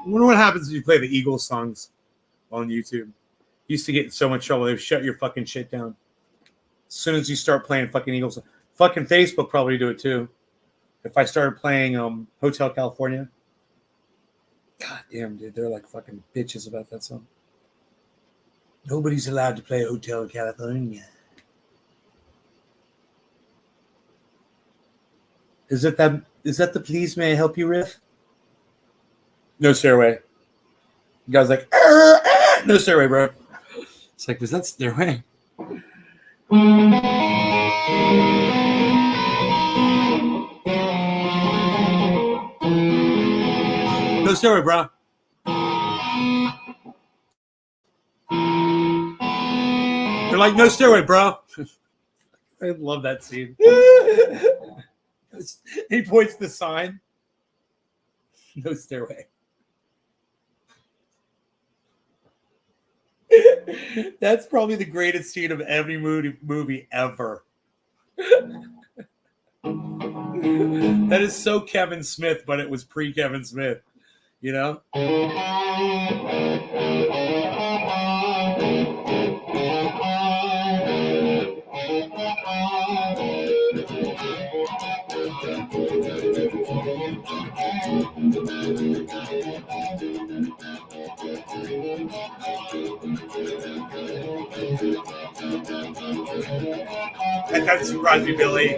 I wonder what happens if you play the Eagles songs on YouTube. Used to get in so much trouble. They would shut your fucking shit down. As soon as you start playing fucking Eagles, fucking Facebook probably do it too. If I started playing Hotel California, god damn, dude, they're like fucking bitches about that song. Nobody's allowed to play Hotel California. Is that the Please May I Help You riff? No Stairway. The guy's like, no Stairway, bro. It's like, was that Stairway? No Stairway, bro. They're like, no Stairway, bro. I love that scene. He points the sign. No Stairway. That's probably the greatest scene of every movie ever. That is so Kevin Smith, but it was pre-Kevin Smith, you know? That doesn't surprise me, Billy.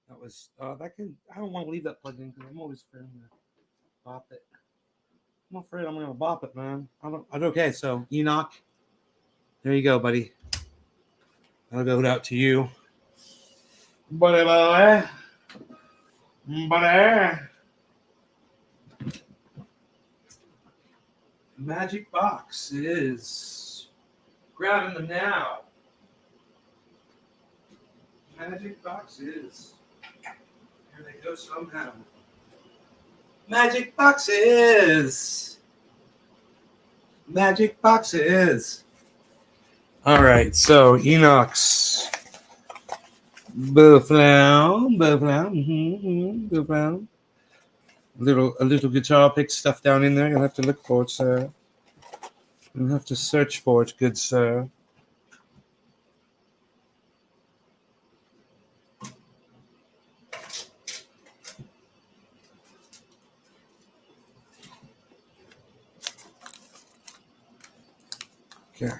That was that can. I don't want to leave that plugged in because I'm always afraid I'm gonna bop it. I'm afraid I'm gonna bop it, man. I don't. Okay, so Enoch, there you go, buddy. I'll go out to you, buddy. Magic box is grabbing them now. Magic boxes. Here they go somehow. Magic boxes. Magic boxes. All right, so Enoch's Buffalo. A little guitar pick stuff down in there. You'll have to look for it, sir. You'll have to search for it, good sir. Okay.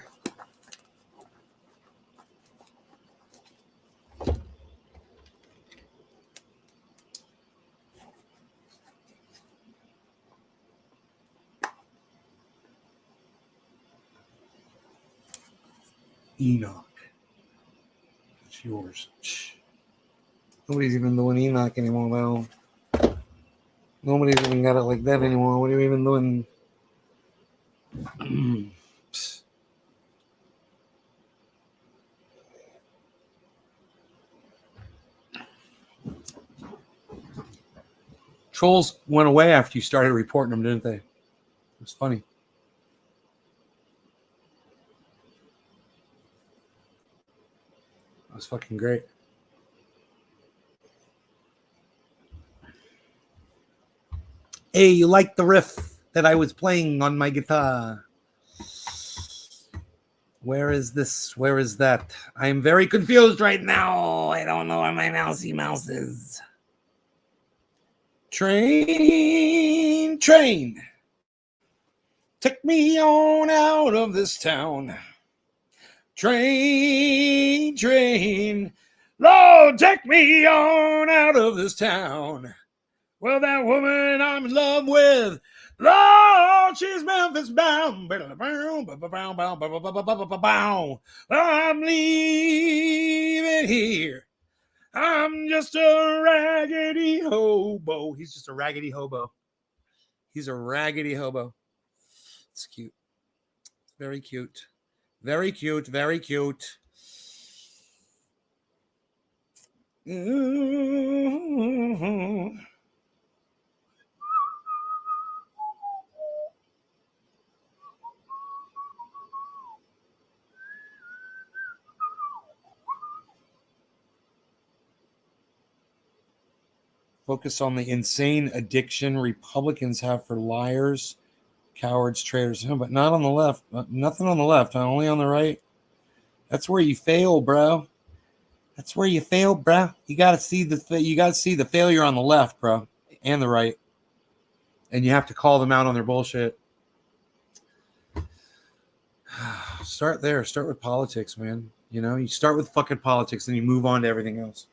Enoch. It's yours. Nobody's even doing Enoch anymore, though. Nobody's even got it like that anymore. What are you even doing? Trolls went away after you started reporting them, didn't they? It was funny. That was fucking great. Hey, you like the riff that I was playing on my guitar? Where is this? Where is that? I am very confused right now. I don't know where my mousy mouse is. Train, train. Take me on out of this town. Train, train. Lord, take me on out of this town. Well, that woman I'm in love with, Lord, she's Memphis bound. I'm leaving here. I'm just a raggedy hobo. He's just a raggedy hobo. He's a raggedy hobo. It's cute. Very cute. Very cute. Very cute. Focus on the insane addiction Republicans have for liars, cowards, traitors, but not on the left. Nothing on the left, only on the right. That's where you fail, bro. That's where you fail, bro. You gotta see the failure on the left, bro, and the right, and you have to call them out on their bullshit. Start there. Start with politics, man. You know, you start with fucking politics, then you move on to everything else.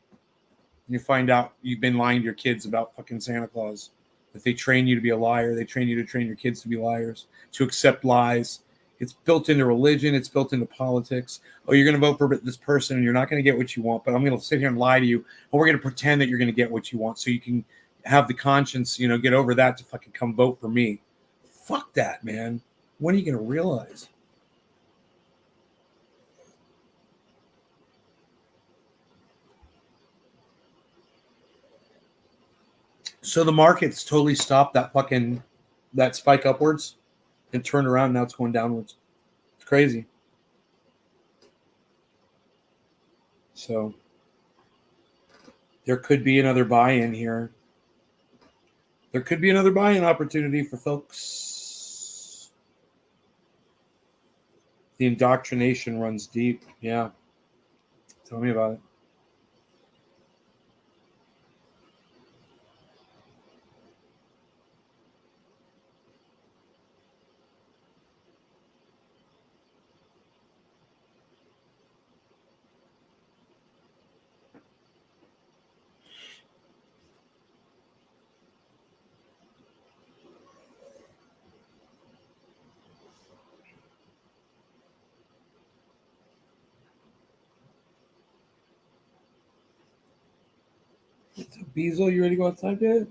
And you find out you've been lying to your kids about fucking Santa Claus. That they train you to be a liar. They train you to train your kids to be liars, to accept lies. It's built into religion. It's built into politics. Oh, you're going to vote for this person and you're not going to get what you want, but I'm going to sit here and lie to you. And we're going to pretend that you're going to get what you want so you can have the conscience, you know, get over that to fucking come vote for me. Fuck that, man. When are you going to realize? So the market's totally stopped that spike upwards and turned around. Now it's going downwards. It's crazy. So there could be another buy-in here. There could be another buy-in opportunity for folks. The indoctrination runs deep. Yeah. Tell me about it. Beazle, you ready to go outside yet?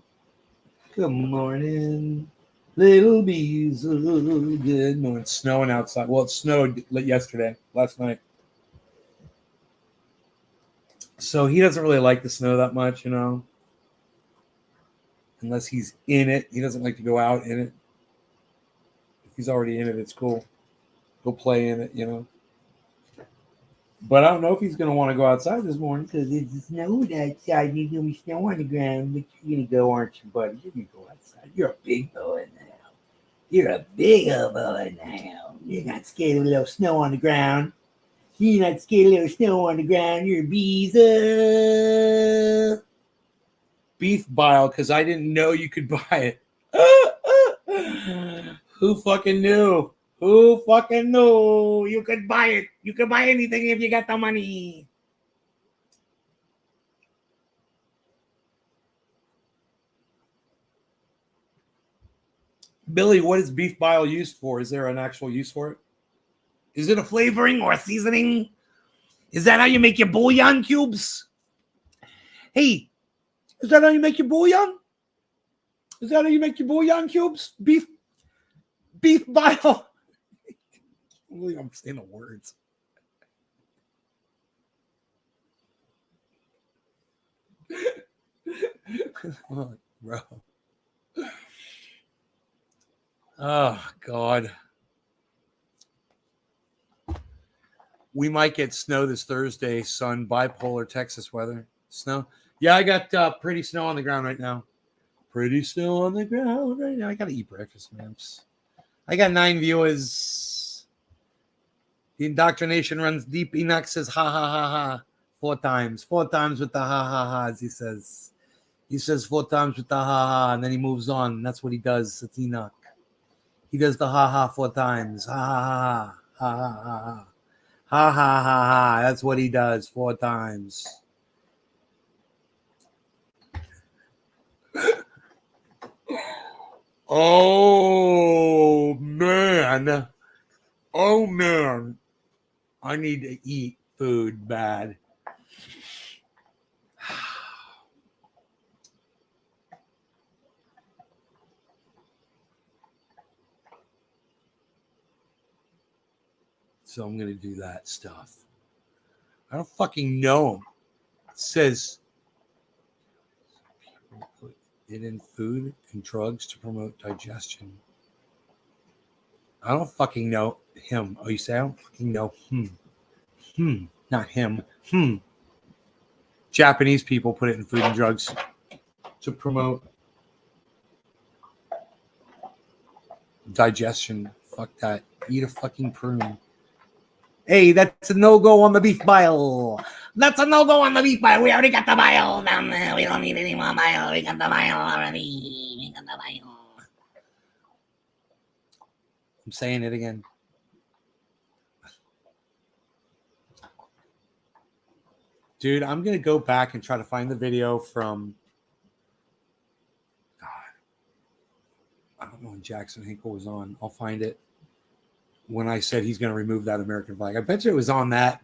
Good morning, little Beazle. Good morning. It's snowing outside. Well, it snowed last night. So he doesn't really like the snow that much, you know. Unless he's in it. He doesn't like to go out in it. If he's already in it, it's cool. He'll play in it, you know. But I don't know if he's going to want to go outside this morning because it's snowed outside. There's going to be snow on the ground. But you're going to go, aren't you, buddy? You're going to go outside. You're a big boy now. You're a big old boy now. You're not scared of a little snow on the ground. You're not scared of a little snow on the ground. You're a bees. Beef bile because I didn't know you could buy it. Who fucking knew? Who fucking knew you could buy it? You could buy anything if you got the money. Billy, what is beef bile used for? Is there an actual use for it? Is it a flavoring or a seasoning? Is that how you make your bouillon cubes? Hey, is that how you make your bouillon? Is that how you make your bouillon cubes? Beef bile. I'm saying the words. Oh, bro. Oh, God. We might get snow this Thursday, son. Bipolar Texas weather. Snow. Yeah, I got pretty snow on the ground right now. Pretty snow on the ground right now. I got to eat breakfast, man. I got 9 viewers. The indoctrination runs deep. Enoch says, ha, ha, ha, ha. 4 times. 4 times with the ha, ha, ha, as he says. He says 4 times with the ha, ha, and then he moves on. That's what he does. It's Enoch. He does the ha, ha 4 times. Ha, ha, ha, ha, ha, ha, ha. Ha, ha, ha, ha. That's what he does 4 times. Oh, man. Oh, man. I need to eat food bad. So I'm going to do that stuff. I don't fucking know. It says people put it in food and drugs to promote digestion. I don't fucking know him. Oh, you say I don't fucking know not him. Japanese people put it in food and drugs to promote digestion. Fuck that. Eat a fucking prune. Hey, that's a no-go on the beef bile. That's a no-go on the beef bile. We already got the bile down there. We don't need any more bile. We got the bile already. We got the bile. I'm saying it again. Dude, I'm going to go back and try to find the video from... God. I don't know when Jackson Hinkle was on. I'll find it. When I said he's going to remove that American flag. I bet you it was on that.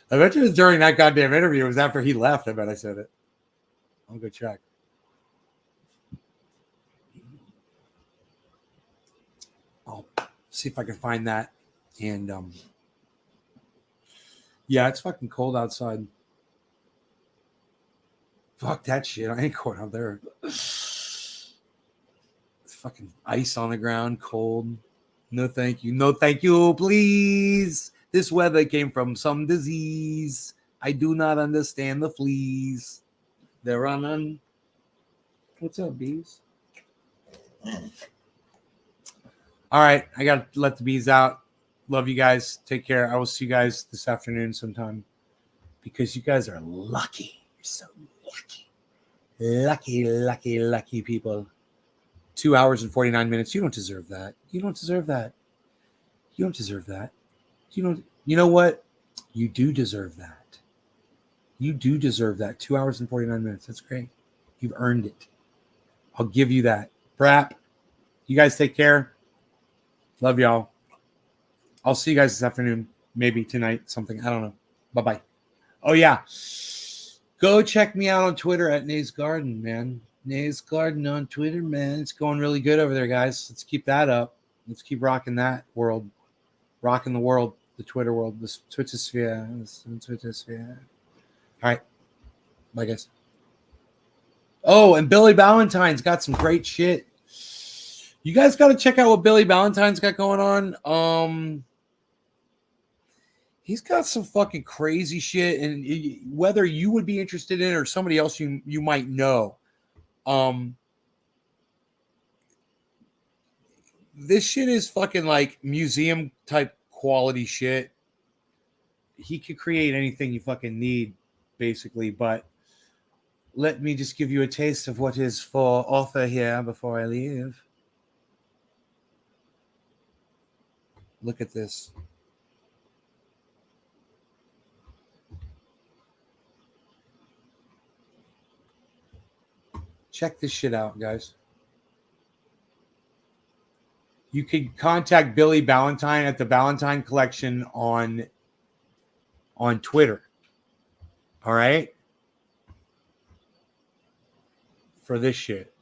I bet you it was during that goddamn interview. It was after he left. I bet I said it. I'll go check. I'll see if I can find that. And yeah, it's fucking cold outside. Fuck that shit. I ain't going out there. It's fucking ice on the ground, cold. No, thank you. No, thank you, please. This weather came from some disease. I do not understand the fleas. They're running. What's up, bees? All right. I got to let the bees out. Love you guys. Take care. I will see you guys this afternoon sometime because you guys are lucky. You're so lucky. Lucky, lucky, lucky people. 2 hours and 49 minutes. You don't deserve that. You don't deserve that. You don't deserve that. You know what? You do deserve that. You do deserve that. 2 hours and 49 minutes. That's great. You've earned it. I'll give you that. Brap. You guys take care. Love y'all. I'll see you guys this afternoon. Maybe tonight, something. I don't know. Bye-bye. Oh, yeah. Go check me out on Twitter at Nays Garden, man. Nays Garden on Twitter, man. It's going really good over there, guys. Let's keep that up. Let's keep rocking that world. Rocking the world, the Twitter world, this Twitter sphere. All right. Bye, guys. Oh, and Billy Ballantyne's got some great shit. You guys got to check out what Billy Ballantyne's got going on. He's got some fucking crazy shit, and whether you would be interested in it or somebody else you might know. This shit is fucking like museum type quality shit. He could create anything you fucking need, basically, but let me just give you a taste of what is for author here before I leave. Look at this. Check this shit out, guys. You can contact Billy Ballantyne at the Ballantyne Collection on Twitter. All right? For this shit.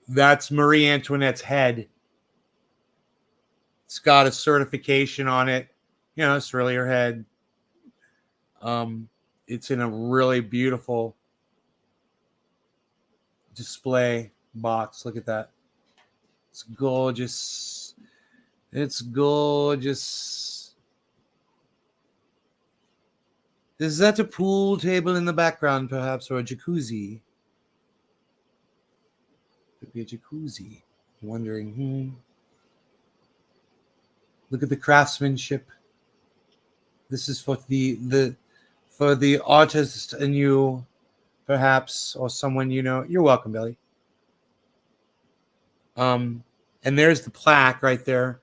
That's Marie Antoinette's head. It's got a certification on it. You know, it's really her head. It's in a really beautiful display box. Look at that. It's gorgeous. It's gorgeous. Is that a pool table in the background, perhaps, or a jacuzzi? Could be a jacuzzi. I'm wondering, Look at the craftsmanship. This is for the artist in you, perhaps, or someone you know. You're welcome, Billy. And there's the plaque right there.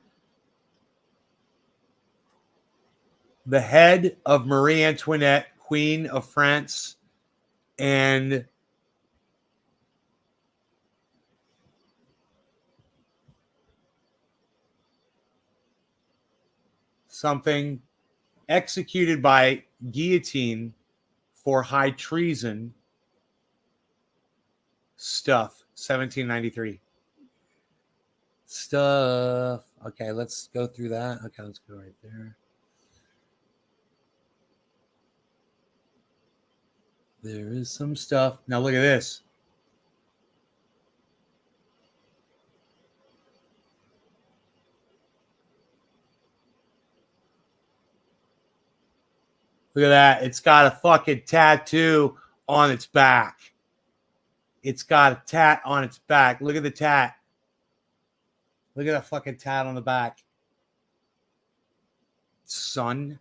The head of Marie Antoinette, Queen of France, and something executed by guillotine for high treason stuff, 1793. Stuff. Okay, let's go through that. Okay, let's go right there. There is some stuff. Now look at this. Look at that. It's got a fucking tattoo on its back. It's got a tat on its back. Look at the tat. Look at that fucking tat on the back. Son.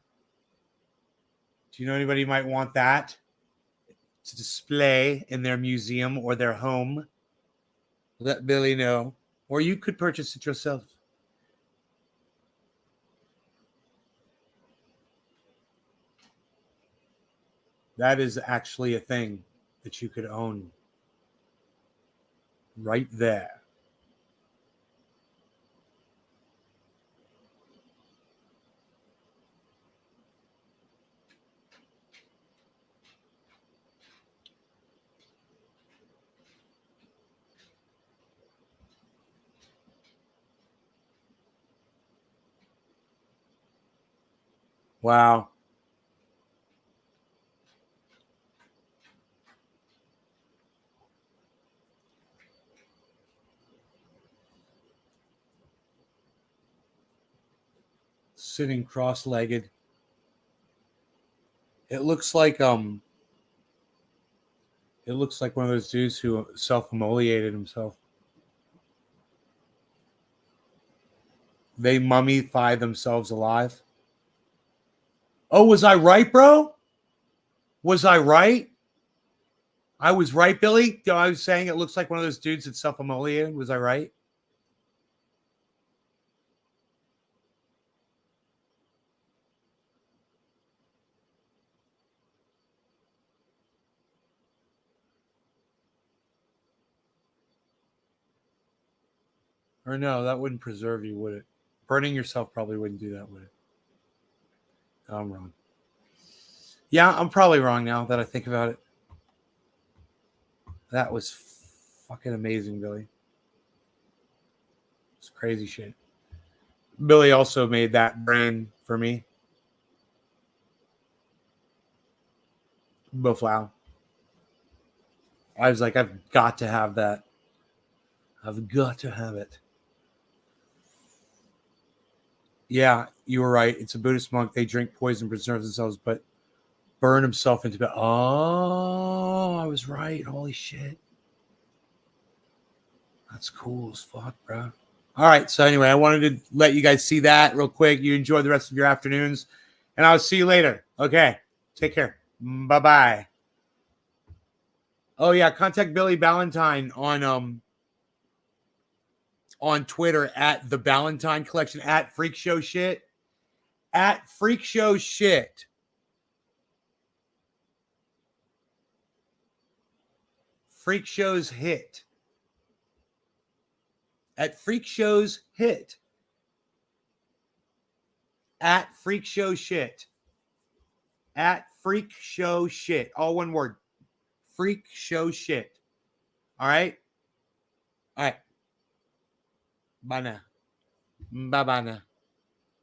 Do you know anybody who might want that to display in their museum or their home? Let Billy know. Or you could purchase it yourself. That is actually a thing that you could own right there. Wow. Sitting cross-legged. It looks like one of those dudes who self-immolated himself. They mummify themselves alive. Oh, was I right, bro? Was I right? I was right, Billy. I was saying it looks like one of those dudes that self-immolated. Was I right? Or no, that wouldn't preserve you, would it? Burning yourself probably wouldn't do that, would it? No, I'm wrong. Yeah, I'm probably wrong now that I think about it. That was fucking amazing, Billy. It's crazy shit. Billy also made that brand for me. Boflow. I was like, I've got to have that. I've got to have it. Yeah, you were right. It's a Buddhist monk. They drink poison, preserve themselves, but burn himself into bed. Oh, I was right. Holy shit. That's cool as fuck, bro. All right. So anyway, I wanted to let you guys see that real quick. You enjoy the rest of your afternoons, and I'll see you later. Okay. Take care. Bye-bye. Oh yeah, contact Billy Ballantyne on Twitter at the Ballantyne Collection, at Freak Show Shit, at Freak Show Shit. Freak Show's Hit. At Freak Show's Hit. At Freak Show Shit. At Freak Show Shit. All one word. Freak Show Shit. All right? All right. Bye now. Bye-bye now.